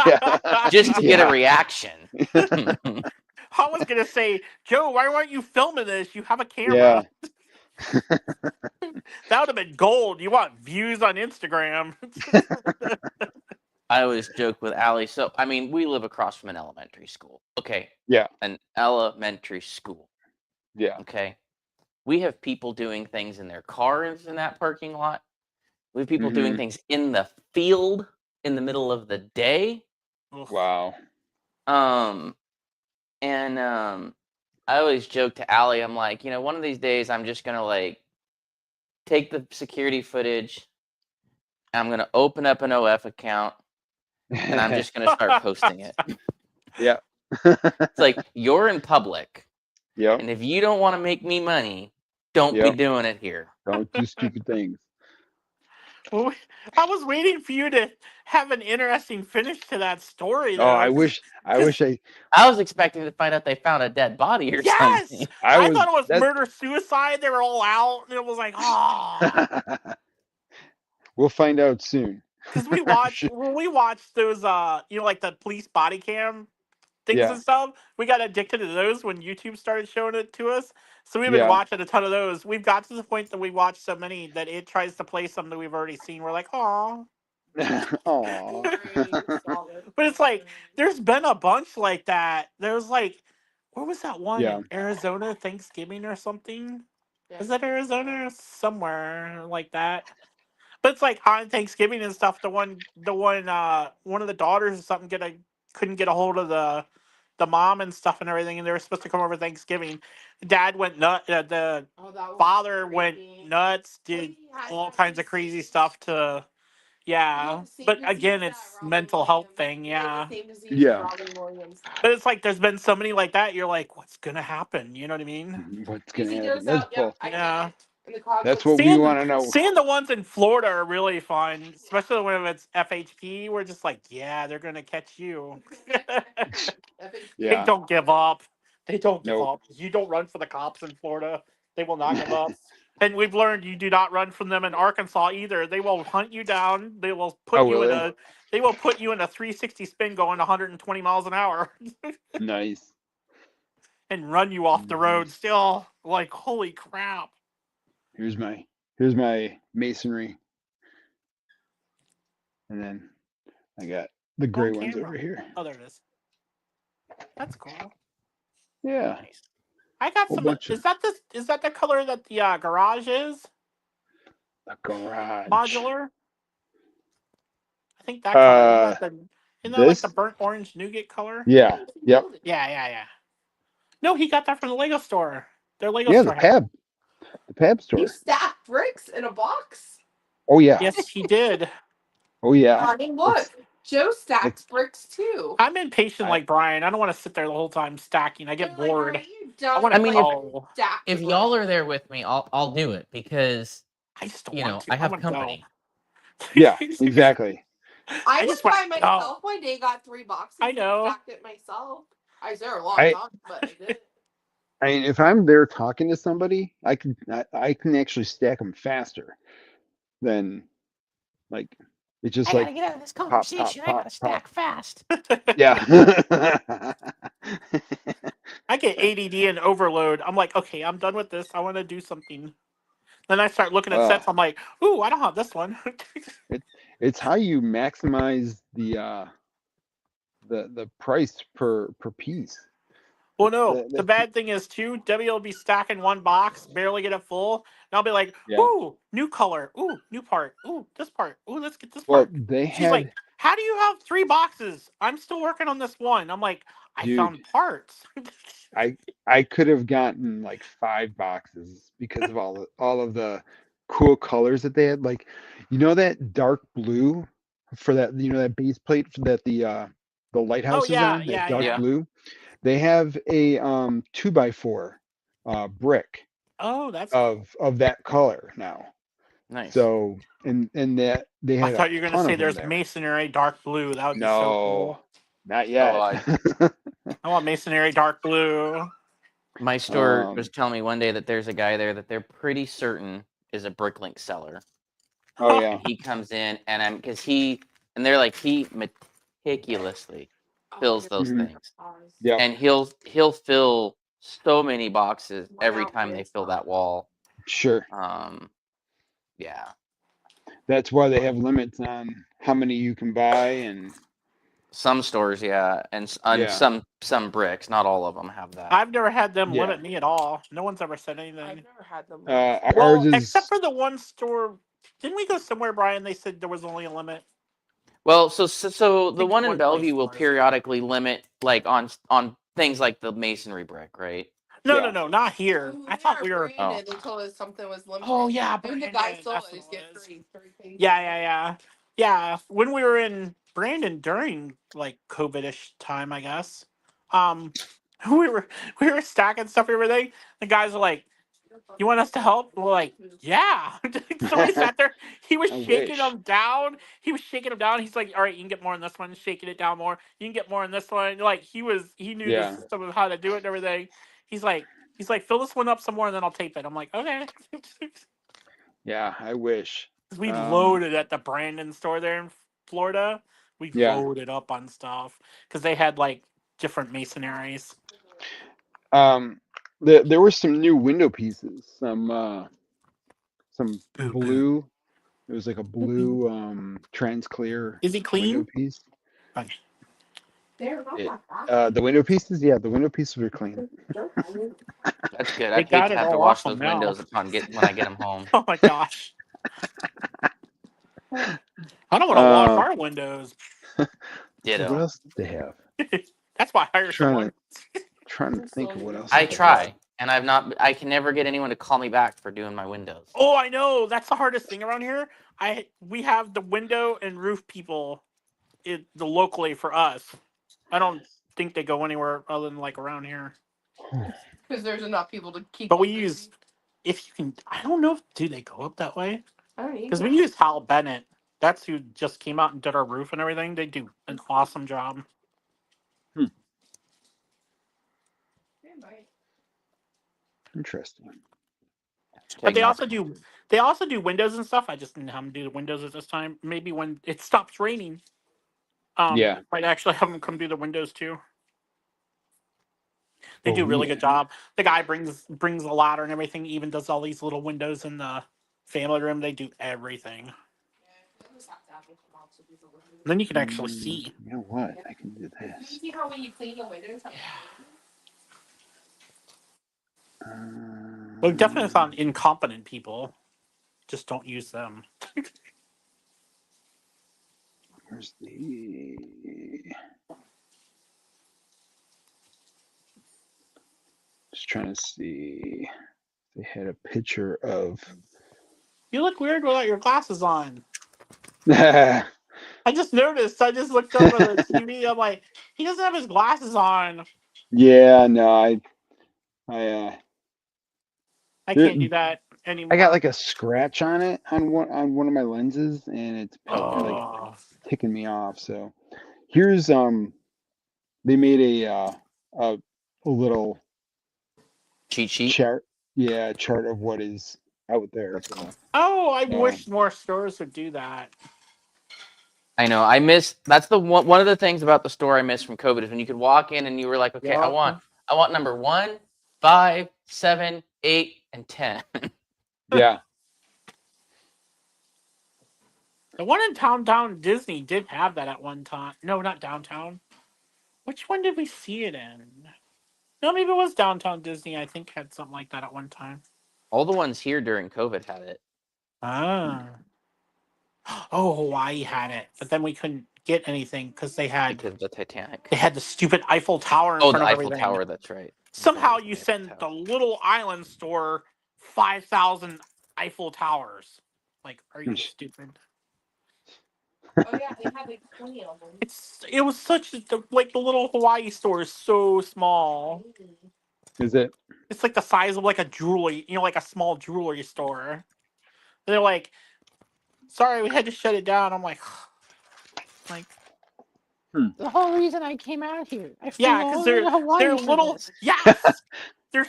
Yeah. just to get a Yeah. reaction. I was gonna say, Joe, why weren't you filming this? You have a Yeah. camera. That would have been gold. You want views on Instagram. I always joke with Allie. So, I mean, we live across from an elementary school. Okay. Yeah. An elementary school. Yeah. Okay. We have people doing things in their cars in that parking lot. We have people doing Hmm. things in the field in the middle of the day. Ugh. Wow. And I always joke to Allie, I'm like, one of these days I'm just gonna like take the security footage, I'm gonna open up an OF account, and I'm just gonna start posting it. Yeah. It's like you're in public, Yep. and if you don't want to make me money, don't be Yep. doing it here. Don't do stupid things. Well, I was waiting for you to have an interesting finish to that story, Oh, I though. wish. I wish I. I was expecting to find out they found a dead body or Yes, something. I I was. thought it was That's. murder suicide. They were all out, and it was like, ah. We'll find out soon. Because we I'm watched sure. when we watched those, like the police body cam things Yeah. and stuff. We got addicted to those when YouTube started showing it to us. So we've been Yeah. watching a ton of those. We've got to the point that we watched so many that it tries to play something we've already seen. We're like, aw. Aw. But it's like there's been a bunch like that. There's like, where was that one Yeah. in Arizona Thanksgiving or something? Is that Arizona or somewhere like that? But it's like on Thanksgiving and stuff. One of the daughters or something couldn't get a hold of the mom and stuff and everything, and they were supposed to come over Thanksgiving. Dad went nuts. The father went nuts. Did all kinds of crazy stuff to. Yeah, but again, it's mental health thing. Yeah, Yeah. but it's like there's been so many like that. You're like, what's gonna happen? You know what I mean? What's gonna happen? That's bull. Yeah. That's what we Seeing want to know. seeing the ones in Florida are really fun, especially when it's FHP. We're just like, yeah, they're gonna catch you. They Yeah. don't give up. They don't give Nope. up. You don't run for the cops in Florida. They will not give up. And we've learned you do not run from them in Arkansas either. They will hunt you down. They will Oh, put you will in they? a 360 spin going 120 miles an hour Nice. and run you off the road Nice. still. Like, holy crap. Here's my masonry, and then I got the gray On ones camera. over here. Oh, there it is. That's cool. Yeah, Nice. I got whole some. bunch of Is that the color that the garage is? the garage. Modular. I think that color. Isn't that like the This? burnt orange nougat color? Yeah. Yep. Yeah. No, he got that from the Lego store. Their Lego Yeah, store. the Pab You store. stack bricks in a box? Oh yeah. Yes, he did. Oh yeah. I mean, look, It's- Joe stacks it's- bricks too. I'm impatient I- like Brian. I don't want to sit there the whole time stacking. I get You're like, bored. are you done? I want I to mean, go. stack If the y'all bricks? are there with me, I'll do it because I just don't you want know to. I have want to go. company. yeah, exactly. I I went just by want to go. myself one day, got 3 boxes, I and know. stacked it myself. I was there a long I time, but I did. I mean, if I'm there talking to somebody, I can actually stack them faster than like it's just I gotta like get out of this pop pop conversation. I pop gotta pop. stack fast. Yeah. I get ADD and overload. I'm like, okay, I'm done with this. I want to do something. Then I start looking at uh, sets. I'm like, ooh, I don't have this one. it, it's how you maximize the price per piece. Well, no. The That's bad thing is too. Debbie will be stacking one box, barely get it full, and I'll be like, yeah. "Ooh, new color. Ooh, new part. Ooh, this part. Ooh, let's get this Well, part." they She's like, had "How do you have 3 boxes? I'm still working on this one." I'm like, "I dude. found parts." I could have gotten like 5 boxes because of all of the cool colors that they had. Like, you know that dark blue for that that base plate that the Oh lighthouse is yeah, on, that yeah, dark Yeah. yeah. blue. They have a 2x4 brick Oh, that's cool. of that color now. Nice. So and that they I had a thought you were gonna ton say of them there's there. masonry dark blue. That would be so No, cool. not Oh, yet. I want masonry dark blue. my store was um, telling me one day that there's a guy there that they're pretty certain is a Bricklink seller, oh yeah, and he comes in and I'm because they're like he meticulously fills those mhm, things, yep, and he'll fill so many boxes every time they fill that wall. sure. Yeah. That's why they have limits on how many you can buy, and Some stores, yeah, and yeah, some bricks, not all of them have that. I've never had them yeah. limit me at all. No one's ever said anything. I've never had them. Ours Well, except is for the one store. Didn't we go somewhere, Brian? They said there was only a limit. Well, so I the think one in one place Bellevue will was. periodically limit like on things like the masonry brick, right? No, yeah. not here. When I thought we were were. Brandon, they told us something was limited. Oh yeah, And the Brandon. guy still That's always what get it is. three pages. Yeah. When we were in Brandon during like COVID-ish time, I guess. Um, we were stacking stuff and everything. The guys were like, "You want us to help?" We're like, "Yeah." So we sat there. He was I shaking wish. them down. He's like, "All right, you can get more in this one." Shaking it down more. You can get more in this one. Like he knew the Yeah, system of how to do it and everything. He's like, "Fill this one up some more, and then I'll tape it." I'm like, "Okay." yeah. I wish. We Um, loaded at the Brandon store there in Florida. We yeah. loaded up on stuff because they had like different masonries. Um, there were some new window pieces. Some Boo boo. blue. It was like a blue trans clear Is he window clean? piece. Okay. They're not It that bad. the window pieces. Yeah, the window pieces were clean. That's good. They I'd hate got to it have to all wash off them those now. windows when I get them home. Oh my gosh. I don't want to wash Um, our windows. what Ditto. else did they have? That's why I hire Trying someone. to trying to think of what else I did they have. try, and I can never get anyone to call me back for doing my windows. Oh, I know. That's the hardest thing around here. We have the window and roof people the locally for us. I don't think they go anywhere other than like around here. Because there's enough people to keep. But we use if you can. I don't know if do they go up that way I don't because either. we use Hal Bennett. That's who just came out and did our roof and everything. They do an awesome job. Interesting. But Hashtag not they also do windows and stuff. I just didn't have them do the windows at this time. Maybe when it stops raining, Yeah. might actually have them come do the windows too. They Well, do a we really good job. The guy brings a ladder and everything. Even does all these little windows in the family room. They do everything. Then you can actually see. you know what? I can do You this. see how when you clean the windows? Well, we definitely Um, found incompetent people. Just don't use them. where's the just trying to see. They had a picture of. You look weird without your glasses on. Yeah, I just noticed. I just looked over the TV. I'm like, he doesn't have his glasses on. no, I There- can't do that anymore. I got like a scratch on it on one of my lenses, and it's like Oh. ticking me off. So here's they made a little Cheat sheet. chart, chart of what is out there. So Oh, I No. wish more stores would do that. I know. I miss. That's the one of the things about the store I miss from COVID is when you could walk in and you were like, okay, I Yeah. want number 1, 5, 7, 8, and 10. yeah, The one in downtown Disney did have that at one time. No, not downtown. Which one did we see it in? No, maybe it was downtown Disney. I think had something like that at one time. All the ones here during COVID had it. Ah. Oh, Hawaii had it, but then we couldn't get anything because they had Because of the Titanic. the stupid Eiffel Tower in Oh, front the of Eiffel everything. Tower. That's right. Somehow That was you the Eiffel send the Tower. little island store 5,000 Eiffel Towers. Like, are you stupid? Oh yeah, they have like 20 of them. It was such like the little Hawaii store is so small. is it? It's like the size of like a jewelry, like a small jewelry store. They're like, sorry, we had to shut it down. I'm like, The whole reason I came out here. I flew yeah, because they're little. Yes, their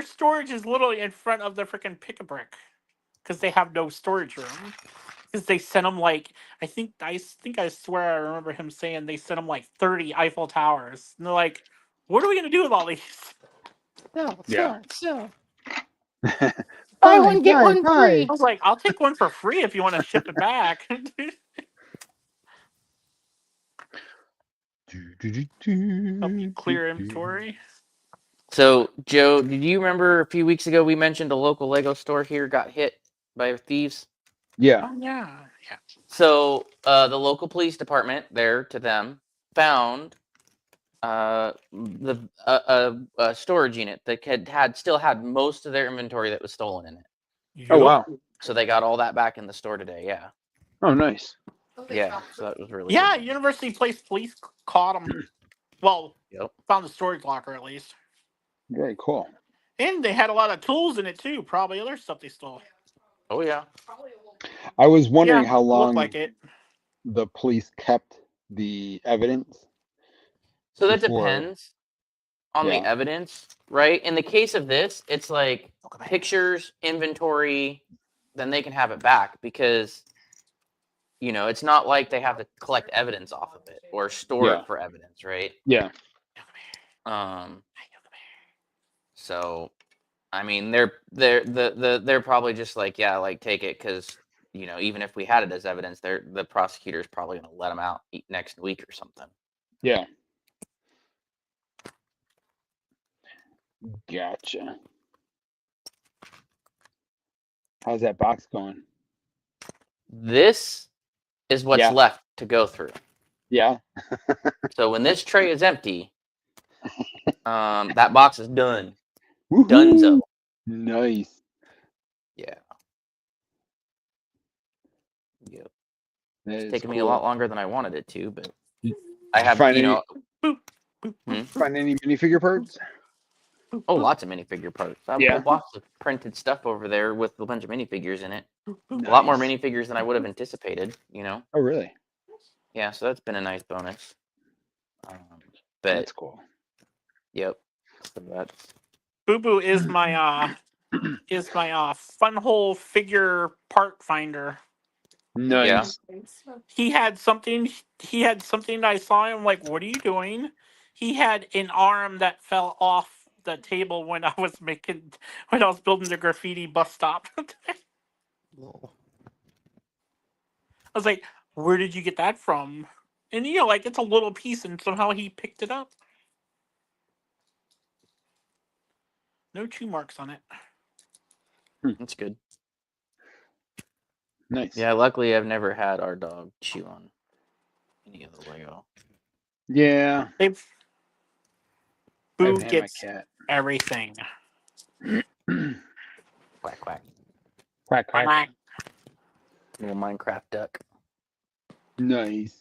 storage is literally in front of the freaking Pick-a-Brick because they have no storage room. Because they sent them like I swear I remember him saying they sent them like 30 Eiffel Towers, and they're like, what are we gonna do with all these? So. Buy one, get one free. I was like, I'll take one for free if you want to ship it back. Help you clear inventory. So, Joe, did you remember a few weeks ago we mentioned a local Lego store here got hit by thieves? Yeah. Oh yeah. So, the local police department, there to them, found a storage unit that still had most of their inventory that was stolen in it. Oh wow. So they got all that back in the store today. Yeah. Oh nice. Yeah. So that was really Yeah, good. University Place police caught them. Well, Yep. found the storage locker at least. Very cool. And they had a lot of tools in it too. Probably other stuff they stole. Oh yeah. I was wondering Yeah, how long looked like it. the police kept the evidence. So that before- depends on the Yeah. evidence, right? In the case of this, it's like pictures, inventory, then they can have it back because it's not like they have to collect evidence off of it or store Yeah. it for evidence, right? Yeah. So I mean they're probably just like, yeah, like take it because even if we had it as evidence, the prosecutor's probably gonna let them out next week or something. Yeah. Gotcha. How's that box going? This is what's Yeah. left to go through. Yeah. So when this tray is empty, that box is done. Woohoo! Dunzo. Nice. Yeah. Yep. That It's is taken me a cool. lot longer than I wanted it to, but Did I have, find Hmm? any minifigure parts? Oh, lots of minifigure parts. I have a Yeah. whole box of printed stuff over there with a bunch of minifigures in it. A lot more Nice. minifigures than I would have anticipated, Oh, really? Yeah, so that's been a nice bonus. But That's cool. yep. So that's Boo Boo is my fun hole figure part finder. Nice. He had something I saw him like, what are you doing? He had an arm that fell off the table when I was building the graffiti bus stop. I was like, where did you get that from? And like it's a little piece and somehow he picked it up. No chew marks on it. That's good. Nice. Yeah, luckily I've never had our dog chew on any of the Lego. Yeah. Boo I've had my gets cat. everything. Quack quack. Quack, quack. Little Minecraft duck. Nice.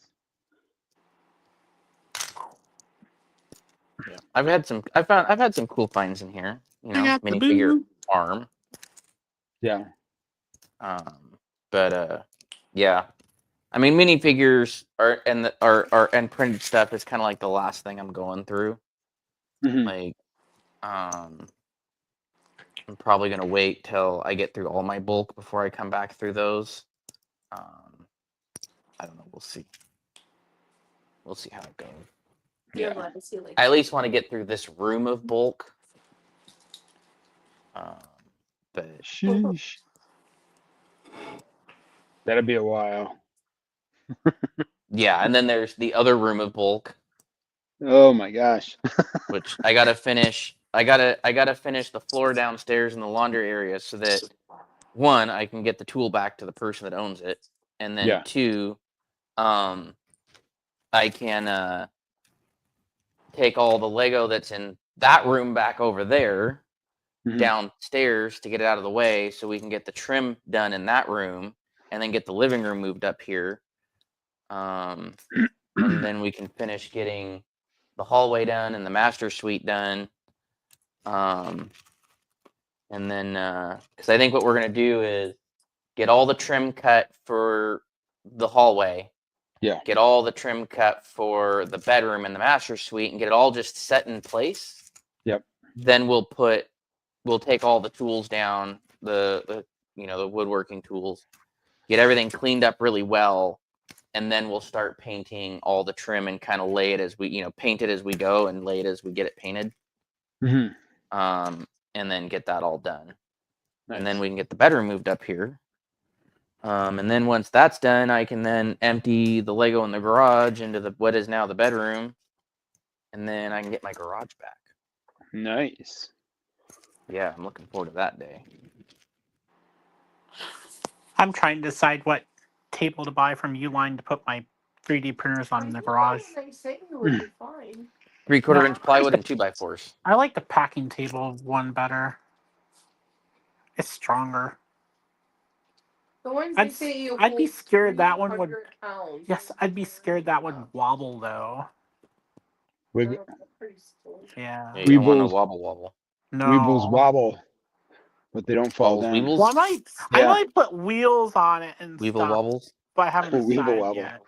Yeah, I've had some cool finds in here. You know, got the minifigure boo. farm. Yeah. But yeah. I mean, minifigures and printed stuff is kind of like the last thing I'm going through. Mhm. Like, I'm probably gonna wait till I get through all my bulk before I come back through those. I don't know. We'll see. We'll see how it goes. You're Yeah. allowed to see like. I at least want to get through this room of bulk. But Sheesh. That'll be a while. yeah, and then there's the other room of bulk, Oh my gosh. which I gotta finish. I gotta finish the floor downstairs in the laundry area so that one, I can get the tool back to the person that owns it, and then Yeah. two, I can take all the Lego that's in that room back over there Mhm. downstairs to get it out of the way, so we can get the trim done in that room, and then get the living room moved up here. And then we can finish getting the hallway done and the master suite done. And then, because I think what we're going to do is get all the trim cut for the hallway. Yeah. Get all the trim cut for the bedroom and the master suite and get it all just set in place. Yep. Then we'll take all the tools down, the woodworking tools, get everything cleaned up really well, and then we'll start painting all the trim and kind of lay it as we, paint it as we go and lay it as we get it painted. Mhm. And then get that all done. Nice. And then we can get the bedroom moved up here. And then once that's done, I can then empty the Lego in the garage into what is now the bedroom. And then I can get my garage back. Nice. Yeah, I'm looking forward to that day. I'm trying to decide what table to buy from Uline to put my 3D printers on in the garage. They say it would be fine. 3/4 No, inch plywood and 2x4s. I like the packing table one better. It's stronger. The ones I'd they say you I'd be hold scared that one would. 300 pounds. Yes, I'd be scared that would wobble though. Wig- Pretty slow. Yeah. Yeah, you don't want no Weebles. wobble. Weebles No. wobble, but they don't fall Wobbles, down. weebles? Well, I Yeah. might put wheels on it and Weeble stuff, wobbles? but I haven't Weeble decided wobble. yet.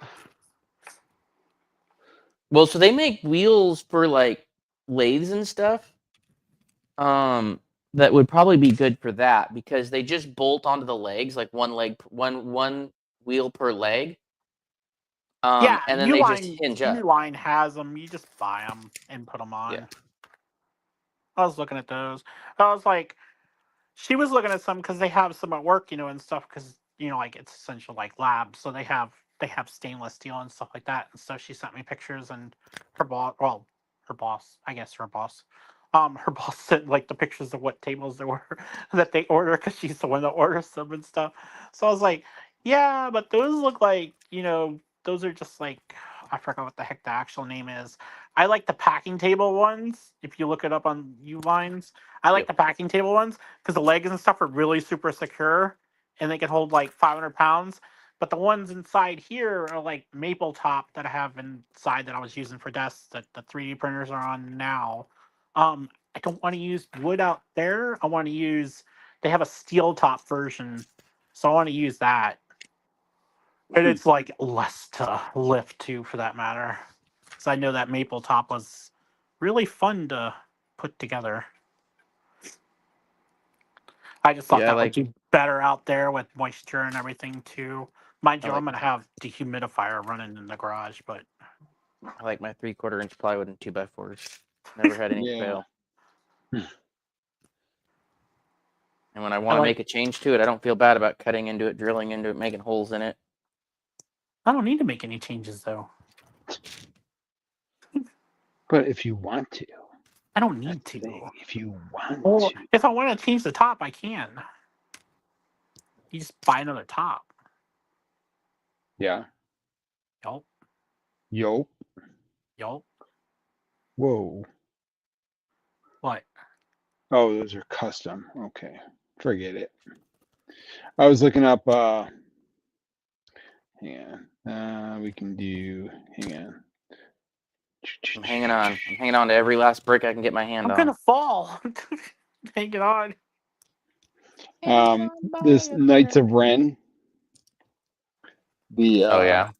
Well, so they make wheels for like lathes and stuff. That would probably be good for that because they just bolt onto the legs, like one wheel per leg. Yeah, And then they just Uline hinge up. Uline has them. You just buy them and put them on. Yeah. I was looking at those. I was like, she was looking at some because they have some at work, and stuff because like it's essential like labs, so they have stainless steel and stuff like that. And so she sent me pictures, and her boss, her boss sent like the pictures of what tables there were that they order because she's the one that orders them and stuff. So I was like, yeah, but those look like those are just like I forgot what the heck the actual name is. I like the packing table ones. If you look it up on Ulines, I like Yep. the packing table ones because the legs and stuff are really super secure and they can hold like 500 pounds. But the ones inside here are like maple top that I have inside that I was using for desks that the 3D printers are on now. I don't want to use wood out there. I want to use, they have a steel top version. So I want to use that. And it's like less to lift too, for that matter. So I know that maple top was really fun to put together. I just thought Yeah, that like- would do better out there with moisture and everything too. Mind I you, like I'm gonna have dehumidifier running in the garage, but I like my 3/4 inch plywood and 2x4s. Never had any Yeah. fail. And when I want to make a change to it, I don't feel bad about cutting into it, drilling into it, making holes in it. I don't need to make any changes though. But if you want to, I don't need that's the to. thing. If you want Well, to, if I want to change the top, I can. You just buy another top. yeah. Yup. Yo. Yup. Whoa. What? Oh, those are custom. Okay, forget it. I was looking up. Hang on. We can do. Hang on. I'm hanging on. I'm hanging on to every last brick I can get my hand I'm on. gonna fall. Hang it on. This Knights of Ren. The Oh yeah.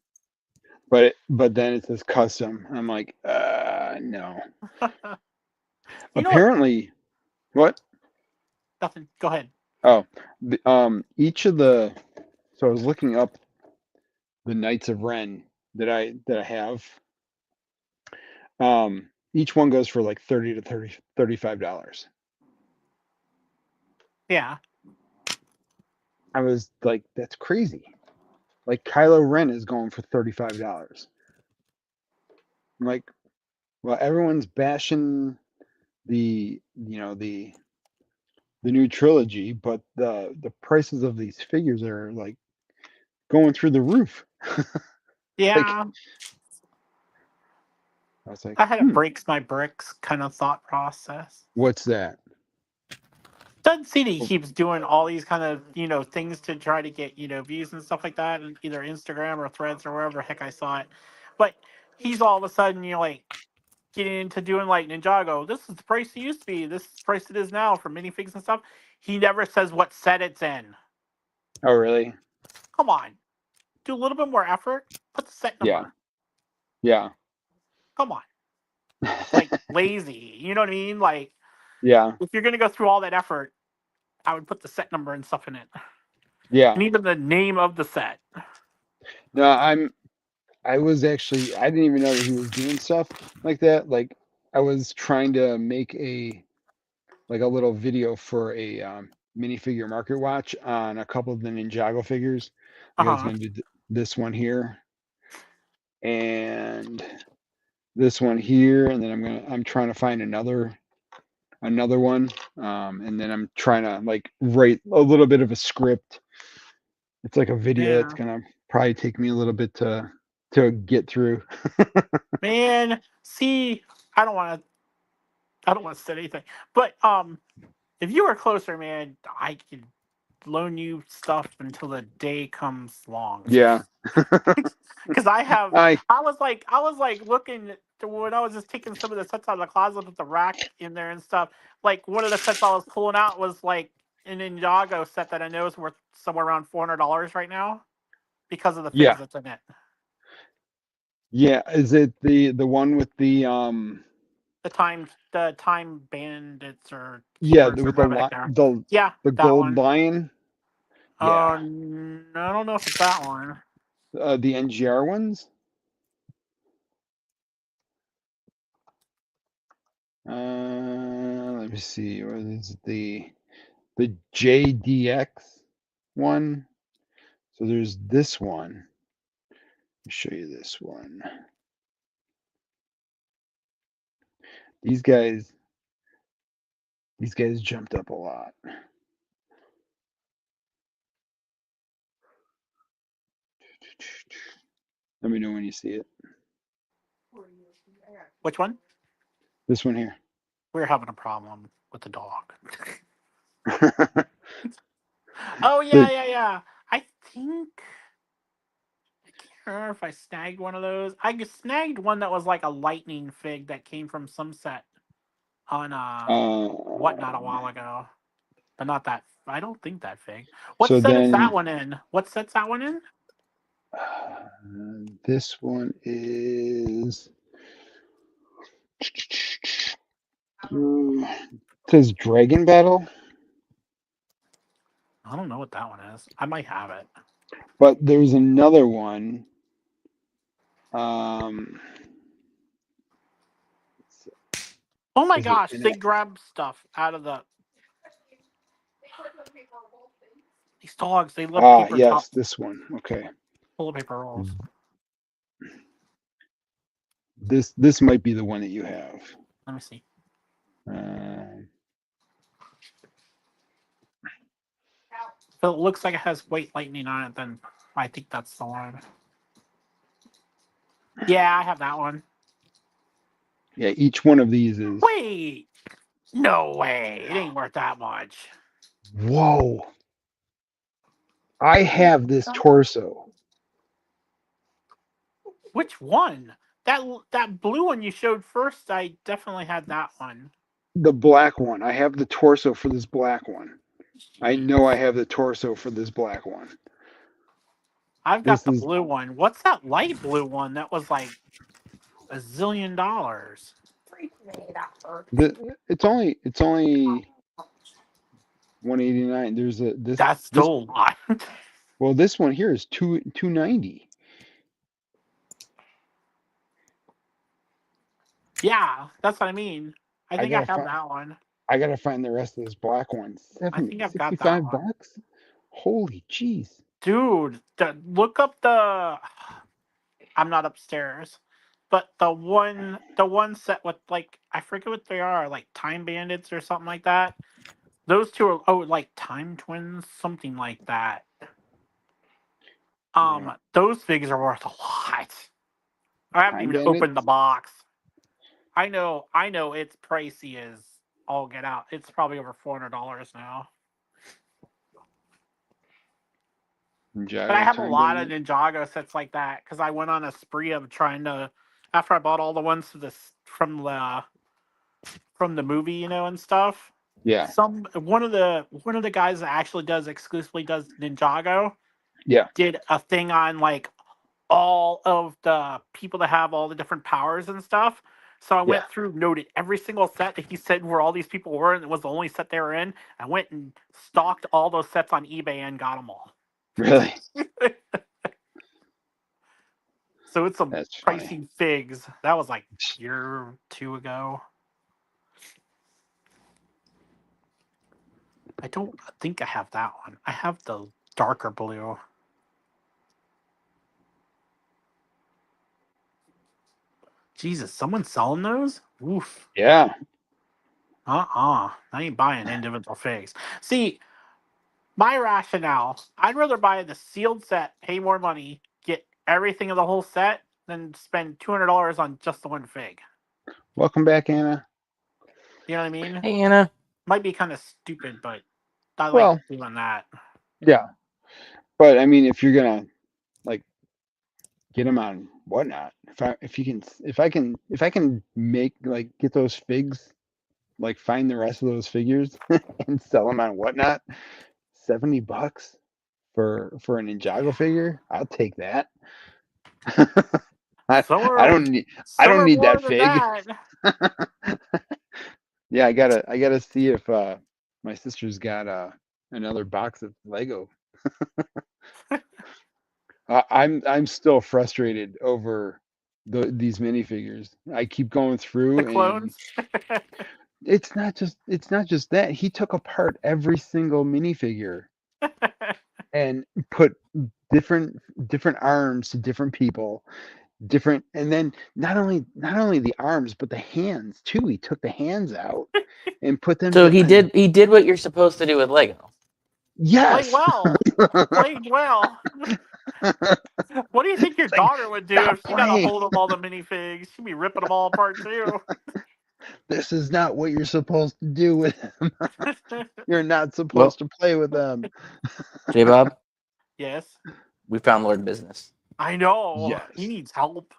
but then it says custom. I'm like, no. You know what? Apparently, what? Nothing. Go ahead. Oh, each of the. So I was looking up the Knights of Ren that I have. Each one goes for like $30 to $35. Yeah. I was like, that's crazy. Like Kylo Ren is going for $35. I'm like, well, everyone's bashing the the new trilogy, but the prices of these figures are like going through the roof. Yeah. I was like, I had a breaks my bricks kind of thought process. what's that? Doesn't see that he keeps doing all these kind of, things to try to get, views and stuff like that, and either Instagram or Threads or wherever the heck I saw it. But he's all of a sudden, like getting into doing like Ninjago. This is the price it used to be. This is the price it is now for minifigs and stuff. He never says what set it's in. Oh, really? Come on, do a little bit more effort. Put the set number. Yeah. Come on, like lazy. You know what I mean? Like, Yeah. if you're gonna go through all that effort, I would put the set number and stuff in it. Yeah. And even the name of the set. No, I was actually, I didn't even know that he was doing stuff like that. Like I was trying to make a little video for a minifigure market watch on a couple of the Ninjago figures. Like I was going to do this one here and this one here, and then I'm trying to find another one, and then I'm trying to like write a little bit of a script. It's like a video that's gonna probably take me a little bit to get through. Man, see, I don't want to say anything, but if you were closer, man, I could loan you stuff until the day comes along. Yeah. Because I I was like looking to when I was just taking some of the sets out of the closet with the rack in there and stuff. Like one of the sets I was pulling out was like an Ninjago set that I know is worth somewhere around $400 right now because of the figs that's in it. Yeah, is it the one with the time bandits or yeah, keepers or with whatever the heck they are. Yeah, the that gold one. lion? Yeah. I don't know if it's that one. The NGR ones? Let me see. What is the JDX one? So there's this one. Let me show you this one. These guys jumped up a lot. Let me know when you see it. Which one? This one here. We're having a problem with the dog. Oh yeah. I think I can't remember if I snagged one of those. I snagged one that was like a lightning fig that came from some set on whatnot a while ago, but not that. I don't think that fig. What So set is then that one in? What set's that one in? this one is it says Dragon Battle, I don't know what that one is. I might have it. but there's another one. Um, Oh my is it gosh, in they it? grab stuff out of these dogs. They love paper Yes, this one. Okay. toilet paper rolls. This might be the one that you have. Let me see. If it looks like it has white lightning on it, then I think that's the one. Yeah, I have that one. Yeah, each one of these is. Wait, No way. It ain't worth that much. Whoa. I have this torso. Which one? That blue one you showed first, I definitely had that one. The black one. I have the torso for this black one. I know I Jeez. have the torso for this black one. I've got This the is blue one. What's that light blue one that was like $1 zillion? it's only 189. There's this That's this still a lot. well this one here is 290. Yeah, that's what I mean. I I think I gotta have find that one. I gotta find the rest of this black one. I 70, think I've got that 65 one. bucks? Holy jeez. Dude, look up the. I'm not upstairs, but the one set with like I forget what they are, like Time Bandits or something like that. Those two are like Time Twins, something like that. Yeah. Those figs are worth a lot. I haven't Time even opened the Bandits? box. I know it's pricey as all get out. It's probably over $400 now. But I Ninjago have a Time lot of Bandit? Ninjago sets like that because I went on a spree of trying to. After I bought all the ones from the movie, and stuff. Yeah. One of the guys that actually exclusively does Ninjago Yeah. did a thing on like all of the people that have all the different powers and stuff. So I Yeah. went through, noted every single set that he said where all these people were, and it was the only set they were in. I went and stalked all those sets on eBay and got them all. Really? So it's some That's funny. pricey figs. That was like a year or two ago. I don't think I have that one. I have the darker blue. Jesus, someone's selling those? Oof. Yeah. I ain't buying individual figs. See, my rationale, I'd rather buy the sealed set, pay more money, get everything of the whole set, than spend $200 on just the one fig. Welcome back, Anna. You know what I mean? Hey, Anna. Might be kind of stupid, but I like Well, doing that. yeah. But I mean, if you're gonna like get them on whatnot, if I can make like get those figs, like find the rest of those figures and sell them on whatnot, $70 for a Ninjago figure, I'll take that. I don't need More that than fig. that. Yeah, I gotta see if my sister's got another box of Lego. I'm still frustrated over these minifigures. I keep going The through, and clones. it's not just that he took apart every single minifigure and put different arms to different people, and then not only the arms but the hands too. He took the hands out and put them. So he did what you're supposed to do with Lego. Played Yes. well. Played well. What do you think your It's like, daughter would do stop if she got a playing. hold of all the minifigs? She'd be ripping them all apart too. This is not what you're supposed to do with them. You're not supposed Well, to play with them. J-Bob, Yes. we found Lord Business. I know. Yes. He needs help.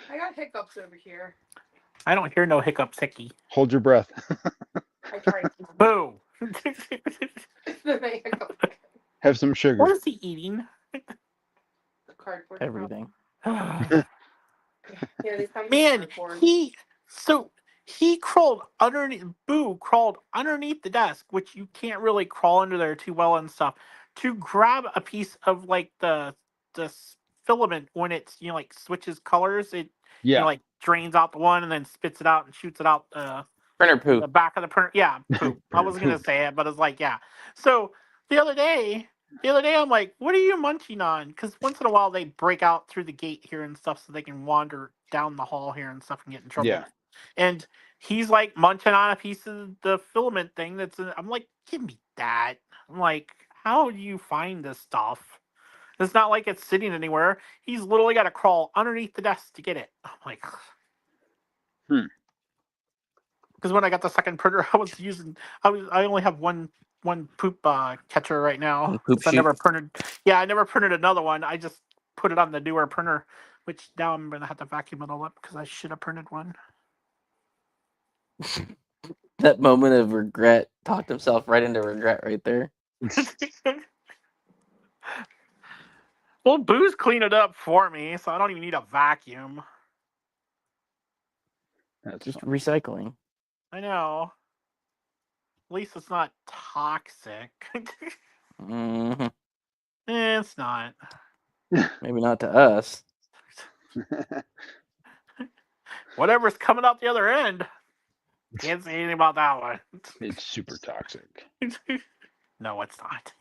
I got hiccups over here. I don't hear no hiccups, Hickey. Hold your breath. I tried. Boo. The hiccup. Have some sugar. What is he eating? The cardboard. Everything. Yeah, they come in Man, cardboard. he crawled underneath. Boo crawled underneath the desk, which you can't really crawl under there too well and stuff, to grab a piece of like the filament when it's like switches colors. It Yeah. like drains out the one and then spits it out and shoots it out Printer the poop. back of the printer. Yeah, poop. I wasn't gonna say it, but it's like yeah. So the other day, I'm like, what are you munching on? Because once in a while they break out through the gate here and stuff so they can wander down the hall here and stuff and get in trouble. Yeah. And he's like munching on a piece of the filament thing I'm like, give me that. I'm like, how do you find this stuff? It's not like it's sitting anywhere. He's literally got to crawl underneath the desk to get it. I'm like, because when I got the second printer, I only have one poop catcher right now. One poop I chute. never printed. Yeah, I never printed another one. I just put it on the newer printer, which now I'm gonna have to vacuum it all up because I should have printed one. That moment of regret talked himself right into regret right there. Well, Boo's cleaned it up for me, so I don't even need a vacuum. That's Just fun. recycling. I know. At least it's not toxic. Hmm. It's not. Maybe not to us. Whatever's coming out the other end. Can't say anything about that one. It's super toxic. No, it's not.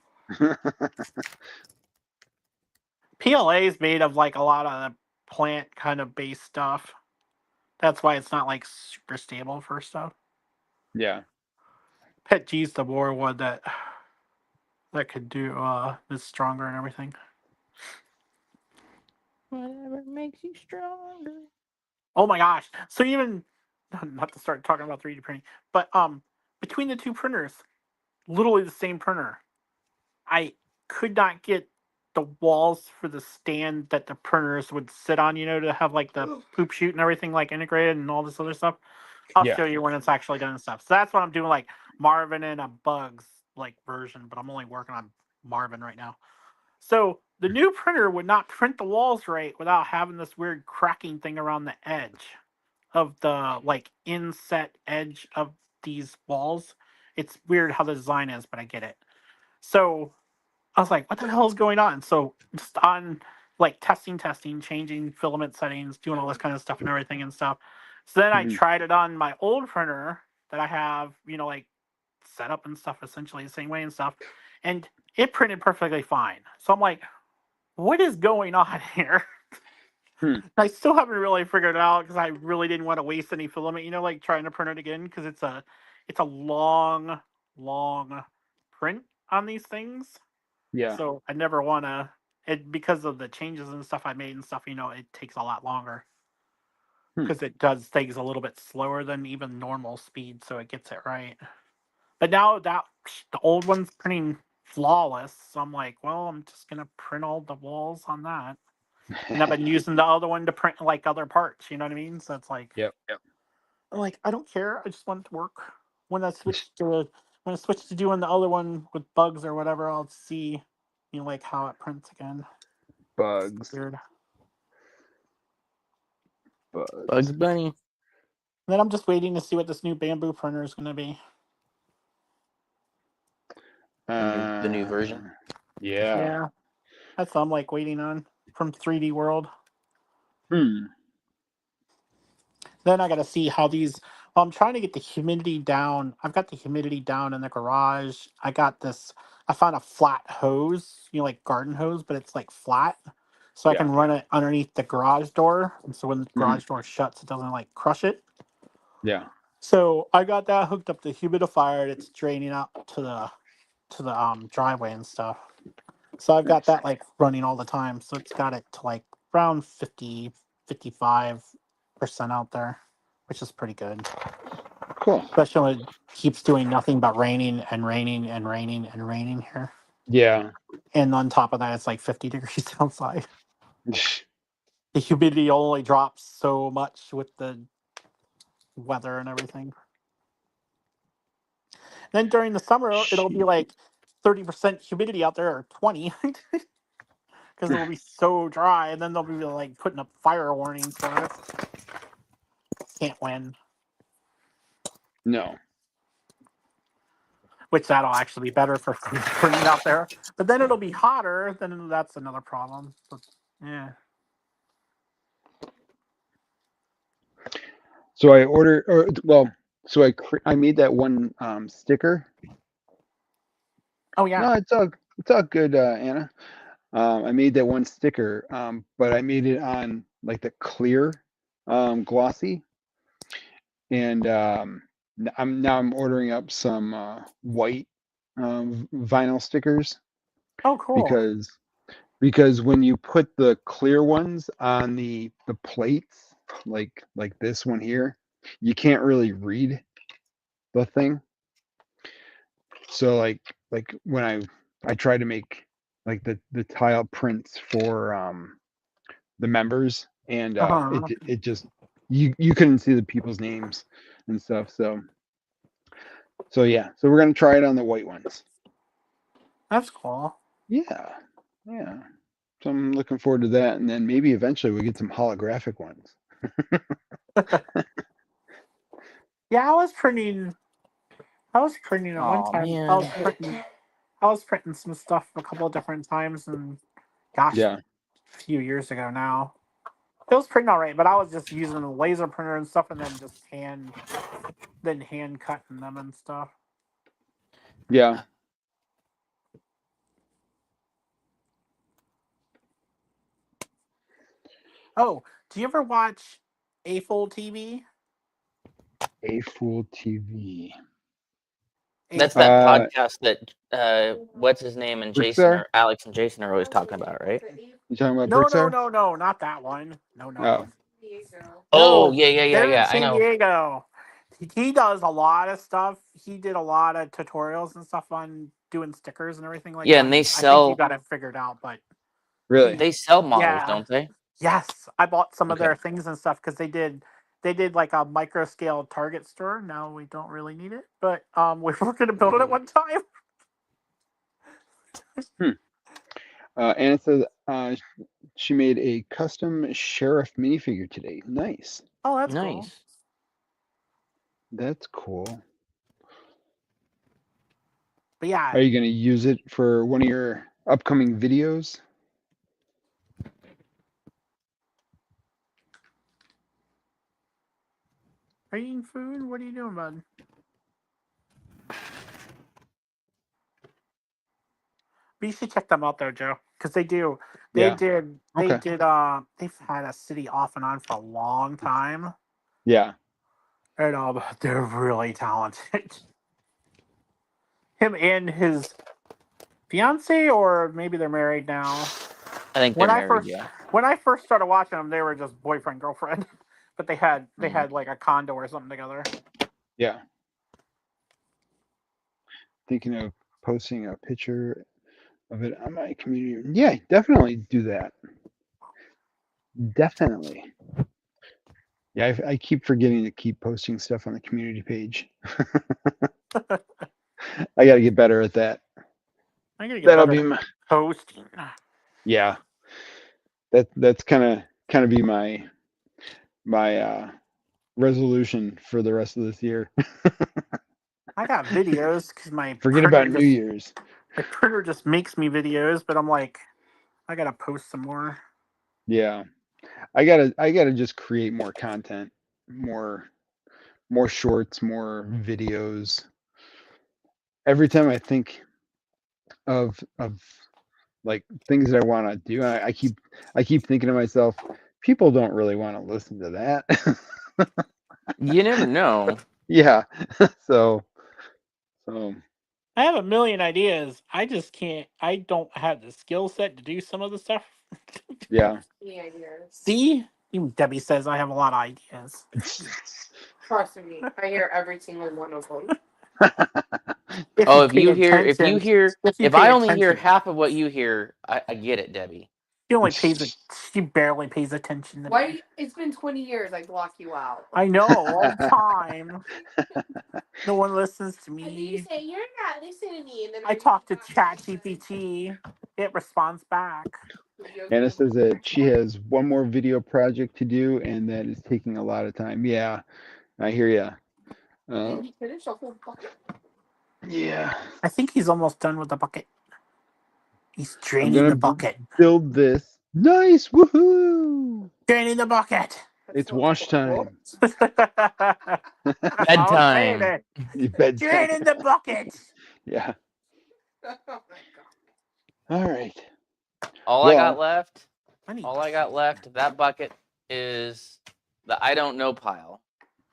PLA is made of like a lot of plant kind of based stuff. That's why it's not like super stable for stuff. Yeah. Pet G's the more one that could do is stronger and everything. Whatever makes you stronger. Oh my gosh! So even not to start talking about 3D printing, but between the two printers, literally the same printer, I could not get the walls for the stand that the printers would sit on, to have like the poop chute and everything like integrated and all this other stuff. I'll Yeah. show you when it's actually done and stuff. So that's what I'm doing, like Marvin and a Bugs like version, but I'm only working on Marvin right now. So the new printer would not print the walls right without having this weird cracking thing around the edge of the like inset edge of these walls. It's weird how the design is, but I get it. So I was like, what the hell is going on? So just on like testing, changing filament settings, doing all this kind of stuff and everything and stuff. So then I Mhm. tried it on my old printer that I have, like set up and stuff essentially the same way and stuff. And it printed perfectly fine. So I'm like, what is going on here? I still haven't really figured it out because I really didn't want to waste any filament, like trying to print it again because it's a long print on these things. Yeah. So I never want to, because of the changes and stuff I made and stuff, it takes a lot longer because it does things a little bit slower than even normal speed. So it gets it right. But now the old one's printing flawless. So I'm like, well, I'm just going to print all the walls on that. And I've been using the other one to print like other parts. You know what I mean? So it's like, Yep. I'm like, I don't care. I just want it to work. When I switch to doing the other one with Bugs or whatever, I'll see, like how it prints again. Bugs. Weird. Bugs Bunny. And then I'm just waiting to see what this new bamboo printer is going to be. The new version. Yeah. That's what I'm like waiting on from 3D World. Then I got to see how these. Well, I'm trying to get the humidity down. I've got the humidity down in the garage. I found a flat hose, like garden hose, but it's like flat. So I can run it underneath the garage door. And so when the garage door shuts, it doesn't like crush it. Yeah. So I got that hooked up to the humidifier and it's draining up to the driveway and stuff. So I've got that like running all the time. So it's got it to like around 55% out there, which is pretty good. Cool. Especially when it keeps doing nothing but raining and raining and raining and raining here. Yeah. And on top of that, it's like 50 degrees outside. The humidity only drops so much with the weather and everything. Then during the summer, it'll be like 30% humidity out there, or 20, because it'll be so dry. And then they'll be like putting up fire warnings for us. Can't win. No. Which that'll actually be better for printing out there. But then it'll be hotter. Then that's another problem. But, yeah. So I made that one sticker. Oh yeah. No, it's all good, Anna. I made that one sticker, but I made it on like the clear, glossy, and I'm ordering up some white vinyl stickers Oh, cool. because because when you put the clear ones on the plates, like this one here, you can't really read the thing. So like when I try to make like the tile prints for the members, and Uh-huh. it just you couldn't see the people's names and stuff. So yeah, so we're gonna try it on the white ones. That's cool. Yeah, yeah. So I'm looking forward to that, and then maybe eventually we get some holographic ones. Yeah, I was printing at one Oh time. man. I was printing some stuff a couple of different times, and gosh, Yeah, a few years ago now. It was printing all right, but I was just using a laser printer and stuff, and then just hand cutting them and stuff. yeah. Oh, do you ever watch A-Full TV? A Fool TV. That's that Uh, podcast that what's his name and Jason Brickstar? or Alex and Jason are always talking about, right? You talking about No, Brickstar? not that one. No. Oh, Oh, No, yeah. they're in I San know. Diego. He does a lot of stuff. He did a lot of tutorials and stuff on doing stickers and everything like Yeah, that. and they I think you sell got it figured out, but really? they sell models, yeah. don't they? Yes, I bought some of Okay. their things and stuff because they did like a micro scale Target store. Now we don't really need it, but we were going to build it at one time. Anna says she made a custom sheriff minifigure today. Nice. Oh, that's cool. Nice. That's cool. But yeah, Are you going to use it for one of your upcoming videos? are you eating food? What are you doing, bud? But you should check them out though, Joe, because they do. They Yeah. did. They Okay. did. They've had a city off and on for a long time, Yeah. and they're really talented. Him and his fiance, or maybe they're married now. I think they're married, yeah. When I first started watching them, they were just boyfriend girlfriend, but they had Mhm. like a condo or something together. Yeah. Thinking of posting a picture of it on my community. Yeah, definitely do that. Definitely. Yeah, I keep forgetting to keep posting stuff on the community page. I got to get better at that. I gotta get That'll better be at my, posting. yeah. That's kind of be my resolution for the rest of this year. I got videos because Forget about New Year's. my printer just makes me videos, but I'm like, I gotta post some more. Yeah. I gotta just create more content, more shorts, more videos. Every time I think of like things that I want to do, I keep thinking to myself, people don't really want to listen to that. You never know. Yeah. So I have a million ideas. I just can't. I don't have the skill set to do some of the stuff. yeah. See, even Debbie says I have a lot of ideas. Trust me, I hear every single one of them. If pay you hear attention- if you if I pay only hear attention. half of what you hear, I get it, Debbie. She barely pays attention to me. Why? It's been 20 years. I block you out. I know all the time. No one listens to And then you me. say you're not listening to me, and then I talk to ChatGPT. It responds back. Anna says that she has one more video project to do, and that is taking a lot of time. Yeah, I hear ya. Did he finish a whole bucket? Yeah. I think he's almost done with the bucket. He's I'm draining gonna the bucket. build this. Nice, woohoo! Draining the bucket. It's wash time. Bedtime. Bedtime. Draining the bucket. Yeah. Oh my god. All right. All I got left, that bucket is the I don't know pile.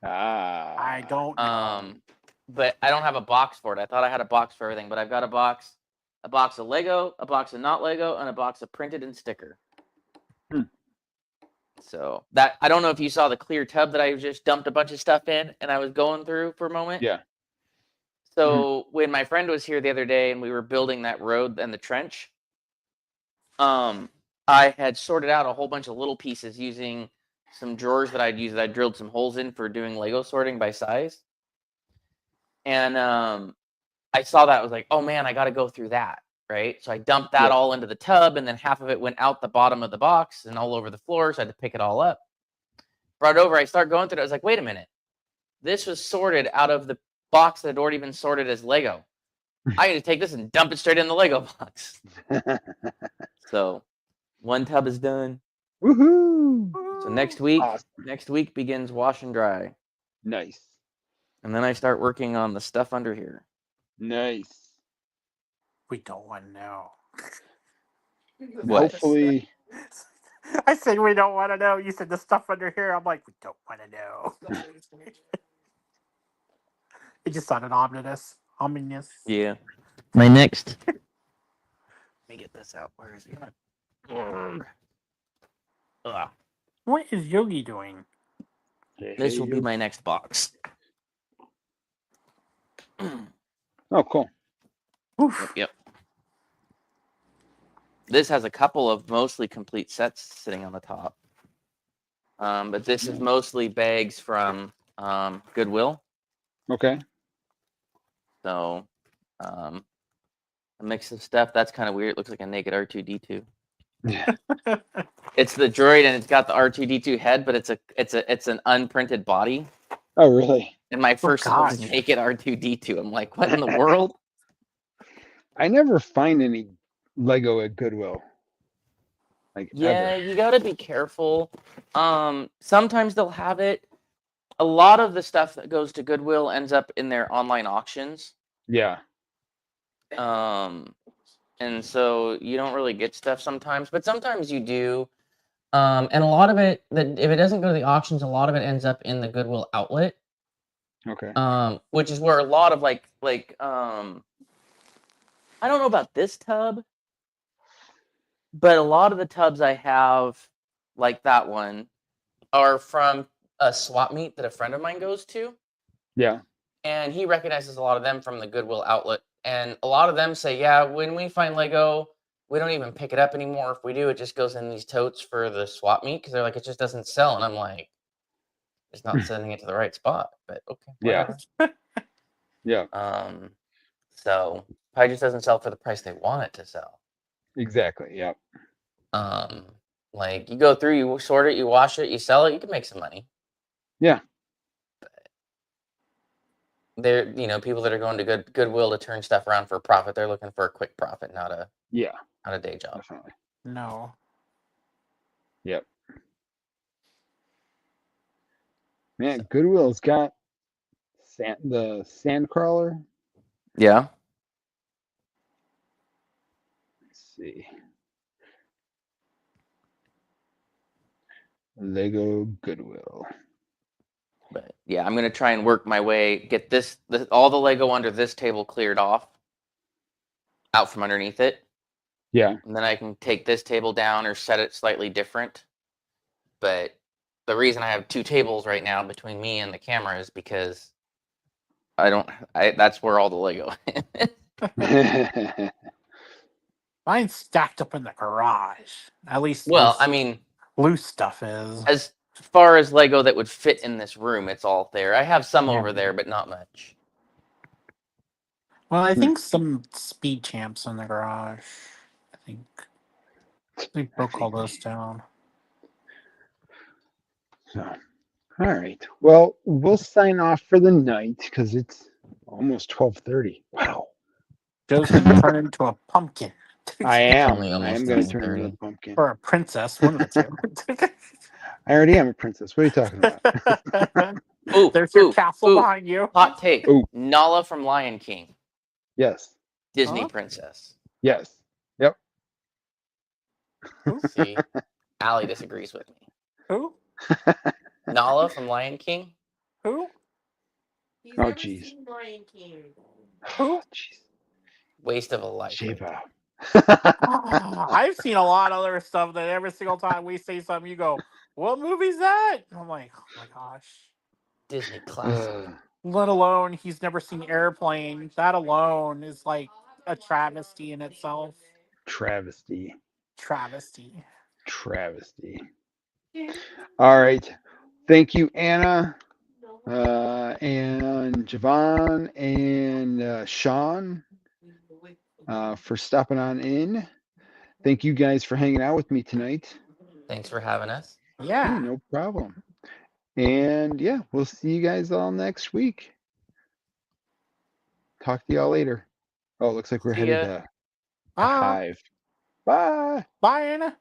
I don't know. But I don't have a box for it. I thought I had a box for everything, but I've got a box a box of Lego, a box of not Lego, and a box of printed and sticker. So that I don't know if you saw the clear tub that I just dumped a bunch of stuff in and I was going through for a moment. Yeah. So when my friend was here the other day and we were building that road and the trench, I had sorted out a whole bunch of little pieces using some drawers that I'd used that I drilled some holes in for doing Lego sorting by size. And I saw that, I was like, oh man, I got to go through that. Right. So I dumped that all into the tub, and then half of it went out the bottom of the box and all over the floor. So I had to pick it all up. Brought it over. I start going through it. I was like, wait a minute. This was sorted out of the box that had already been sorted as Lego. I need to take this and dump it straight in the Lego box. So one tub is done. Woohoo! So next week, Awesome. begins wash and dry. Nice. And then I start working on the stuff under here. Nice. We don't want to know. What? Hopefully. I said we don't want to know. You said the stuff under here. I'm like, we don't want to know. It just sounded ominous. Yeah. My next. Let me get this out. Where is it? Ugh. What is Yogi doing? This will be my next box. Oh, cool. Oof. Yep. This has a couple of mostly complete sets sitting on the top. But this is mostly bags from Goodwill. Okay. So a mix of stuff. That's kind of weird. It looks like a naked R2D2. Yeah. It's the droid, and it's got the R2D2 head, but it's an unprinted body. Oh, really? And my first one was naked R2D2. I'm like, what in the world? I never find any Lego at Goodwill. Like, Yeah, ever. you got to be careful. Sometimes they'll have it. A lot of the stuff that goes to Goodwill ends up in their online auctions. Yeah. And so you don't really get stuff sometimes, but sometimes you do. And a lot of it, if it doesn't go to the auctions, a lot of it ends up in the Goodwill outlet. Okay. Which is where a lot of I don't know about this tub, but a lot of the tubs I have, like that one, are from a swap meet that a friend of mine goes to. Yeah. And he recognizes a lot of them from the Goodwill outlet. And a lot of them say, yeah, when we find Lego, we don't even pick it up anymore. If we do, it just goes in these totes for the swap meet, because they're like, it just doesn't sell. And I'm like, it's not sending it to the right spot. But okay. Whatever. Yeah. So probably just doesn't sell for the price they want it to sell. Exactly. Yeah. Like you go through, you sort it, you wash it, you sell it, you can make some money. Yeah. They're, people that are going to Goodwill to turn stuff around for a profit. They're looking for a quick profit, not a day job. Definitely. No. Yep. Man, Goodwill's got the sand crawler. Yeah. Let's see. Lego Goodwill. But yeah, I'm gonna try and work my way, get all the Lego under this table cleared off, out from underneath it. Yeah. And then I can take this table down or set it slightly different. But the reason I have two tables right now between me and the camera is because that's where all the Lego is. Mine's stacked up in the garage. At least. Well, I mean, loose stuff is. As far as Lego that would fit in this room, it's all there. I have some over there, but not much. Well, I think some speed champs in the garage. I think we broke all those down. So, all right. Well, we'll sign off for the night because it's almost 12:30. Wow. Joe's gonna turn into a pumpkin. I am. Only I almost am going to turn 9:30. into a pumpkin. Or a princess, one of the two. I already am a princess. What are you talking about? Ooh, There's your castle behind you. Hot take. Ooh. Nala from Lion King. Yes. Disney Huh? princess. Yes. Yep. See, Allie disagrees with me. Who? Nala from Lion King. Who? He's Oh, never jeez. seen Lion King. Who? Jeez. Waste of a life. right J-Bob. I've seen a lot of other stuff that every single time we say something, you go, "What movie's that?" I'm like, "Oh my gosh!" Disney classic. Let alone he's never seen Airplane. That alone is like a travesty in itself. Travesty. Travesty. Travesty. All right. Thank you, Anna, and Javon, and Sean for stopping on in. Thank you guys for hanging out with me tonight. Thanks for having us. Hey, Yeah. no problem. And yeah, we'll see you guys all next week. Talk to y'all later. Oh, it looks like we're See headed ya. to Bye. Hive. Bye. Bye, Anna.